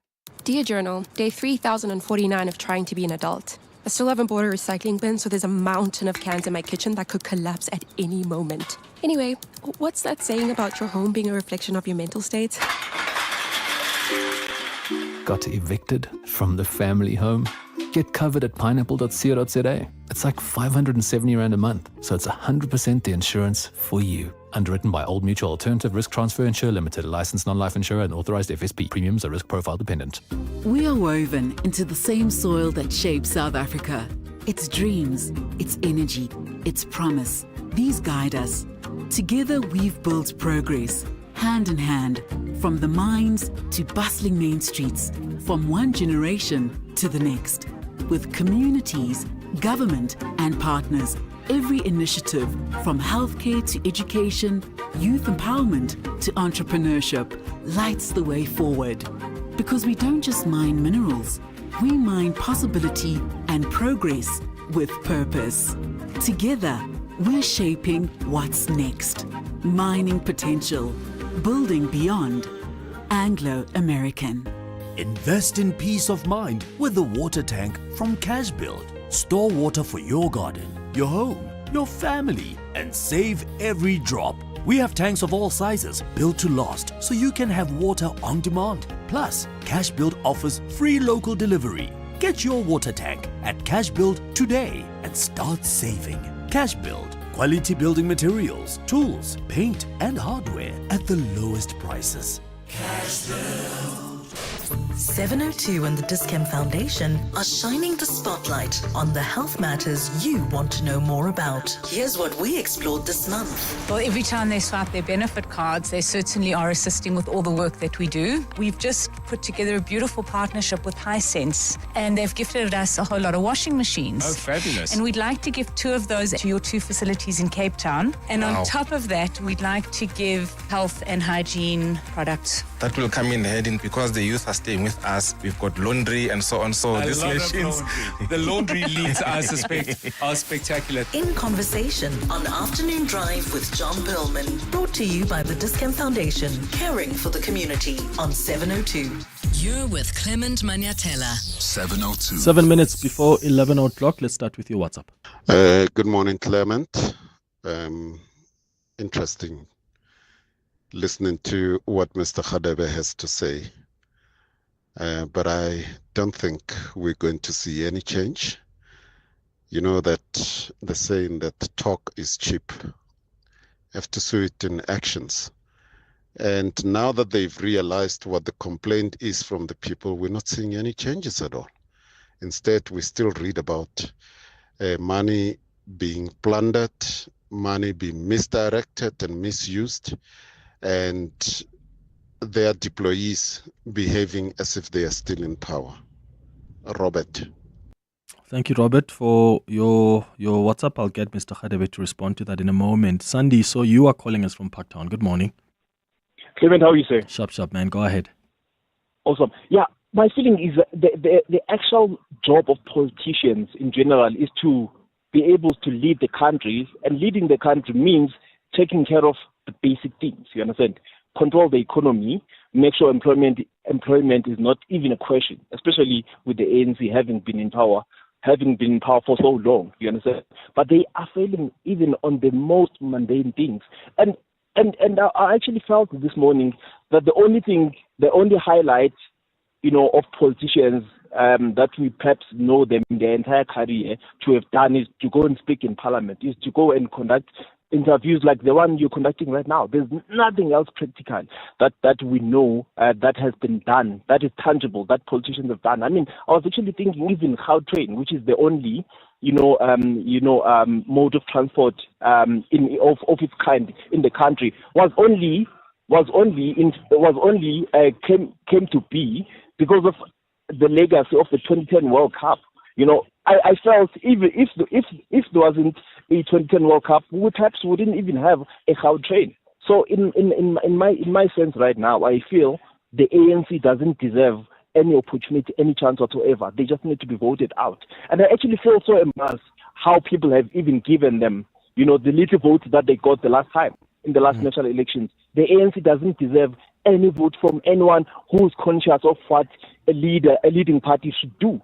Dear Journal, day 3049 of trying to be an adult. I still haven't bought a recycling bin, so there's a mountain of cans in my kitchen that could collapse at any moment. Anyway, what's that saying about your home being a reflection of your mental state? Got evicted from the family home? Get covered at pineapple.co.za. It's like 570 Rand a month, so it's 100% the insurance for you. Underwritten by Old Mutual Alternative Risk Transfer Insurer Limited, a licensed non-life insurer and authorized FSP. Premiums are risk profile dependent. We are woven into the same soil that shapes South Africa. Its dreams, its energy, its promise. These guide us. Together we've built progress, hand in hand, from the mines to bustling main streets, from one generation to the next. With communities, government and partners, every initiative from healthcare to education, youth empowerment to entrepreneurship lights the way forward. Because we don't just mine minerals, we mine possibility and progress with purpose. Together, we're shaping what's next. Mining potential, building beyond. Anglo-American. Invest in peace of mind with the water tank from CashBuild. Store water for your garden, your home, your family, and save every drop. We have tanks of all sizes built to last, so you can have water on demand. Plus, CashBuild offers free local delivery. Get your water tank at CashBuild today and start saving. CashBuild, quality building materials, tools, paint, and hardware at the lowest prices. CashBuild. 702 and the Discount Foundation are shining the spotlight on the health matters you want to know more about. Here's what we explored this month. Well, every time they swipe their benefit cards, they certainly are assisting with all the work that we do. We've just put together a beautiful partnership with Hisense, and they've gifted us a whole lot of washing machines. Oh, fabulous. And we'd like to give 2 of those to your 2 facilities in Cape Town. And on top of that, we'd like to give health and hygiene products. That will come in handy because the youth are staying with us. We've got laundry and so on. So these machines, the laundry leads are spectacular. In Conversation on Afternoon Drive with John Perlman. Brought to you by the Discount Foundation, caring for the community on 702. You're with Clement Manyathela. 702. 7 minutes before 11 o'clock. Let's start with your WhatsApp. Good morning, Clement. Interesting listening to what Mr. Radebe has to say. But I don't think we're going to see any change. You know that the saying that talk is cheap. You have to see it in actions. And now that they've realized what the complaint is from the people, we're not seeing any changes at all. Instead, we still read about money being plundered, money being misdirected and misused, and their deployees behaving as if they are still in power. Robert. Thank you, Robert, for your WhatsApp. I'll get Mr. Radebe to respond to that in a moment. Sandy, so you are calling us from Parktown. Good morning. Clement, how are you, sir? Sharp, man. Go ahead. Awesome. Yeah, my feeling is that the actual job of politicians in general is to be able to lead the country, and leading the country means taking care of the basic things, you understand? Control the economy, make sure employment is not even a question, especially with the ANC having been in power having been in power for so long, you understand? But they are failing even on the most mundane things. And I actually felt this morning that the only highlight, of politicians that we perhaps know them in their entire career to have done is to go and speak in parliament, is to go and conduct interviews like the one you're conducting right now. There's nothing else practical that we know that has been done, that is tangible, that politicians have done. I mean, I was actually thinking even Gauteng, which is the only mode of transport of its kind in the country, came to be because of the legacy of the 2010 World Cup. I felt even if there wasn't a 2010 World Cup, we perhaps wouldn't even have a Gautrain. So in my sense right now, I feel the ANC doesn't deserve any opportunity, any chance whatsoever. They just need to be voted out. And I actually feel so embarrassed how people have even given them, the little votes that they got the last time in the last national elections. The ANC doesn't deserve any vote from anyone who's conscious of what a leading party should do.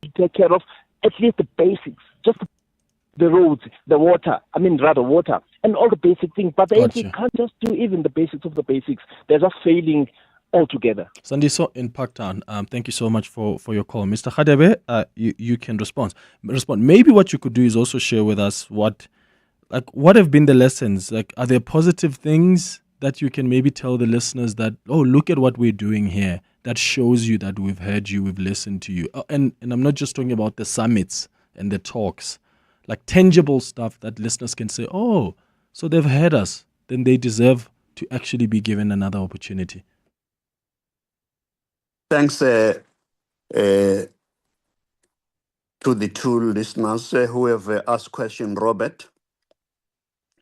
To take care of at least the basics, just the roads, the water, and all the basic things. But the ANC can't just do even the basics of the basics. They're just failing altogether. Sandiso in Parktown, thank you so much for your call. Mr. Khadebe, you can respond. Maybe what you could do is also share with us what have been the lessons? Are there positive things that you can maybe tell the listeners that, look at what we're doing here, that shows you that we've heard you, we've listened to you. And I'm not just talking about the summits and the talks, like tangible stuff that listeners can say, so they've heard us, then they deserve to actually be given another opportunity. Thanks to the two listeners who have asked question, Robert.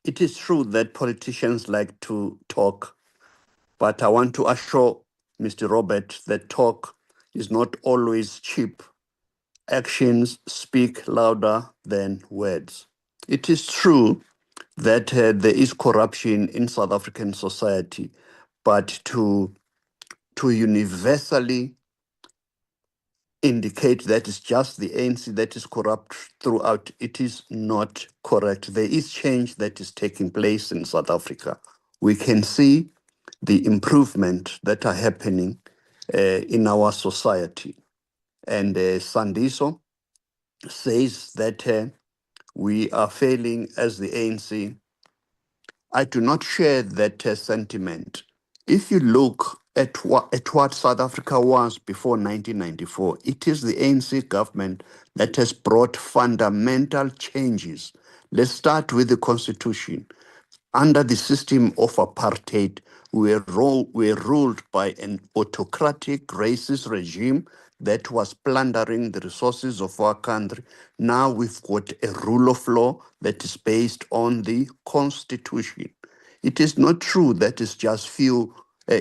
It is true that politicians like to talk, but I want to assure Mr. Robert that talk is not always cheap. Actions speak louder than words. It is true that there is corruption in South African society, but to universally indicate that it's just the ANC that is corrupt throughout, it is not correct. There is change that is taking place in South Africa. We can see the improvement that are happening in our society. And Sandiso says that we are failing as the ANC. I do not share that sentiment. If you look at what South Africa was before 1994, it is the ANC government that has brought fundamental changes. Let's start with the constitution. Under the system of apartheid, we were ruled by an autocratic racist regime that was plundering the resources of our country. Now we've got a rule of law that is based on the constitution. It is not true that it's just few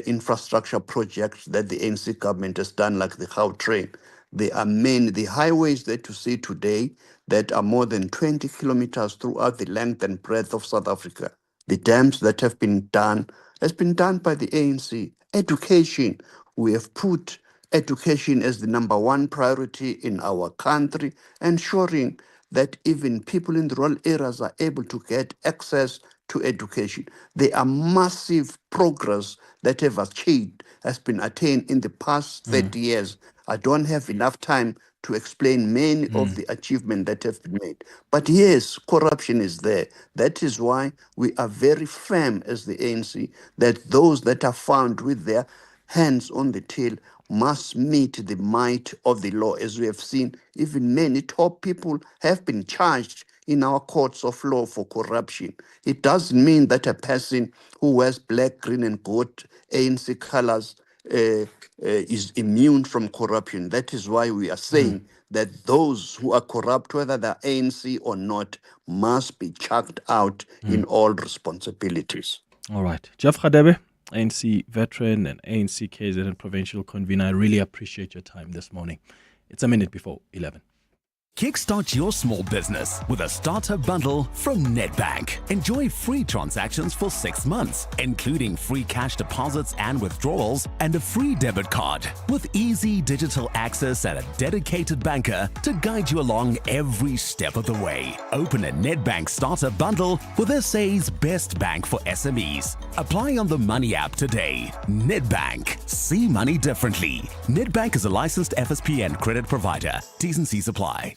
infrastructure projects that the ANC government has done, like the Gautrain. There are many. The highways that you see today that are more than 20 kilometers throughout the length and breadth of South Africa. The dams that have been done has been done by the ANC. Education, we have put education as the number one priority in our country, ensuring that even people in the rural areas are able to get access to education. There are massive progress that has been attained in the past 30 years. I don't have enough time to explain many of the achievements that have been made. But yes, corruption is there. That is why we are very firm as the ANC that those that are found with their hands on the till must meet the might of the law. As we have seen, even many top people have been charged in our courts of law for corruption. It doesn't mean that a person who wears black, green, and gold ANC colors is immune from corruption. That is why we are saying that those who are corrupt, whether they're ANC or not, must be chucked out in all responsibilities. All right. Jeff Khadebe, ANC veteran and ANC KZN provincial convener, I really appreciate your time this morning. It's a minute before 11. Kickstart your small business with a starter bundle from Nedbank. Enjoy free transactions for 6 months, including free cash deposits and withdrawals and a free debit card with easy digital access and a dedicated banker to guide you along every step of the way. Open a Nedbank starter bundle with SA's best bank for SMEs. Apply on the Money app today. Nedbank. See money differently. Nedbank is a licensed FSP and credit provider. T's and C's apply.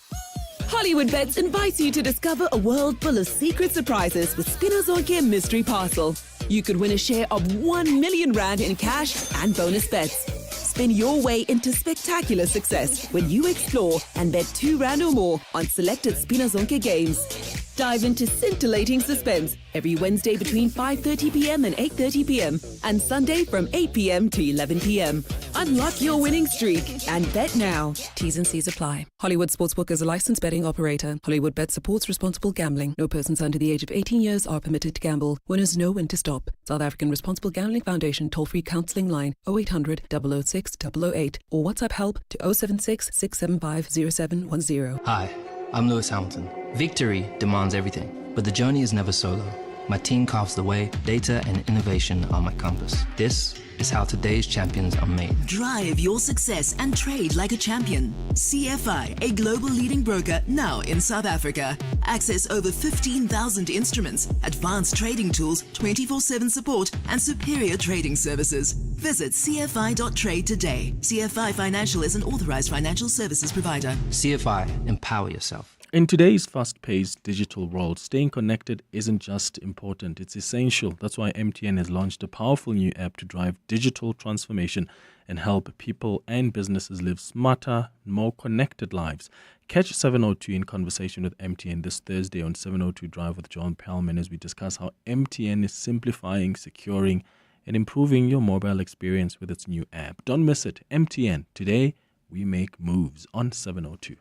Hollywood Bets invites you to discover a world full of secret surprises with Spinazonke Mystery Parcel. You could win a share of 1 million rand in cash and bonus bets. Spin your way into spectacular success when you explore and bet 2 rand or more on selected Spinazonke games. Dive into scintillating suspense every Wednesday between 5:30 p.m. and 8:30 p.m. and Sunday from 8 p.m. to 11 p.m. Unlock your winning streak and bet now. T's and C's apply. Hollywood Sportsbook is a licensed betting operator. Hollywood Bet supports responsible gambling. No persons under the age of 18 years are permitted to gamble. Winners know when to stop. South African Responsible Gambling Foundation toll-free counselling line 0800 006 008 or WhatsApp help to 076 675 0710. Hi, I'm Lewis Hamilton. Victory demands everything, but the journey is never solo. My team carves the way, data and innovation are my compass. This is how today's champions are made. Drive your success and trade like a champion. CFI, a global leading broker now in South Africa. Access over 15,000 instruments, advanced trading tools, 24/7 support, and superior trading services. Visit cfi.trade today. CFI Financial is an authorized financial services provider. CFI, empower yourself. In today's fast-paced digital world, staying connected isn't just important, it's essential. That's why MTN has launched a powerful new app to drive digital transformation and help people and businesses live smarter, more connected lives. Catch 702 in conversation with MTN this Thursday on 702 Drive with John Perlman as we discuss how MTN is simplifying, securing, and improving your mobile experience with its new app. Don't miss it. MTN. Today, we make moves on 702.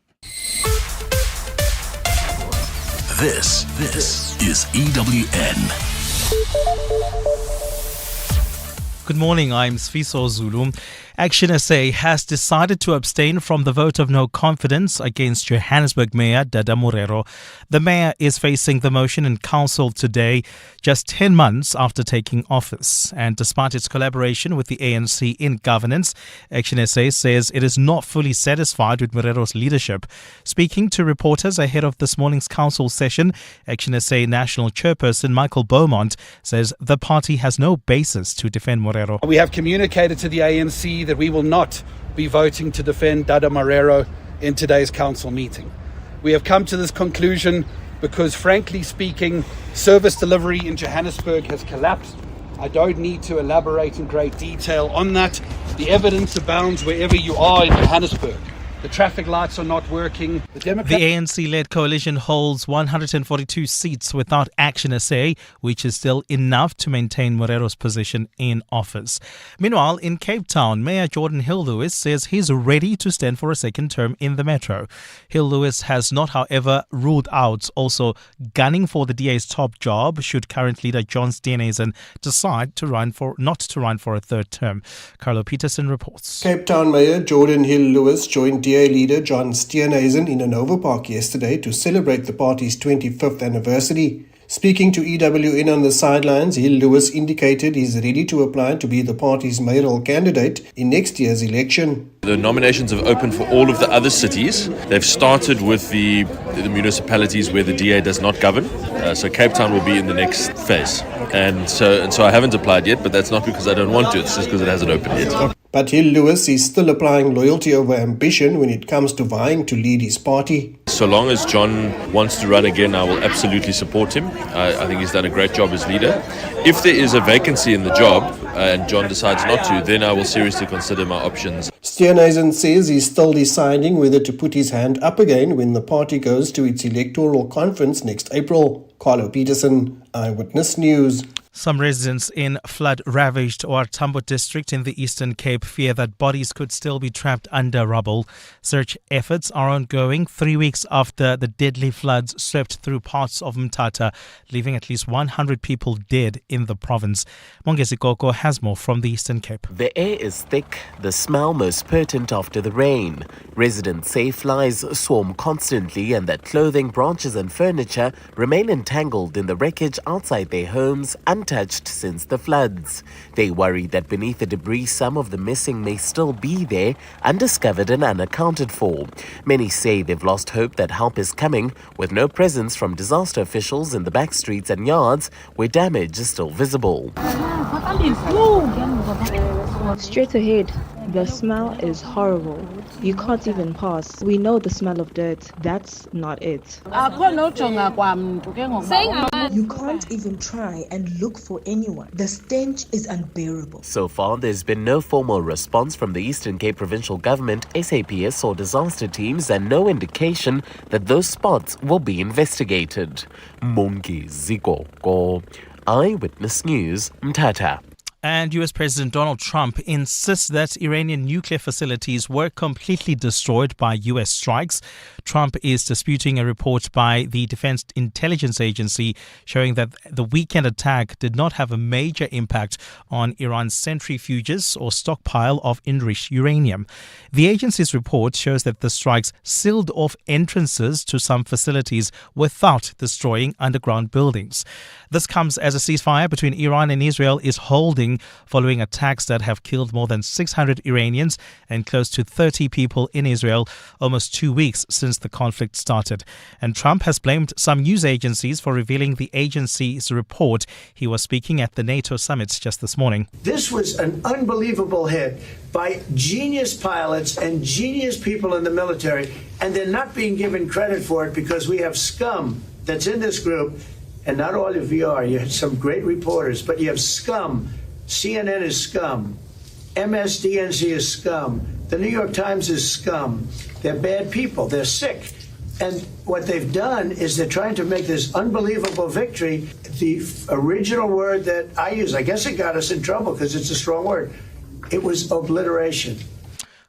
This is EWN. Good morning, I'm Sfiso Zulu. Action SA has decided to abstain from the vote of no confidence against Johannesburg Mayor Dada Morero. The mayor is facing the motion in council today, just 10 months after taking office. And despite its collaboration with the ANC in governance, Action SA says it is not fully satisfied with Morero's leadership. Speaking to reporters ahead of this morning's council session, Action SA National Chairperson Michael Beaumont says the party has no basis to defend Morero. We have communicated to the ANC that we will not be voting to defend Dada Morero in today's council meeting. We have come to this conclusion because, frankly speaking, service delivery in Johannesburg has collapsed. I don't need to elaborate in great detail on that. The evidence abounds wherever you are in Johannesburg. The traffic lights are not working. The ANC-led coalition holds 142 seats without Action SA, which is still enough to maintain Morero's position in office. Meanwhile, in Cape Town, Mayor Jordan Hill-Lewis says he's ready to stand for a second term in the metro. Hill-Lewis has not, however, ruled out also gunning for the DA's top job should current leader John Steenhuisen decide not to run for a third term. Carlo Peterson reports. Cape Town Mayor Jordan Hill-Lewis joined DA leader John Steenhuisen in Hanover Park yesterday to celebrate the party's 25th anniversary. Speaking to EWN on the sidelines, Hill-Lewis indicated he's ready to apply to be the party's mayoral candidate in next year's election. The nominations have opened for all of the other cities. They've started with the municipalities where the DA does not govern. So Cape Town will be in the next phase. And so I haven't applied yet, but that's not because I don't want to. It's just because it hasn't opened yet. But Hill-Lewis is still applying loyalty over ambition when it comes to vying to lead his party. So long as John wants to run again, I will absolutely support him. I think he's done a great job as leader. If there is a vacancy in the job and John decides not to, then I will seriously consider my options. Steenhuisen says he's still deciding whether to put his hand up again when the party goes to its electoral conference next April. Carlo Peterson, Eyewitness News. Some residents in flood-ravaged Tambo district in the Eastern Cape fear that bodies could still be trapped under rubble. Search efforts are ongoing 3 weeks after the deadly floods swept through parts of Mthatha, leaving at least 100 people dead in the province. Mongezi Koko has more from the Eastern Cape. The air is thick, the smell most potent after the rain. Residents say flies swarm constantly and that clothing, branches and furniture remain entangled in the wreckage outside their homes, untouched since the floods. They worry that beneath the debris some of the missing may still be there, undiscovered and unaccounted for. Many say they've lost hope that help is coming, with no presence from disaster officials in the back streets and yards where damage is still visible. Straight ahead, the smell is horrible. You can't even pass. We know the smell of dirt. That's not it. You can't even try and look for anyone. The stench is unbearable. So far, there's been no formal response from the Eastern Cape Provincial Government, SAPS or disaster teams, and no indication that those spots will be investigated. Mongezi Koko, Eyewitness News, Mthatha. And US President Donald Trump insists that Iranian nuclear facilities were completely destroyed by US strikes. Trump is disputing a report by the Defense Intelligence Agency showing that the weekend attack did not have a major impact on Iran's centrifuges or stockpile of enriched uranium. The agency's report shows that the strikes sealed off entrances to some facilities without destroying underground buildings. This comes as a ceasefire between Iran and Israel is holding following attacks that have killed more than 600 Iranians and close to 30 people in Israel almost 2 weeks since the conflict started. And Trump has blamed some news agencies for revealing the agency's report. He was speaking at the NATO summit just this morning. This was an unbelievable hit by genius pilots and genius people in the military, and they're not being given credit for it because we have scum that's in this group. And not all of you are. You had some great reporters, but you have scum. CNN is scum. MSDNC is scum. The New York Times is scum. They're bad people. They're sick. And what they've done is they're trying to make this unbelievable victory. The original word that I use, I guess it got us in trouble because it's a strong word. It was obliteration.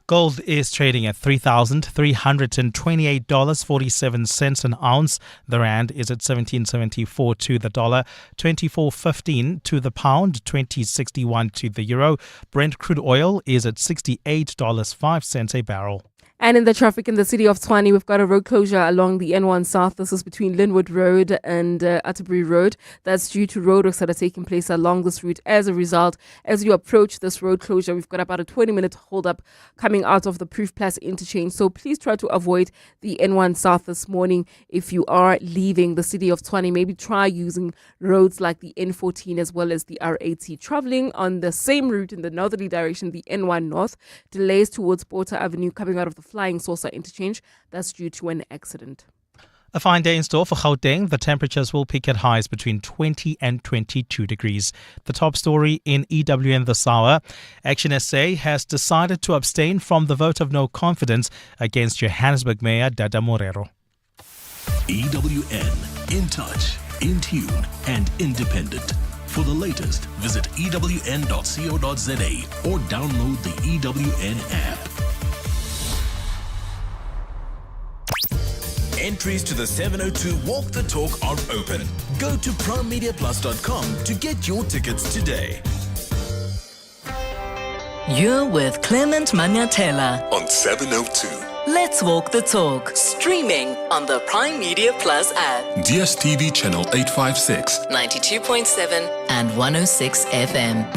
Gold is trading at $3,328.47 an ounce. The rand is at 17.74 to the dollar, 24.15 to the pound, 20.61 to the euro. Brent crude oil is at $68.05 a barrel. And in the traffic in the city of Tshwane, we've got a road closure along the N1 South. This is between Linwood Road and Atterbury Road. That's due to roadworks that are taking place along this route. As a result, as you approach this road closure, we've got about a 20-minute hold-up coming out of the Proof Plus interchange. So please try to avoid the N1 South this morning if you are leaving the city of Tshwane. Maybe try using roads like the N14 as well as the R80. Traveling on the same route in the northerly direction, the N1 North, delays towards Porter Avenue coming out of the Flying Saucer interchange. That's due to an accident. A fine day in store for Gauteng. The temperatures will peak at highs between 20 and 22 degrees. The top story in EWN this hour. Action SA has decided to abstain from the vote of no confidence against Johannesburg Mayor Dada Morero. EWN, in touch, in tune and independent. For the latest, visit ewn.co.za or download the EWN app. Entries to the 702 Walk the Talk are open. Go to primemediaplus.com to get your tickets today. You're with Clement Manyathela On 702. Let's Walk the Talk, streaming on the Prime Media Plus app. DSTV channel 856. 92.7 and 106 FM.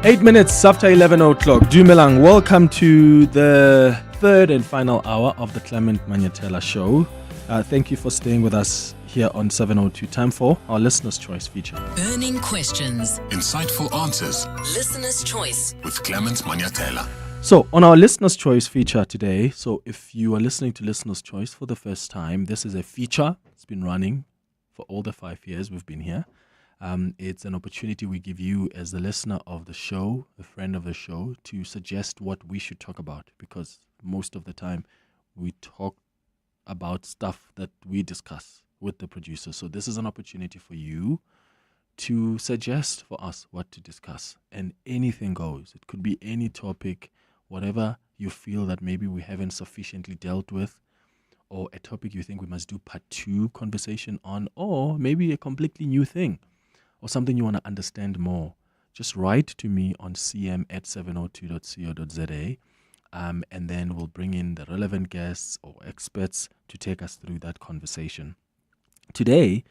8 minutes after 11 o'clock. Dumelang, welcome to the third and final hour of the Clement Manyathela Show. Thank you for staying with us here on 702. Time for our Listener's Choice feature. Burning questions. Insightful answers Listener's Choice. with Clement Manyathela. So, on our Listener's Choice feature today, so if you are listening to Listener's Choice for the first time, this is a feature. It's been running for all the 5 years we've been here. It's an opportunity we give you as the listener of the show, a friend of the show, to suggest what we should talk about, because most of the time we talk about stuff that we discuss with the producer. So this is an opportunity for you to suggest for us what to discuss, and anything goes. It could be any topic, whatever you feel that maybe we haven't sufficiently dealt with, or a topic you think we must do part 2 conversation on, or maybe a completely new thing, or something you want to understand more. Just write to me on cm@702.co.za, and then we'll bring in the relevant guests or experts to take us through that conversation. Today,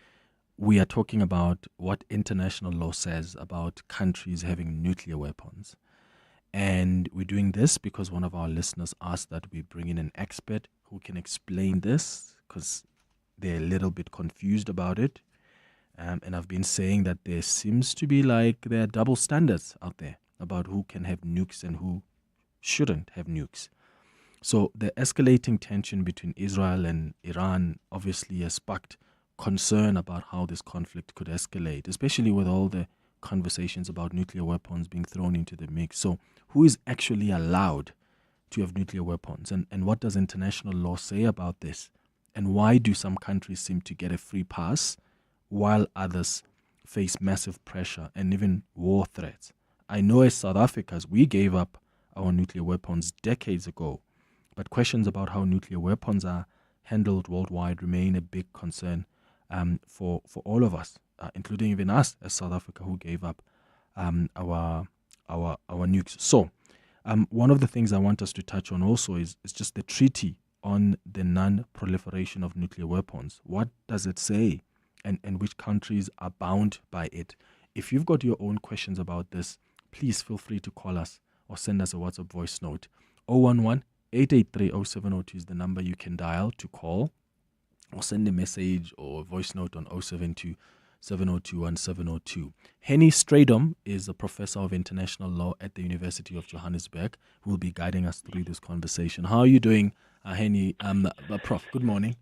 we are talking about what international law says about countries having nuclear weapons. And we're doing this because one of our listeners asked that we bring in an expert who can explain this, because they're a little bit confused about it. And I've been saying that there seems to be there are double standards out there about who can have nukes and who shouldn't have nukes. So the escalating tension between Israel and Iran obviously has sparked concern about how this conflict could escalate, especially with all the conversations about nuclear weapons being thrown into the mix. So who is actually allowed to have nuclear weapons? And what does international law say about this? And why do some countries seem to get a free pass while others face massive pressure and even war threats? I know as South Africans, we gave up our nuclear weapons decades ago, but questions about how nuclear weapons are handled worldwide remain a big concern for all of us, including even us as South Africa, who gave up our nukes. So one of the things I want us to touch on also is just the treaty on the non-proliferation of nuclear weapons. What does it say? And which countries are bound by it? If you've got your own questions about this, please feel free to call us or send us a WhatsApp voice note. 011-883-0702 is the number you can dial to call, or send a message or a voice note on 072-702-1702. Henny Stradom is a professor of international law at the University of Johannesburg, who will be guiding us through this conversation. How are you doing, Henny? Prof, good morning.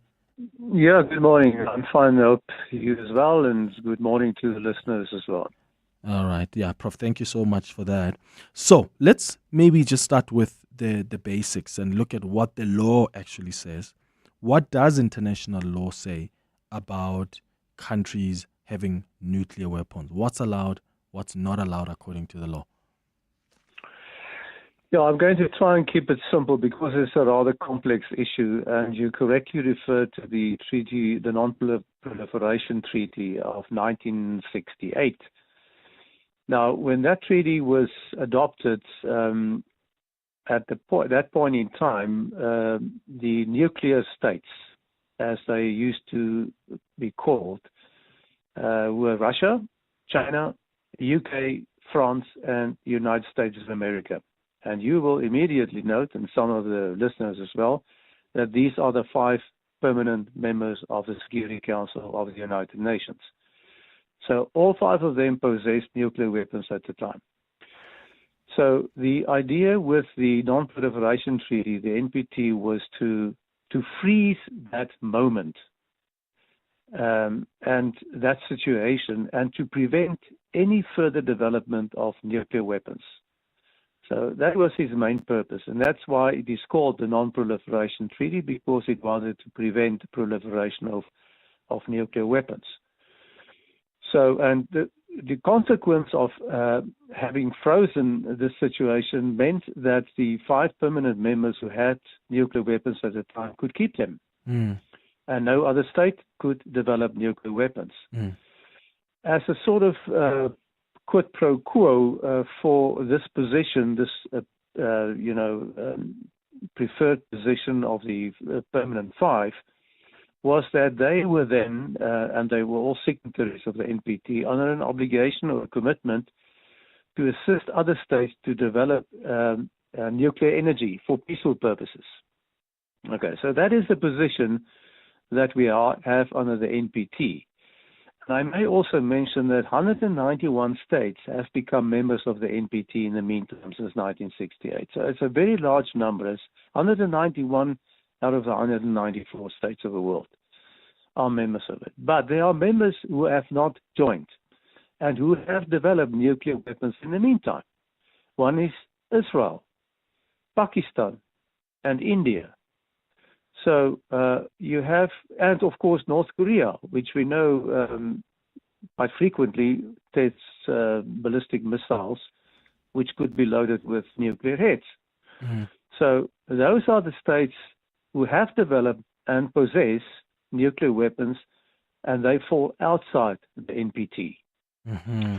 Yeah, good morning. I'm fine. I hope you as well, and good morning to the listeners as well. All right. Yeah, Prof, thank you so much for that. So let's maybe just start with the basics and look at what the law actually says. What does international law say about countries having nuclear weapons? What's allowed, what's not allowed according to the law? Yeah, I'm going to try and keep it simple because it's a rather complex issue, and you correctly referred to the treaty, the Non-Proliferation Treaty of 1968. Now, when that treaty was adopted, at that point in time, the nuclear states, as they used to be called, were Russia, China, UK, France, and the United States of America. And you will immediately note, and some of the listeners as well, that these are the 5 permanent members of the Security Council of the United Nations. So all 5 of them possessed nuclear weapons at the time. So the idea with the Non-Proliferation Treaty, the NPT, was to freeze that moment and that situation, and to prevent any further development of nuclear weapons. So that was his main purpose, and that's why it is called the Non-Proliferation Treaty, because it wanted to prevent the proliferation of nuclear weapons. So, and the consequence of having frozen this situation meant that the 5 permanent members who had nuclear weapons at the time could keep them, and no other state could develop nuclear weapons. As a sort of quid pro quo for this position, this preferred position of the permanent 5, was that they were then, and they were all signatories of the NPT, under an obligation or a commitment to assist other states to develop nuclear energy for peaceful purposes. Okay, so that is the position that we have under the NPT. And I may also mention that 191 states have become members of the NPT in the meantime since 1968. So it's a very large number. It's 191 out of the 194 states of the world are members of it. But there are members who have not joined and who have developed nuclear weapons in the meantime. One is Israel, Pakistan, and India. So you have, and of course North Korea, which we know quite frequently tests ballistic missiles, which could be loaded with nuclear heads. Mm-hmm. So those are the states who have developed and possess nuclear weapons, and they fall outside the NPT. Mm-hmm.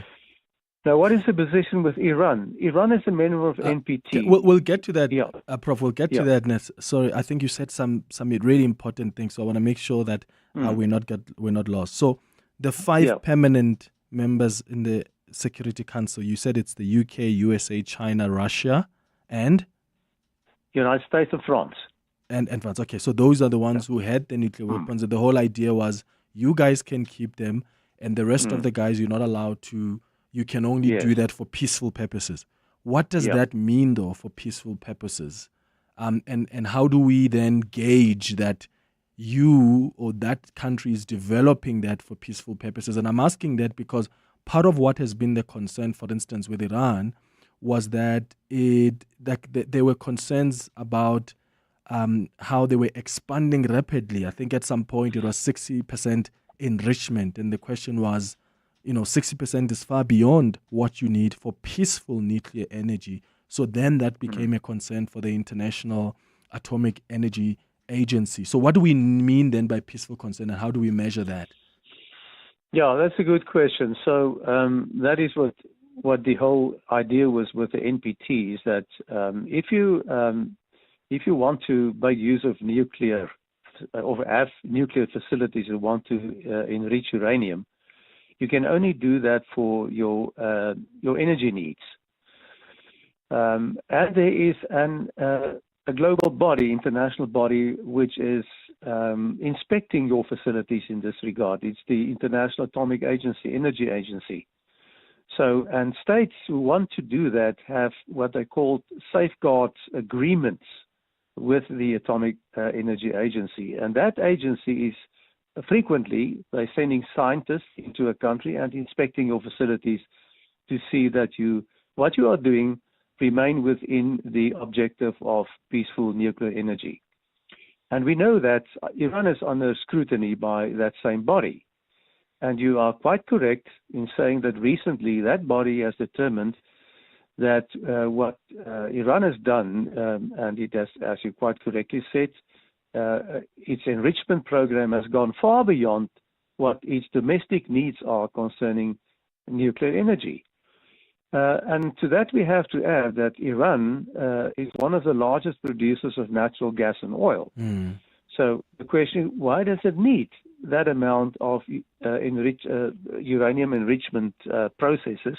Now, what is the position with Iran? Iran is a member of NPT. We'll get to that, Yeah. Prof. We'll get to that. Sorry, I think you said some really important things, so I want to make sure that we're not lost. So, the five permanent members in the Security Council, you said it's the UK, USA, China, Russia, and United States and France. And France. Okay, so those are the ones who had the nuclear weapons. And the whole idea was you guys can keep them, and the rest of the guys you're not allowed to. You can only do that for peaceful purposes. What does that mean, though, for peaceful purposes? And how do we then gauge that you or that country is developing that for peaceful purposes? And I'm asking that because part of what has been the concern, for instance, with Iran, was that there were concerns about how they were expanding rapidly. I think at some point it was 60% enrichment, and the question was, 60% is far beyond what you need for peaceful nuclear energy. So then that became a concern for the International Atomic Energy Agency. So what do we mean then by peaceful concern, and how do we measure that? Yeah, that's a good question. So that is what the whole idea was with the NPT, is that if you want to make use of nuclear or have nuclear facilities that want to enrich uranium, you can only do that for your energy needs. And there is a global body, international body, which is inspecting your facilities in this regard. It's the International Atomic Energy Agency. So, and states who want to do that have what they call safeguard agreements with the Atomic Energy Agency. And that agency is frequently they're sending scientists into a country and inspecting your facilities to see that what you are doing remain within the objective of peaceful nuclear energy. And we know that Iran is under scrutiny by that same body. And you are quite correct in saying that recently that body has determined that what Iran has done, and it has, as you quite correctly said, its enrichment program has gone far beyond what its domestic needs are concerning nuclear energy. And to that we have to add that Iran is one of the largest producers of natural gas and oil. So the question, why does it need that amount of uranium enrichment processes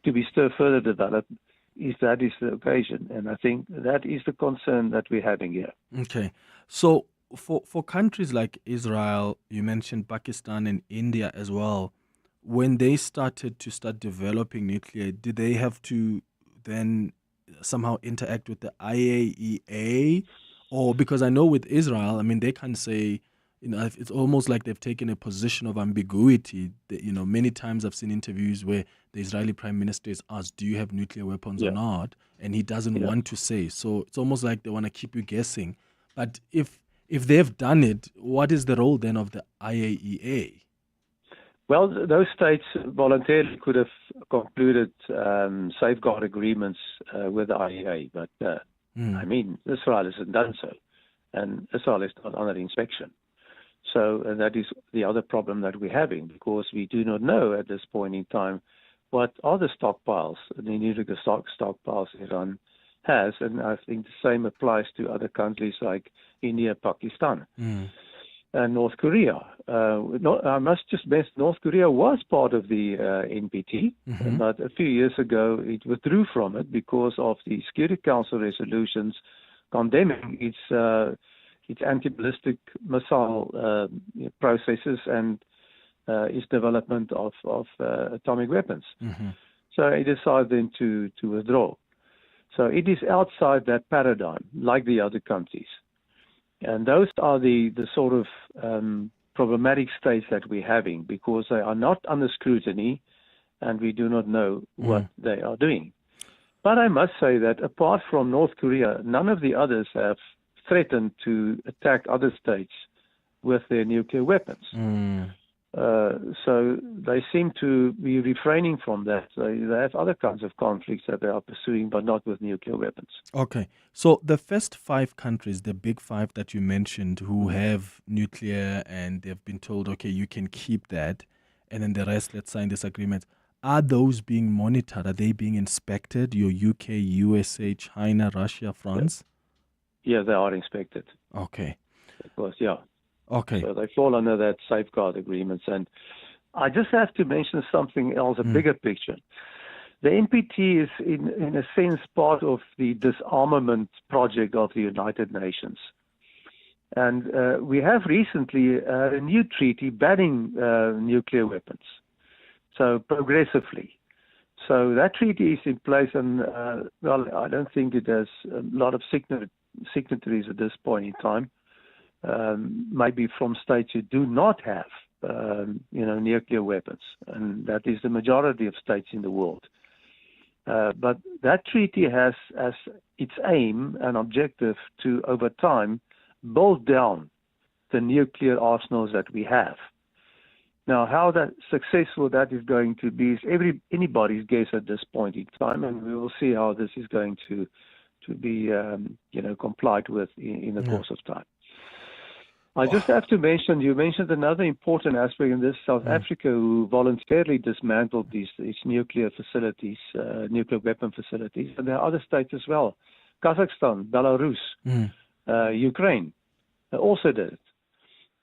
to be still further developed, if that is the occasion? And I think that is the concern that we're having here. Okay. So for countries like Israel, you mentioned Pakistan and India as well, when they started developing nuclear, did they have to then somehow interact with the IAEA? Or because I know with Israel, I mean, they can say, it's almost like they've taken a position of ambiguity. Many times I've seen interviews where the Israeli prime minister is asked, do you have nuclear weapons or not? And he doesn't want to say. So it's almost like they want to keep you guessing. But if they've done it, what is the role then of the IAEA? Well, those states voluntarily could have concluded safeguard agreements with the IAEA, but I mean, Israel hasn't done so, and Israel is not under inspection. So that is the other problem that we're having, because we do not know at this point in time what are the stockpiles, the nuclear stockpiles Iran has, and I think the same applies to other countries like India, Pakistan. And North Korea. I must just mention North Korea was part of the NPT, but a few years ago it withdrew from it because of the Security Council resolutions condemning its anti-ballistic missile processes and its development of atomic weapons. Mm-hmm. So he decided then to withdraw. So it is outside that paradigm, like the other countries. And those are the sort of problematic states that we're having, because they are not under scrutiny and we do not know what they are doing. But I must say that apart from North Korea, none of the others have threatened to attack other states with their nuclear weapons. So they seem to be refraining from that. They have other kinds of conflicts that they are pursuing, but not with nuclear weapons. Okay. So the first 5 countries, the big 5 that you mentioned, who have nuclear and they've been told, okay, you can keep that, and then the rest, let's sign this agreement. Are those being monitored? Are they being inspected? Your UK, USA, China, Russia, France? Yeah, they are inspected. Okay. Because, yeah. Okay. So they fall under that safeguard agreements. And I just have to mention something else, a bigger picture. The NPT is, in a sense, part of the disarmament project of the United Nations. And we have recently a new treaty banning nuclear weapons, so progressively. So that treaty is in place, and, well, I don't think it has a lot of signatories at this point in time. Maybe from states who do not have, nuclear weapons, and that is the majority of states in the world. But that treaty has as its aim and objective to, over time, build down the nuclear arsenals that we have. Now, how successful that is going to be is anybody's guess at this point in time, and we will see how this is going to be, complied with in the course of time. I just have to mention, you mentioned another important aspect in this, South Africa, who voluntarily dismantled these nuclear facilities, nuclear weapon facilities, and there are other states as well. Kazakhstan, Belarus, Ukraine also did it.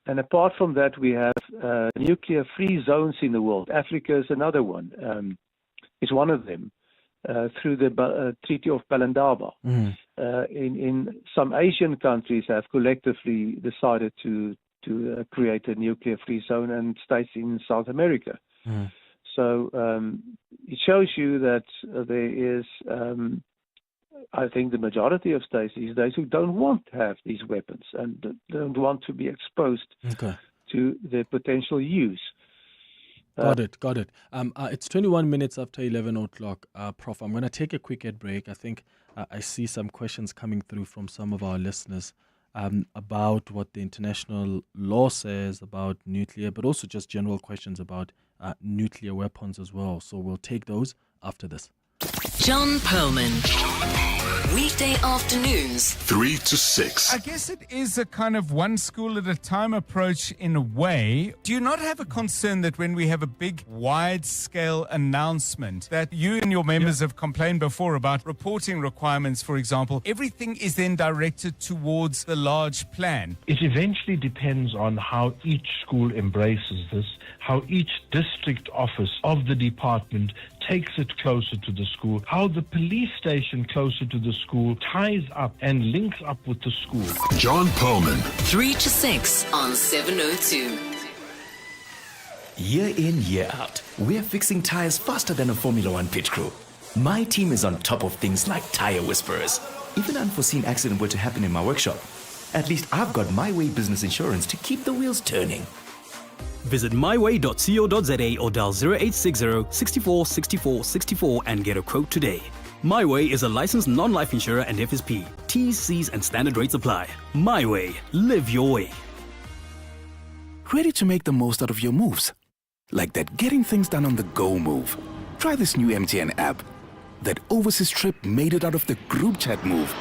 And apart from that, we have nuclear-free zones in the world. Africa is another one. It's one of them. Through the Treaty of Pelindaba. In some Asian countries have collectively decided to create a nuclear-free zone, and states in South America. So it shows you that there is, I think the majority of states these days who don't want to have these weapons and don't want to be exposed to their potential use. Got it. It's 21 minutes after 11 o'clock. Prof, I'm going to take a quick ad break. I think I see some questions coming through from some of our listeners about what the international law says about nuclear, but also just general questions about nuclear weapons as well. So we'll take those after this. John Perlman. Weekday afternoons, 3 to 6. I guess it is a kind of one school at a time approach in a way. Do you not have a concern that when we have a big, wide-scale announcement that you and your members have complained before about reporting requirements, for example, everything is then directed towards the large plan? It eventually depends on how each school embraces this, how each district office of the department takes it closer to the school, how the police station closer to the school ties up and links up with the school. John Perlman. 3 to 6 on 702. Year in, year out, we're fixing tires faster than a Formula One pit crew. My team is on top of things like tire whisperers. If an unforeseen accident were to happen in my workshop, at least I've got My Way business insurance to keep the wheels turning. Visit myway.co.za or dial 0860 64 64 64 and get a quote today. My Way is a licensed non-life insurer and FSP. T's, C's and standard rates apply. My Way. Live your way. Ready to make the most out of your moves? Like that getting things done on the go move. Try this new MTN app. That overseas trip made it out of the group chat move.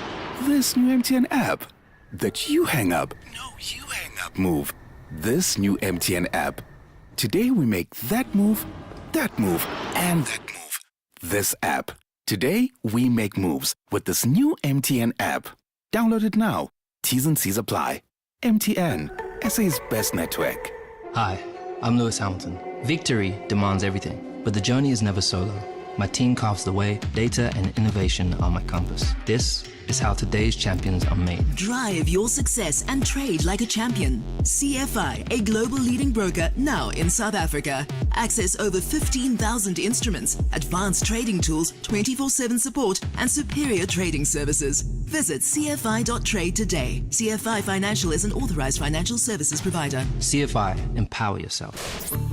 This new MTN app. That you hang up. No, you hang up move. This new MTN app. Today we make that move, and that move. This app. Today we make moves with this new MTN app. Download it now. T's and C's apply. MTN, SA's best network. Hi, I'm Lewis Hamilton. Victory demands everything, but the journey is never solo. My team carves the way, data and innovation are my compass. This is how today's champions are made. Drive your success and trade like a champion. CFI, a global leading broker now in South Africa. Access over 15,000 instruments, advanced trading tools, 24/7 support, and superior trading services. Visit cfi.trade today. CFI Financial is an authorized financial services provider. CFI, empower yourself.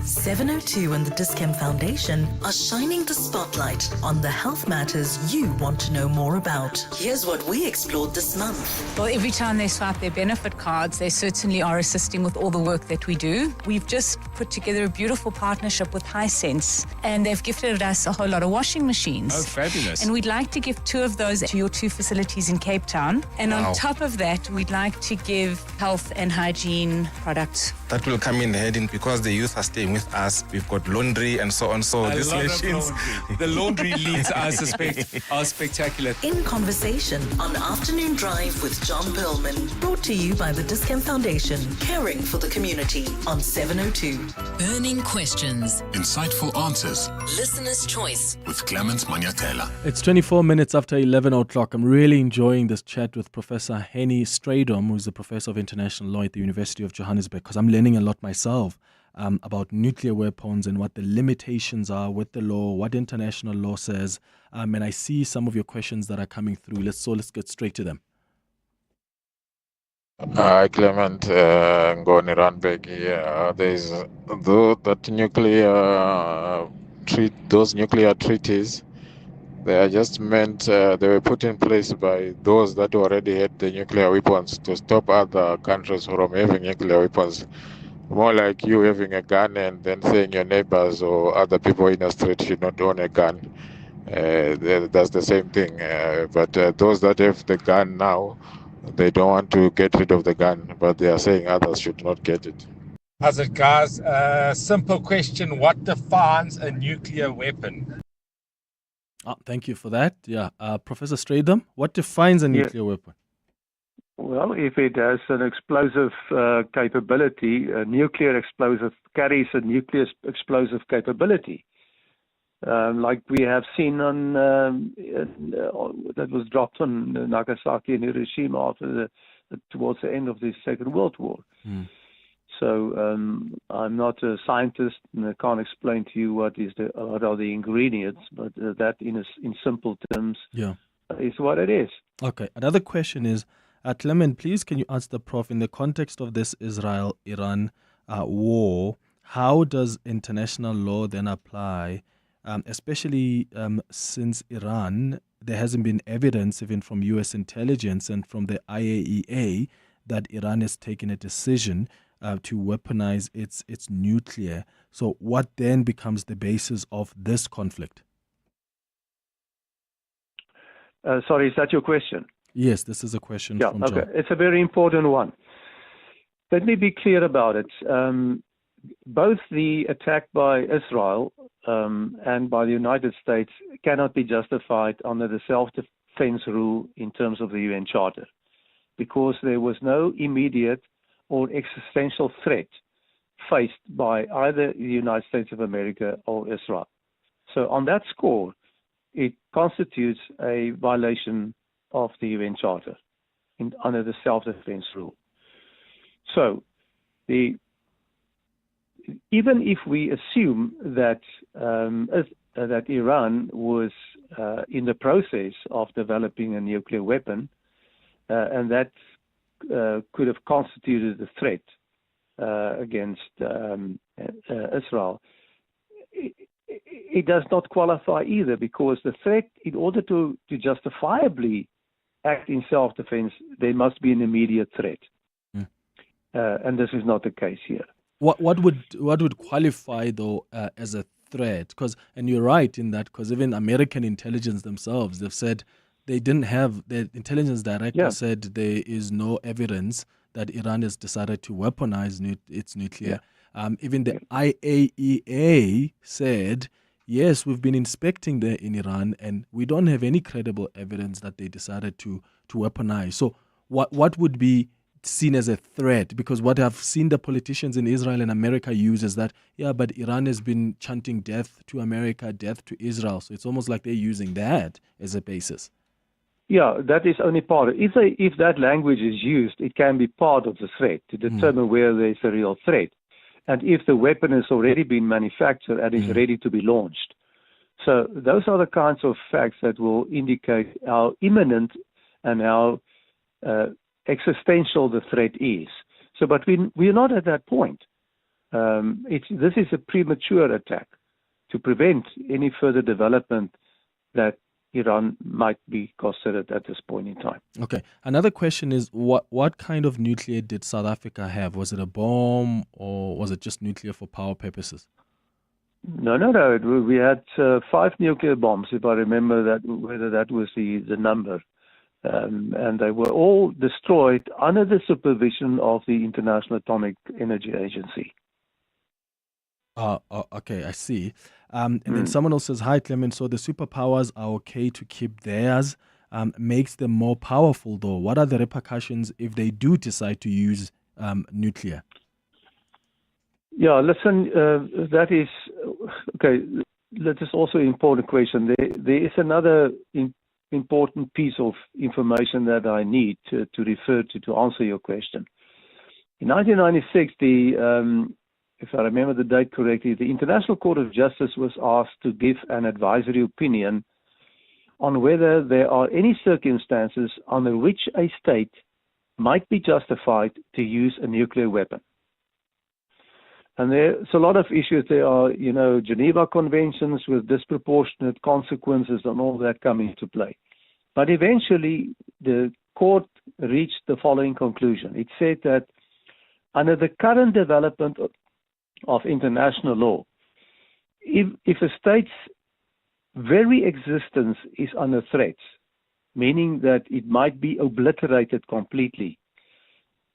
702 and the Discam Foundation are shining the spotlight on the health matters you want to know more about. Here's what we explored this month. Well, every time they swipe their benefit cards, they certainly are assisting with all the work that we do. We've just put together a beautiful partnership with Hisense, and they've gifted us a whole lot of washing machines. Oh, fabulous. And we'd like to give 2 of those to your 2 facilities in Cape Town. And Wow. on top of that, we'd like to give health and hygiene products. That will come in handy because the youth are staying with us. We've got laundry and so on. So A these lot of machines, laundry. The laundry leads are spectacular. In Conversation on Afternoon Drive with John Perlman. Brought to you by the Discam Foundation, caring for the community on 702. Burning questions. Insightful answers. Listener's Choice. With Clement Manyathela. It's 24 minutes after 11 o'clock. I'm really enjoying this chat with Professor Henny Strydom, who's the Professor of International Law at the University of Johannesburg, because I'm learning a lot myself about nuclear weapons and what the limitations are with the law, what international law says. And I see some of your questions that are coming through. Let's get straight to them. Hi, Clement. Ngoni Randberg here. There's those nuclear treaties. They are just meant, they were put in place by those that already had the nuclear weapons to stop other countries from having nuclear weapons. More like you having a gun and then saying your neighbors or other people in the street should not own a gun. That's the same thing. But those that have the gun now, they don't want to get rid of the gun, but they are saying others should not get it. How's it, guys? Simple question. What defines a nuclear weapon? Thank you for that. Yeah, Professor Strydom, what defines a nuclear weapon? Well, if it has an explosive capability, a nuclear explosive carries a nuclear explosive capability, like we have seen on that was dropped on Nagasaki and Hiroshima towards the end of the Second World War. So I'm not a scientist and I can't explain to you what are the ingredients, but that in simple terms is what it is. Okay. Another question is, Clement, please can you answer the Prof, in the context of this Israel-Iran war, how does international law then apply, especially since Iran, there hasn't been evidence even from U.S. intelligence and from the IAEA that Iran has taken a decision to weaponize its nuclear. So what then becomes the basis of this conflict? Sorry, is that your question? Yes, this is a question from okay. John. It's a very important one. Let me be clear about it. Both the attack by Israel and by the United States cannot be justified under the self-defense rule in terms of the UN Charter, because there was no immediate or existential threat faced by either the United States of America or Israel. So on that score, it constitutes a violation of the UN Charter under the self-defense rule. So even if we assume that that Iran was in the process of developing a nuclear weapon, and that could have constituted a threat against Israel, it does not qualify either, because the threat, in order to justifiably act in self-defense, there must be an immediate threat, and this is not the case here. What would qualify though as a threat? And you're right in that, because even American intelligence themselves, they've said they didn't have, the intelligence director said there is no evidence that Iran has decided to weaponize its nuclear. Even the IAEA said, yes, we've been inspecting there in Iran and we don't have any credible evidence that they decided to weaponize. So what would be seen as a threat? Because what I've seen the politicians in Israel and America use is that, but Iran has been chanting death to America, death to Israel. So it's almost like they're using that as a basis. Yeah, that is only part. If that language is used, it can be part of the threat to determine where there's a real threat, and if the weapon has already been manufactured and is ready to be launched. So those are the kinds of facts that will indicate how imminent and how existential the threat is. So, but we are not at that point. This is a premature attack to prevent any further development that Iran might be considered at this point in time. Okay. Another question is, what kind of nuclear did South Africa have? Was it a bomb or was it just nuclear for power purposes? No. We had 5 nuclear bombs, if I remember whether that was the number. And they were all destroyed under the supervision of the International Atomic Energy Agency. Okay, I see. And then someone else says, hi, Clement, so the superpowers are okay to keep theirs, makes them more powerful, though. What are the repercussions if they do decide to use nuclear? Yeah, listen, that is, okay, that is also an important question. There is another important piece of information that I need to refer to answer your question. In 1996, if I remember the date correctly, the International Court of Justice was asked to give an advisory opinion on whether there are any circumstances under which a state might be justified to use a nuclear weapon. And there's a lot of issues. There are, Geneva Conventions with disproportionate consequences and all that come into play. But eventually, the court reached the following conclusion. It said that under the current development of international law, if a state's very existence is under threat, meaning that it might be obliterated completely,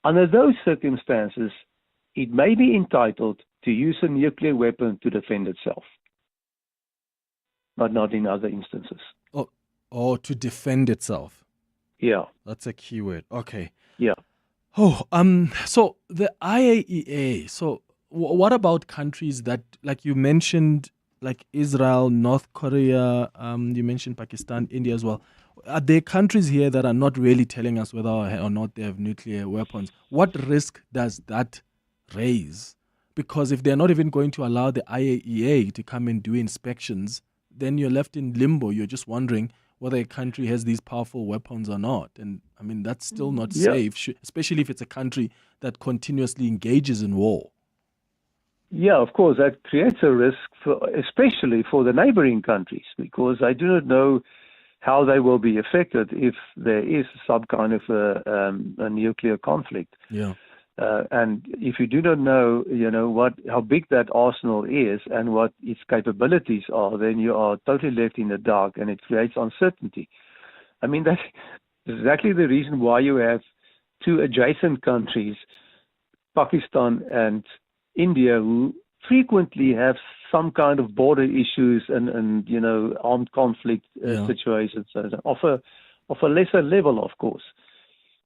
under those circumstances, it may be entitled to use a nuclear weapon to defend itself, but not in other instances. Or to defend itself. Yeah. That's a key word. Okay. Yeah. So the IAEA, so what about countries that, like you mentioned, like Israel, North Korea, you mentioned Pakistan, India as well. Are there countries here that are not really telling us whether or not they have nuclear weapons? What risk does that raise? Because if they're not even going to allow the IAEA to come and do inspections, then you're left in limbo. You're just wondering whether a country has these powerful weapons or not. And I mean, that's still not safe, especially if it's a country that continuously engages in war. Yeah, of course, that creates a risk, especially for the neighboring countries, because I do not know how they will be affected if there is some kind of a nuclear conflict. Yeah. And if you do not know, how big that arsenal is and what its capabilities are, then you are totally left in the dark, and it creates uncertainty. I mean, that's exactly the reason why you have 2 adjacent countries, Pakistan and India, who frequently have some kind of border issues and armed conflict situations of a lesser level, of course.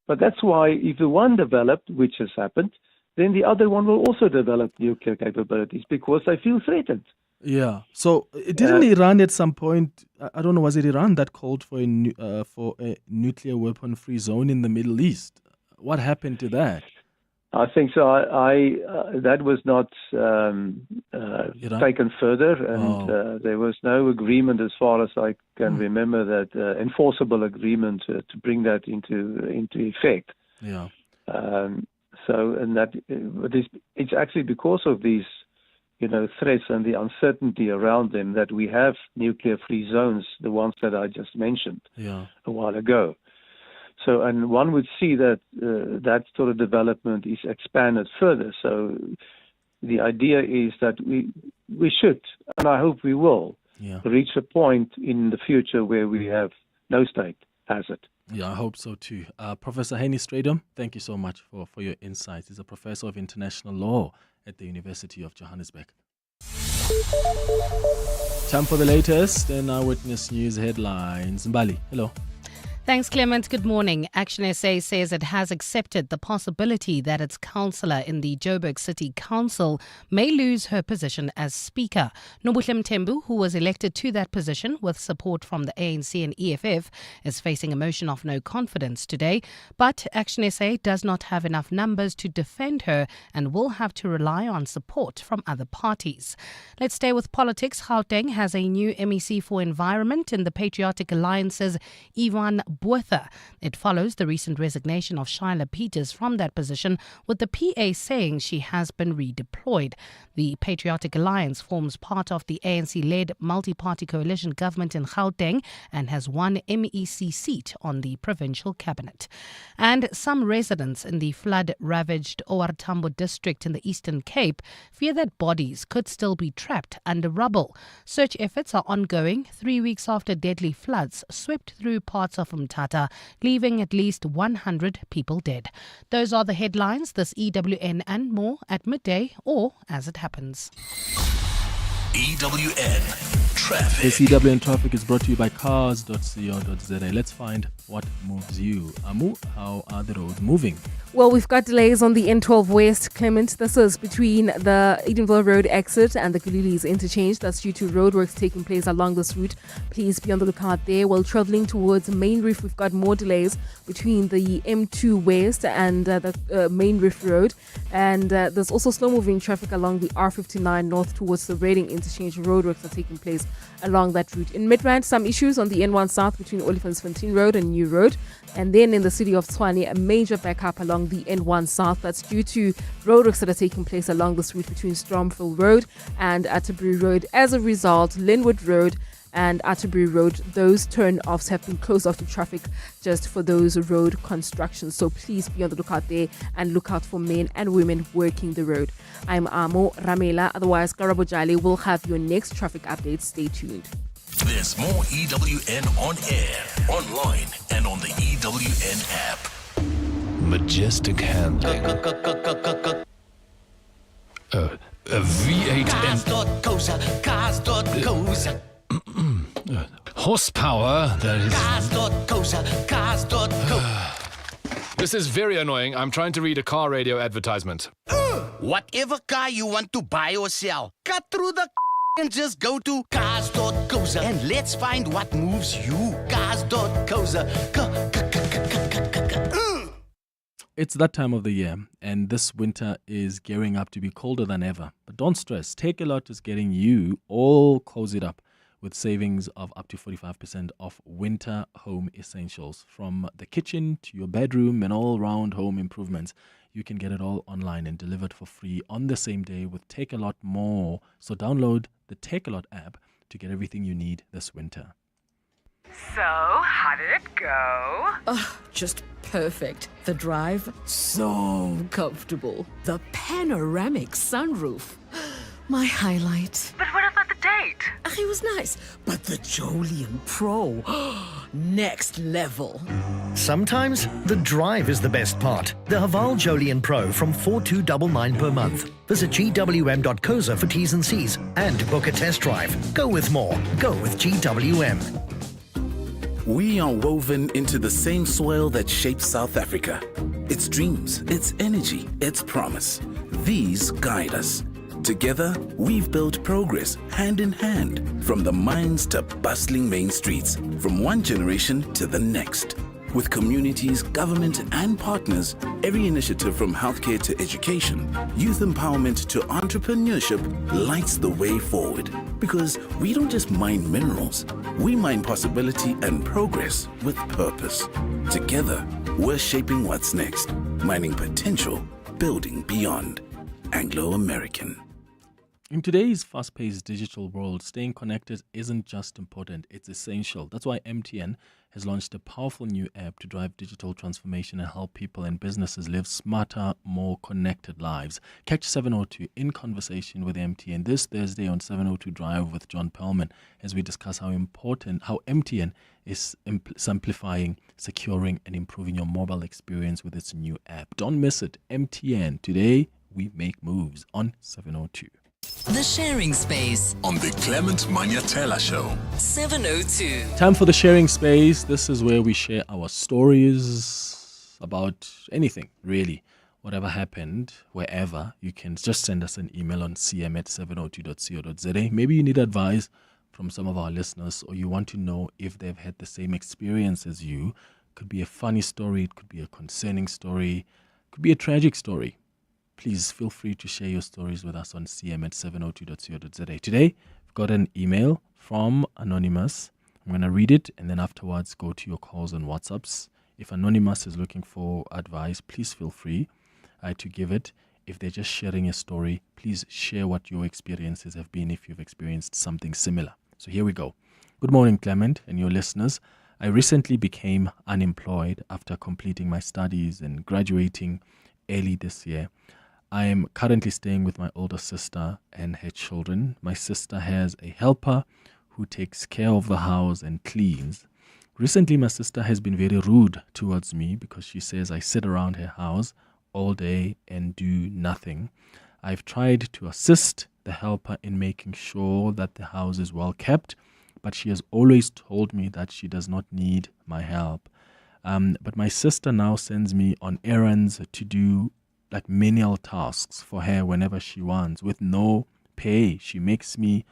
But that's why if the one developed, which has happened, then the other one will also develop nuclear capabilities because they feel threatened. Yeah. So didn't Iran at some point, I don't know, was it Iran that called for a nuclear weapon-free zone in the Middle East? What happened to that? I think so. That was not taken further, and there was no agreement, as far as I can remember, that enforceable agreement to bring that into effect. Yeah. It's actually because of these, threats and the uncertainty around them that we have nuclear-free zones, the ones that I just mentioned a while ago. So, and one would see that that sort of development is expanded further. So the idea is that we should, and I hope we will, reach a point in the future where we have no state has it. Yeah, I hope so too. Professor Henny Stradom, thank you so much for your insights. He's a professor of international law at the University of Johannesburg. Time for the latest and Eyewitness News headlines. Mbali, hello. Thanks, Clement. Good morning. Action SA says it has accepted the possibility that its councillor in the Joburg City Council may lose her position as Speaker. Nobuhle Mthembu, who was elected to that position with support from the ANC and EFF, is facing a motion of no confidence today. But Action SA does not have enough numbers to defend her and will have to rely on support from other parties. Let's stay with politics. Gauteng has a new MEC for Environment in the Patriotic Alliance's Ivan Botha. It follows the recent resignation of Shyla Peters from that position, with the PA saying she has been redeployed. The Patriotic Alliance forms part of the ANC-led multi-party coalition government in Gauteng and has one MEC seat on the provincial cabinet. And some residents in the flood-ravaged OR Tambo district in the Eastern Cape fear that bodies could still be trapped under rubble. Search efforts are ongoing 3 weeks after deadly floods swept through parts of Mthatha, leaving at least 100 people dead. Those are the headlines. This EWN and more at midday or as it happens. EWN Traffic. This EWN Traffic is brought to you by cars.co.za. Let's find what moves you. Amu, how are the roads moving? Well, we've got delays on the N12 West, Clement. This is between the Edenville Road exit and the Galilees interchange. That's due to roadworks taking place along this route. Please be on the lookout there. While traveling towards Main Reef, we've got more delays between the M2 West and the Main Reef Road. And there's also slow-moving traffic along the R59 north towards the Reading interchange. Roadworks are taking place along that route. In Midrand, some issues on the N1 South between Olifantsfontein Road and New Road. And then in the city of Tshwane, a major backup along the N1 South. That's due to roadworks that are taking place along this route between Stromville Road and Atterbury Road. As a result, Linwood Road and Atterbury Road, those turn-offs have been closed off to traffic just for those road constructions. So please be on the lookout there and look out for men and women working the road. I'm Amo Ramela. Otherwise, Karabo Jali will have your next traffic update. Stay tuned. There's more EWN on air, online, and on the EWN app. Majestic handling. A V8 Cars.coza. horsepower that is... Cars.coza. This is very annoying. I'm trying to read a car radio advertisement. Whatever car you want to buy or sell, cut through the and just go to cars.coza and let's find what moves you. Cars.coza. It's that time of the year, and this winter is gearing up to be colder than ever. But don't stress. Take a Lot is getting you all cozied up with savings of up to 45% off winter home essentials. From the kitchen to your bedroom and all-round home improvements, you can get it all online and delivered for free on the same day with Take a Lot more. So download the Take a Lot app to get everything you need this winter. So, how did it go? Oh, just perfect. The drive, so comfortable. The panoramic sunroof, my highlight. But what about the date? It was nice, but the Jolian Pro, next level. Sometimes the drive is the best part. The Haval Jolian Pro from 4,299 per month. Visit gwm.coza for T's and C's and to book a test drive. Go with more. Go with GWM. We are woven into the same soil that shapes South Africa. Its dreams, its energy, its promise. These guide us. Together, we've built progress hand in hand, from the mines to bustling main streets, from one generation to the next. With communities, government, and partners, every initiative from healthcare to education, youth empowerment to entrepreneurship lights the way forward. Because we don't just mine minerals, we mine possibility and progress with purpose. Together, we're shaping what's next, mining potential, building beyond. Anglo-American. In today's fast-paced digital world, staying connected isn't just important, it's essential. That's why MTN has launched a powerful new app to drive digital transformation and help people and businesses live smarter, more connected lives. Catch 702 in conversation with MTN this Thursday on 702 Drive with John Perlman as we discuss how MTN is simplifying, securing, and improving your mobile experience with its new app. Don't miss it. MTN. Today, we make moves on 702. The Sharing Space on the Clement Manyathela Show. 702. Time for the sharing space. This is where we share our stories about anything, really. Whatever happened, wherever, you can just send us an email on cm@702.co.za. Maybe you need advice from some of our listeners, or you want to know if they've had the same experience as you. Could be a funny story, it could be a concerning story, it could be a tragic story. Please feel free to share your stories with us on cm@702.co.za. Today, we've got an email from Anonymous. I'm going to read it and then afterwards go to your calls and WhatsApps. If Anonymous is looking for advice, please feel free to give it. If they're just sharing a story, please share what your experiences have been if you've experienced something similar. So here we go. Good morning, Clement and your listeners. I recently became unemployed after completing my studies and graduating early this year. I am currently staying with my older sister and her children. My sister has a helper who takes care of the house and cleans. Recently, my sister has been very rude towards me because she says I sit around her house all day and do nothing. I've tried to assist the helper in making sure that the house is well kept, but she has always told me that she does not need my help. But my sister now sends me on errands to do like menial tasks for her whenever she wants with no pay. She makes me,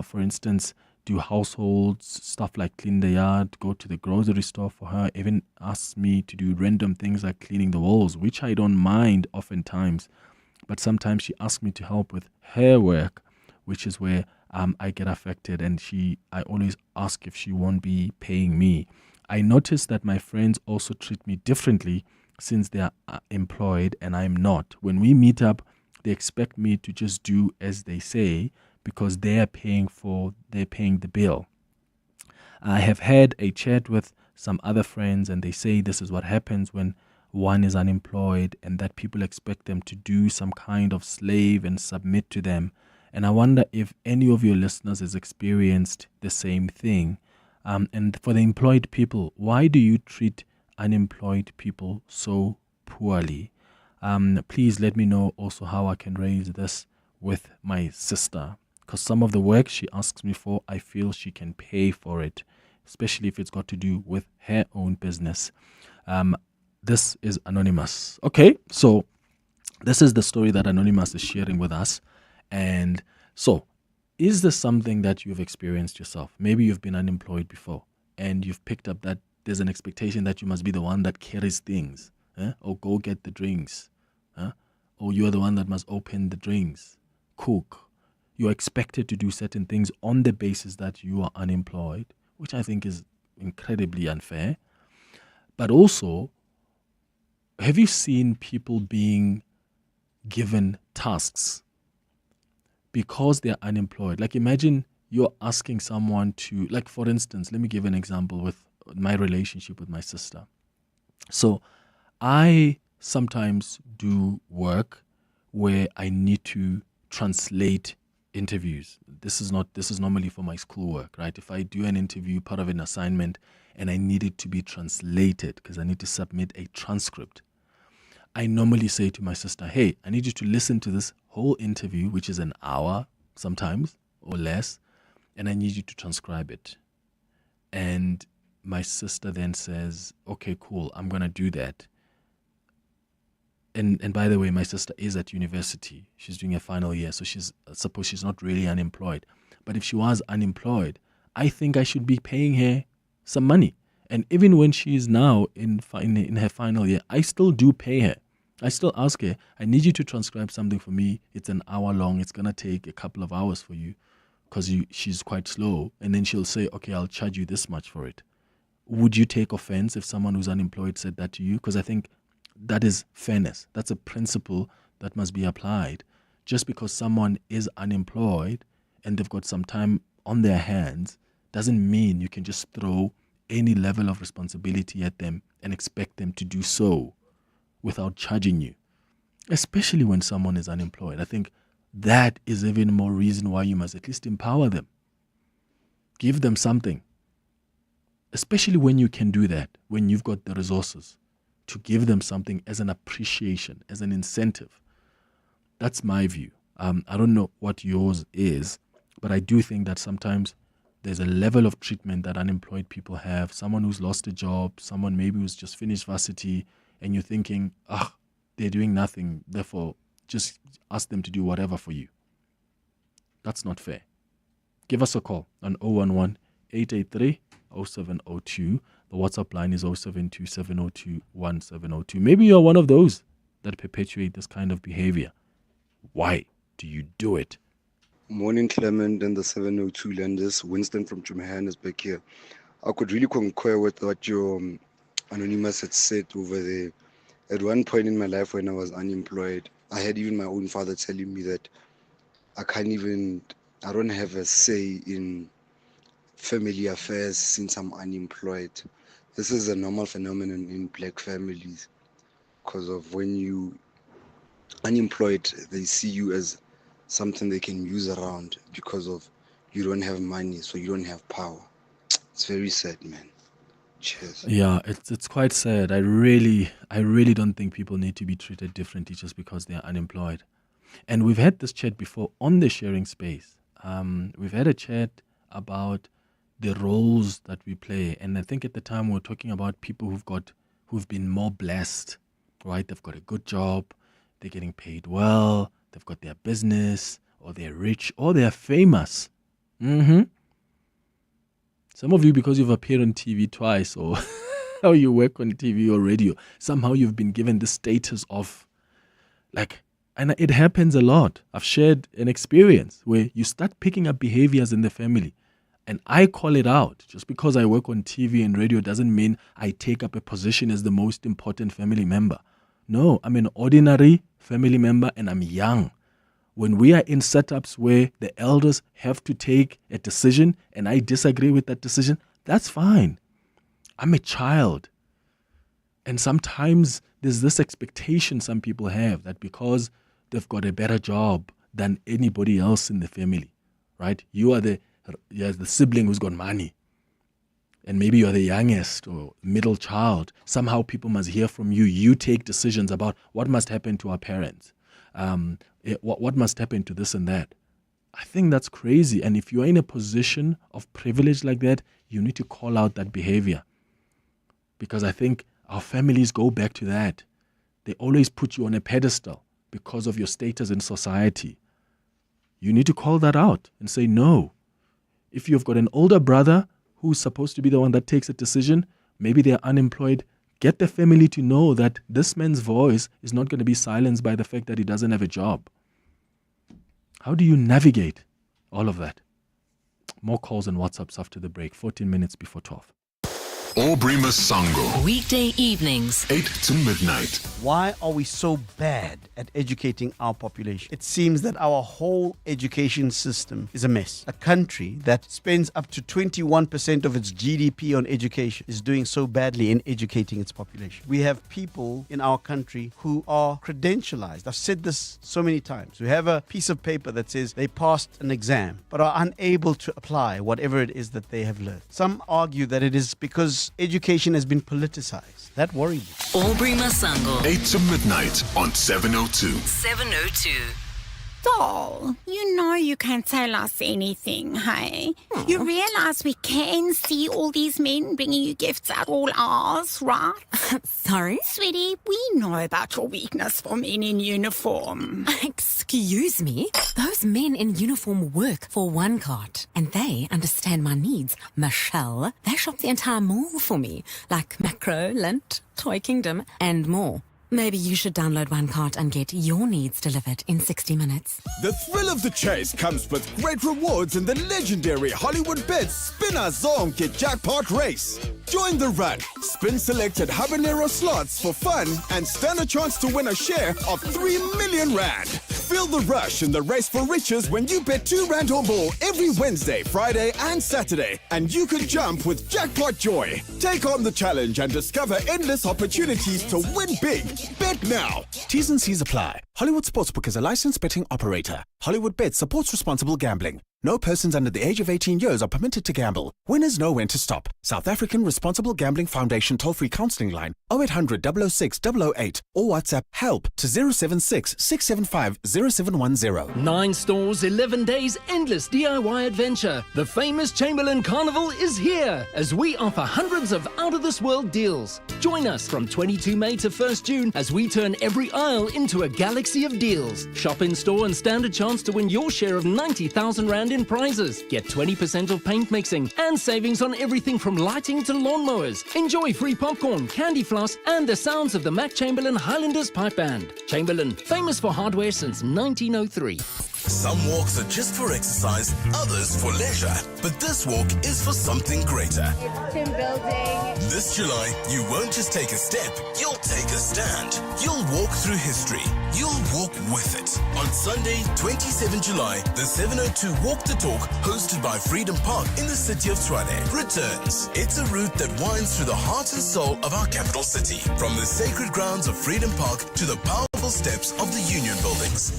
for instance, do household stuff like clean the yard, go to the grocery store for her, even asks me to do random things like cleaning the walls, which I don't mind oftentimes. But sometimes she asks me to help with her work, which is where I get affected, and I always ask if she won't be paying me. I notice that my friends also treat me differently since they are employed and I'm not. When we meet up, they expect me to just do as they say because they're paying the bill. I have had a chat with some other friends and they say this is what happens when one is unemployed and that people expect them to do some kind of slave and submit to them. And I wonder if any of your listeners has experienced the same thing. And for the employed people, why do you treat unemployed people so poorly? Please let me know also how I can raise this with my sister, because some of the work she asks me for, I feel she can pay for it, especially if it's got to do with her own business. This is Anonymous. Okay, so this is the story that Anonymous is sharing with us. And so, is this something that you've experienced yourself? Maybe you've been unemployed before and you've picked up that there's an expectation that you must be the one that carries things, or go get the drinks, or you're the one that must open the drinks, cook. You're expected to do certain things on the basis that you are unemployed, which I think is incredibly unfair. But also, have you seen people being given tasks because they're unemployed? Like imagine you're asking someone to, like for instance, let me give an example with my relationship with my sister. So I sometimes do work where I need to translate interviews. This is normally for my schoolwork, right? If I do an interview, part of an assignment, and I need it to be translated because I need to submit a transcript, I normally say to my sister, hey, I need you to listen to this whole interview, which is an hour sometimes or less, and I need you to transcribe it. And my sister then says, okay, cool, I'm going to do that. And by the way, my sister is at university. She's doing a final year, so suppose she's not really unemployed. But if she was unemployed, I think I should be paying her some money. And even when she is now in her final year, I still do pay her. I still ask her, I need you to transcribe something for me. It's an hour long. It's going to take a couple of hours for you because she's quite slow. And then she'll say, okay, I'll charge you this much for it. Would you take offense if someone who's unemployed said that to you? Because I think that is fairness. That's a principle that must be applied. Just because someone is unemployed and they've got some time on their hands doesn't mean you can just throw any level of responsibility at them and expect them to do so without charging you, especially when someone is unemployed. I think that is even more reason why you must at least empower them. Give them something, especially when you can do that, when you've got the resources to give them something as an appreciation, as an incentive. That's my view. I don't know what yours is, but I do think that sometimes there's a level of treatment that unemployed people have. Someone who's lost a job, someone maybe who's just finished varsity, and you're thinking, they're doing nothing, therefore just ask them to do whatever for you. That's not fair. Give us a call on 011-883-0702. The WhatsApp line is 0727021702. Maybe you're one of those that perpetuate this kind of behavior. Why do you do it? Morning, Clement and the 702 lenders. Winston from Johannesburg here. I could really concur with what your anonymous had said over there. At one point in my life when I was unemployed, I had even my own father telling me that I don't have a say in family affairs since I'm unemployed. This is a normal phenomenon in black families because of when you unemployed, they see you as something they can use around because of you don't have money, so you don't have power. It's very sad, man. Cheers. Yeah, it's quite sad. I really don't think people need to be treated differently just because they're unemployed. And we've had this chat before on the sharing space. We've had a chat about the roles that we play, and I think at the time we were talking about people who've been more blessed, right? They've got a good job, they're getting paid well, they've got their business, or they're rich, or they're famous. Some of you, because you've appeared on TV twice, or how you work on TV or radio, somehow you've been given the status of, and it happens a lot. I've shared an experience where you start picking up behaviors in the family, and I call it out. Just because I work on TV and radio doesn't mean I take up a position as the most important family member. No, I'm an ordinary family member and I'm young. When we are in setups where the elders have to take a decision and I disagree with that decision, that's fine. I'm a child. And sometimes there's this expectation some people have that because they've got a better job than anybody else in the family, right? You're the sibling who's got money. And maybe you're the youngest or middle child. Somehow people must hear from you. You take decisions about what must happen to our parents. What must happen to this and that. I think that's crazy. And if you're in a position of privilege like that, you need to call out that behavior. Because I think our families go back to that. They always put you on a pedestal because of your status in society. You need to call that out and say no. If you've got an older brother who's supposed to be the one that takes a decision, maybe they're unemployed, get the family to know that this man's voice is not going to be silenced by the fact that he doesn't have a job. How do you navigate all of that? More calls and WhatsApps after the break, 14 minutes before 12. Aubrey Masango. Weekday evenings, 8 to midnight. Why are we so bad at educating our population? It seems that our whole education system is a mess. A country that spends up to 21% of its GDP on education is doing so badly in educating its population. We have people in our country who are credentialized. I've said this so many times. We have a piece of paper that says they passed an exam but are unable to apply whatever it is that they have learned. Some argue that it is because education has been politicized. That worries me. Aubrey Masango. 8 to midnight on 702. 702. Doll, you know you can't tell us anything, hey? You realize we can see all these men bringing you gifts at all hours, right? Sorry? Sweetie, we know about your weakness for men in uniform. Excuse me? Those men in uniform work for one cart, and they understand my needs. Michelle, they shop the entire mall for me, like Macro, Lint, Toy Kingdom, and more. Maybe you should download OneCart and get your needs delivered in 60 minutes. The thrill of the chase comes with great rewards in the legendary Hollywood Bets Spinner Zonke Jackpot Race. Join the run, spin selected habanero slots for fun, and stand a chance to win a share of 3 million rand. Feel the rush in the race for riches when you bet 2 rand or more every Wednesday, Friday, and Saturday, and you can jump with Jackpot Joy. Take on the challenge and discover endless opportunities to win big. Bet now. T's and C's apply. Hollywood Sportsbook is a licensed betting operator. Hollywood Bet supports responsible gambling. No persons under the age of 18 years are permitted to gamble. Winners know when to stop. South African Responsible Gambling Foundation toll-free counselling line 0800 006 008 or WhatsApp HELP to 076 675 0710. 9 stores, 11 days, endless DIY adventure. The famous Chamberlain Carnival is here as we offer hundreds of out-of-this-world deals. Join us from 22 May to 1st June as we turn every aisle into a galaxy of deals. Shop in store and stand a chance to win your share of 90,000 Rand in prizes. Get 20% off paint mixing and savings on everything from lighting to lawnmowers. Enjoy free popcorn, candy floss, and the sounds of the Mac Chamberlain Highlanders Pipe Band. Chamberlain, famous for hardware since 1903. Some walks are just for exercise, others for leisure. But this walk is for something greater. It's team building. This July, you won't just take a step, you'll take a stand. You'll walk through history. You'll walk with it. On Sunday, 27 July, the 702 Walk the Talk, hosted by Freedom Park in the city of Tshwane, returns. It's a route that winds through the heart and soul of our capital city. From the sacred grounds of Freedom Park to the powerful steps of the Union buildings.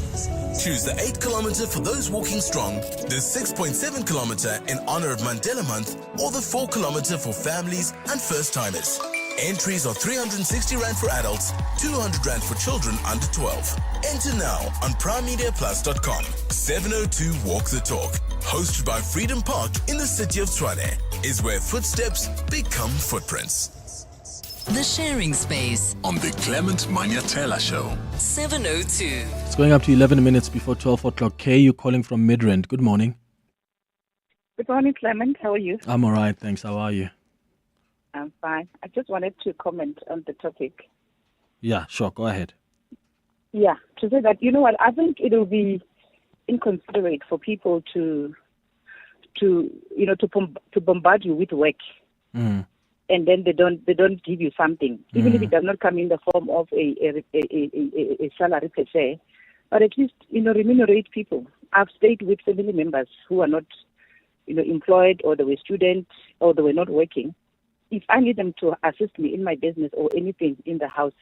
Choose the 8 kilometer for those walking strong, the 6.7 kilometer in honor of Mandela Month, or the 4 kilometer for families and first-timers. Entries are 360 Rand for adults, 200 Rand for children under 12. Enter now on primemediaplus.com. 702 Walk the Talk, hosted by Freedom Park in the city of Tshwane, is where footsteps become footprints. The Sharing Space on the Clement Manyathela Show. 702. It's going up to 11 minutes before 12 o'clock. Kay, you calling from Midrand. Good morning. Good morning, Clement. How are you? I'm all right, thanks. How are you? I'm fine. I just wanted to comment on the topic. Yeah, sure. Go ahead. Yeah, to say that, you know what, I think it will be inconsiderate for people to bombard you with work. Mm. And then they don't give you something, even if it does not come in the form of a salary per se, but at least remunerate people. I've stayed with family members who are not employed, or they were students, or they were not working. If I need them to assist me in my business or anything in the house,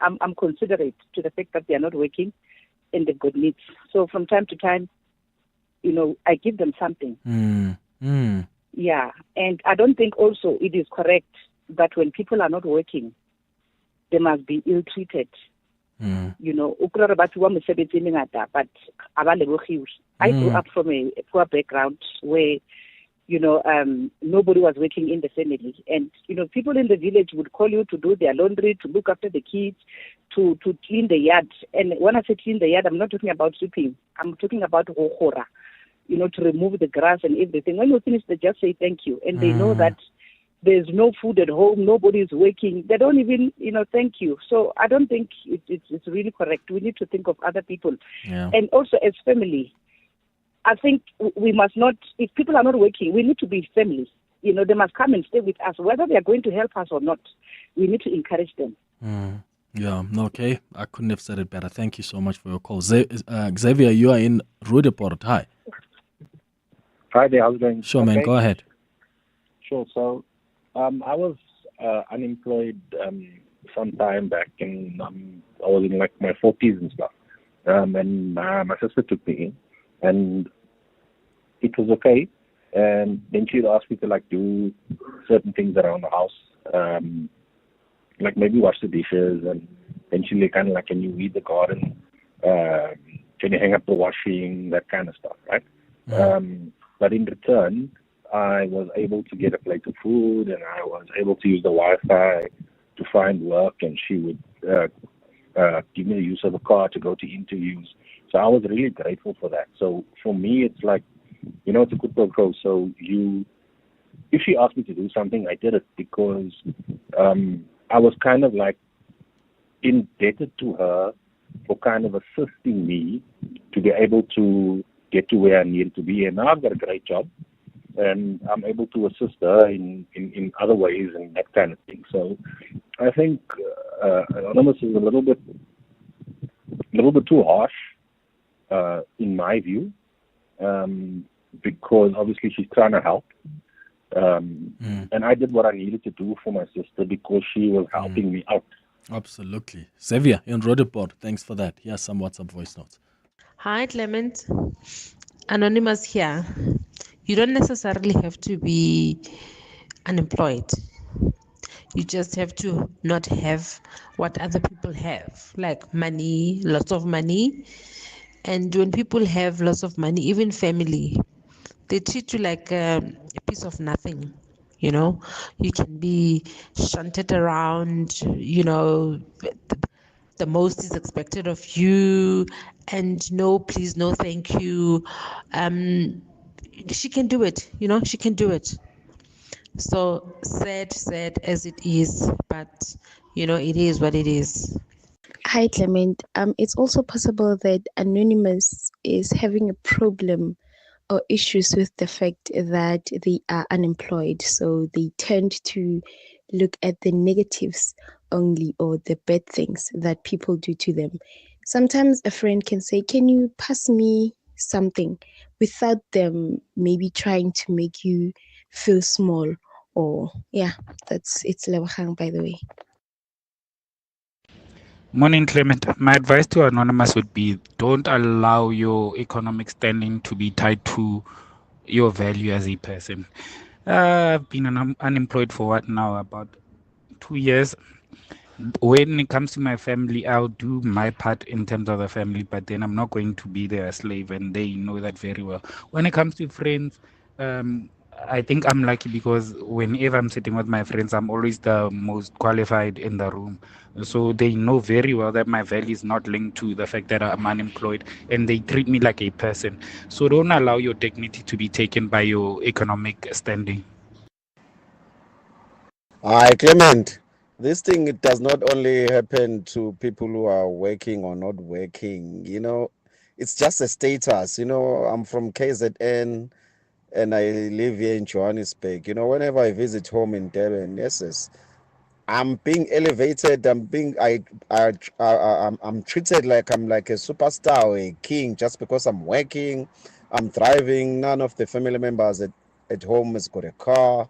I'm considerate to the fact that they are not working and they've got needs. So from time to time, I give them something. Yeah, and I don't think also it is correct that when people are not working, they must be ill-treated. But I grew up from a poor background where, nobody was working in the family. And, people in the village would call you to do their laundry, to look after the kids, to clean the yard. And when I say clean the yard, I'm not talking about sweeping. I'm talking about hohora. To remove the grass and everything. When you finish, they just say thank you. And they know that there's no food at home, nobody is working. They don't even, thank you. So I don't think it's really correct. We need to think of other people. Yeah. And also as family, I think we must not, if people are not working, we need to be families. They must come and stay with us, whether they are going to help us or not. We need to encourage them. Yeah, okay. I couldn't have said it better. Thank you so much for your call. Xavier, you are in Rudeport. Hi. Hi there, how's it going? Sure, man, go ahead. Sure, so I was unemployed some time back, and I was in like my 40s and stuff. And my sister took me in, and it was okay. And then she'd ask me to do certain things around the house, like maybe wash the dishes, and then she'd kind of can you weed the garden, can you hang up the washing, that kind of stuff, right? But in return, I was able to get a plate of food, and I was able to use the Wi-Fi to find work, and she would give me the use of a car to go to interviews. So I was really grateful for that. So for me, it's like, it's a good pro. So if she asked me to do something, I did it because I was kind of indebted to her for kind of assisting me to be able to get to where I needed to be. And now I've got a great job, and I'm able to assist her in other ways and that kind of thing. So I think Anonymous is a little bit too harsh in my view, because obviously she's trying to help. And I did what I needed to do for my sister because she was helping me out. Absolutely. Xavier in Roodepoort, thanks for that. Here's some WhatsApp voice notes. Hi, Clement. Anonymous here. You don't necessarily have to be unemployed. You just have to not have what other people have, like money, lots of money. And when people have lots of money, even family, they treat you like a piece of nothing. You know, you can be shunted around, you know, the most is expected of you, and no, please, no, thank you. She can do it, you know, she can do it. So sad as it is, but you know, it is what it is. Hi, Clement. It's also possible that Anonymous is having a problem or issues with the fact that they are unemployed. So they tend to look at the negatives only, or the bad things that people do to them. Sometimes a friend can say, "Can you pass me something?" without them maybe trying to make you feel small. Or yeah, it's Lewahang, by the way. Morning, Clement. My advice to Anonymous would be don't allow your economic standing to be tied to your value as a person. I've been unemployed for what now? About 2 years. When it comes to my family, I'll do my part in terms of the family, but then I'm not going to be their slave, and they know that very well. When it comes to friends, I think I'm lucky because whenever I'm sitting with my friends, I'm always the most qualified in the room. So they know very well that my value is not linked to the fact that I'm unemployed, and they treat me like a person. So don't allow your dignity to be taken by your economic standing. Hi, Clement. This thing, it does not only happen to people who are working or not working. You know, it's just a status. You know, I'm from KZN and I live here in Johannesburg. You know, whenever I visit home in Durban, yes, I'm being elevated. I'm treated like I'm like a superstar or a king just because I'm working. I'm thriving. None of the family members at home has got a car.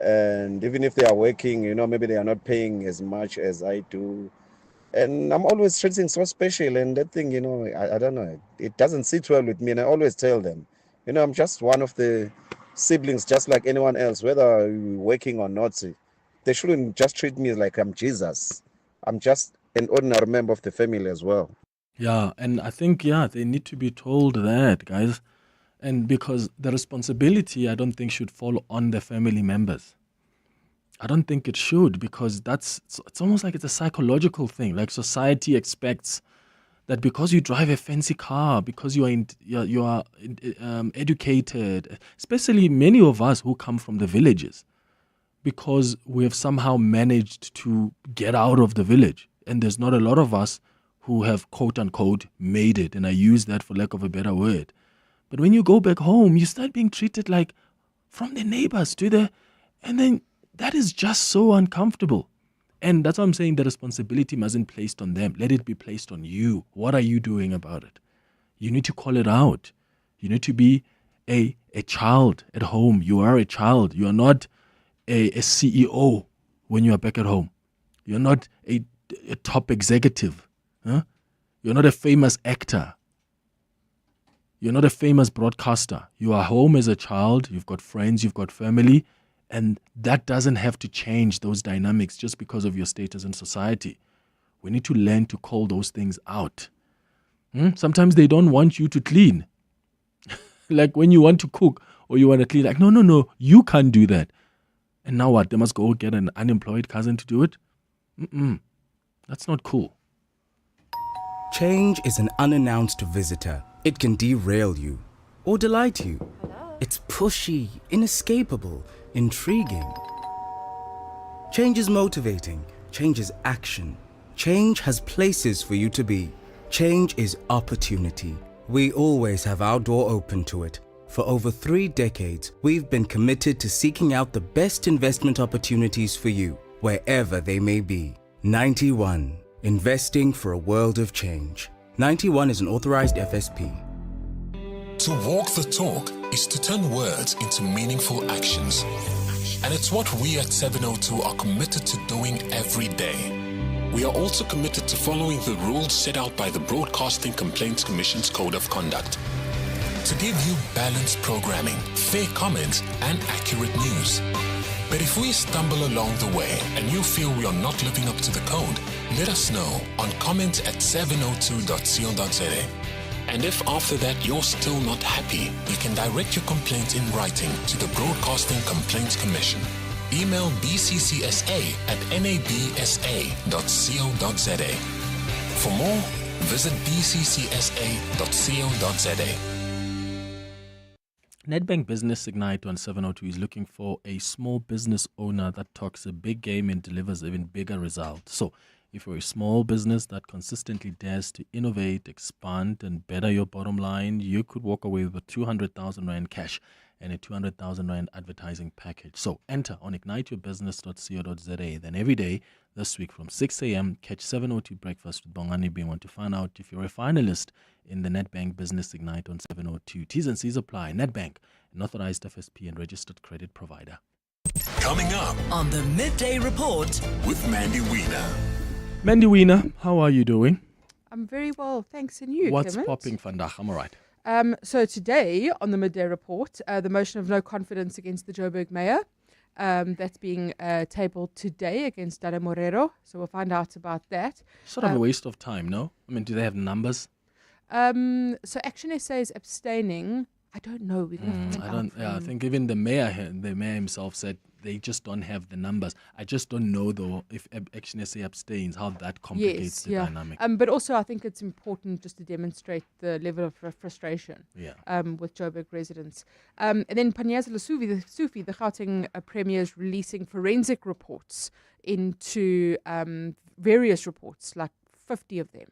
And even if they are working, you know, maybe they are not paying as much as I do. And I'm always treating so special. And that thing, you know, I don't know. It doesn't sit well with me. And I always tell them, you know, I'm just one of the siblings, just like anyone else, whether you're working or not. They shouldn't just treat me like I'm Jesus. I'm just an ordinary member of the family as well. Yeah, and I think, they need to be told that, guys. And because the responsibility, I don't think, should fall on the family members. I don't think it should, because it's almost like it's a psychological thing. Like society expects that because you drive a fancy car, because you are educated, especially many of us who come from the villages, because we have somehow managed to get out of the village. And there's not a lot of us who have, quote unquote, made it. And I use that for lack of a better word. But when you go back home, you start being treated like from the neighbors and then that is just so uncomfortable. And that's why I'm saying the responsibility mustn't be placed on them. Let it be placed on you. What are you doing about it? You need to call it out. You need to be a child at home. You are a child. You are not a CEO when you are back at home. You're not a top executive. Huh? You're not a famous actor. You're not a famous broadcaster. You are home as a child. You've got friends. You've got family. And that doesn't have to change those dynamics just because of your status in society. We need to learn to call those things out. Sometimes they don't want you to clean. Like when you want to cook or you want to clean, like, no, you can't do that. And now what? They must go get an unemployed cousin to do it? That's not cool. Change is an unannounced visitor. It can derail you or delight you. It's pushy, inescapable, intriguing. Change is motivating. Change is action. Change has places for you to be. Change is opportunity. We always have our door open to it. For over 3 decades, we've been committed to seeking out the best investment opportunities for you, wherever they may be. 91. Investing for a world of change. 91 is an authorized FSP. To walk the talk is to turn words into meaningful actions. And it's what we at 702 are committed to doing every day. We are also committed to following the rules set out by the Broadcasting Complaints Commission's Code of Conduct to give you balanced programming, fair comments, and accurate news. But if we stumble along the way and you feel we are not living up to the code, let us know on comment@702.co.za. And if after that you're still not happy, you can direct your complaint in writing to the Broadcasting Complaints Commission. Email bccsa@nabsa.co.za. For more, visit bccsa.co.za. Nedbank Business Ignite on 702 is looking for a small business owner that talks a big game and delivers even bigger results. So, if you're a small business that consistently dares to innovate, expand, and better your bottom line, you could walk away with 200,000 Rand cash and a 200,000 Rand advertising package. So enter on igniteyourbusiness.co.za. Then every day this week from 6 a.m., catch 702 Breakfast with Bongani Bingwan to find out if you're a finalist in the Nedbank Business Ignite on 702. T's and C's apply. Nedbank, an authorized FSP and registered credit provider. Coming up on the Midday Report with Mandy Wiener. Mandy Wiener, how are you doing? I'm very well, thanks. And you, What's Clement? popping, vandaag? I'm all right. So today on the Midday Report, the motion of no confidence against the Joburg mayor, that's being tabled today against Dada Morero. So we'll find out about that. Sort of a waste of time, no? I mean, do they have numbers? So Action SA is abstaining. I don't know. We're gonna find out. I think even the mayor himself said they just don't have the numbers. I just don't know though if Action SA abstains, how that complicates the dynamic. But also I think it's important just to demonstrate the level of frustration with Joburg residents. And then Panyaza Sufi, the Gauteng Premier, is releasing forensic reports into various reports, like 50 of them.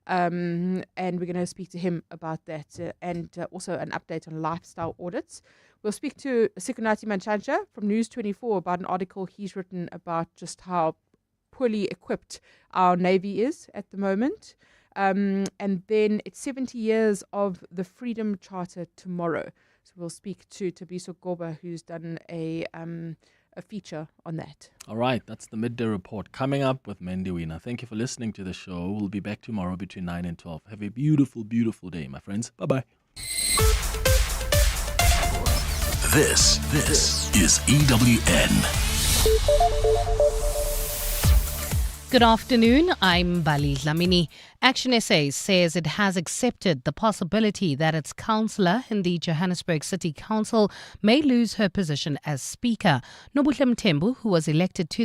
And we're going to speak to him about that and also an update on lifestyle audits. We'll speak to Sikunati Manchansha from News 24 about an article he's written about just how poorly equipped our Navy is at the moment. And then it's 70 years of the Freedom Charter tomorrow. So we'll speak to Tabiso Goba, who's done a feature on that. All right, that's the Midday Report coming up with Mandy Wiener. Thank you for listening to the show. We'll be back tomorrow between 9 and 12. Have a beautiful, beautiful day, my friends. Bye-bye. This is EWN. Good afternoon, I'm Bali Dlamini. Action SA says it has accepted the possibility that its councillor in the Johannesburg City Council may lose her position as Speaker. Nobuhle Mthembu, who was elected to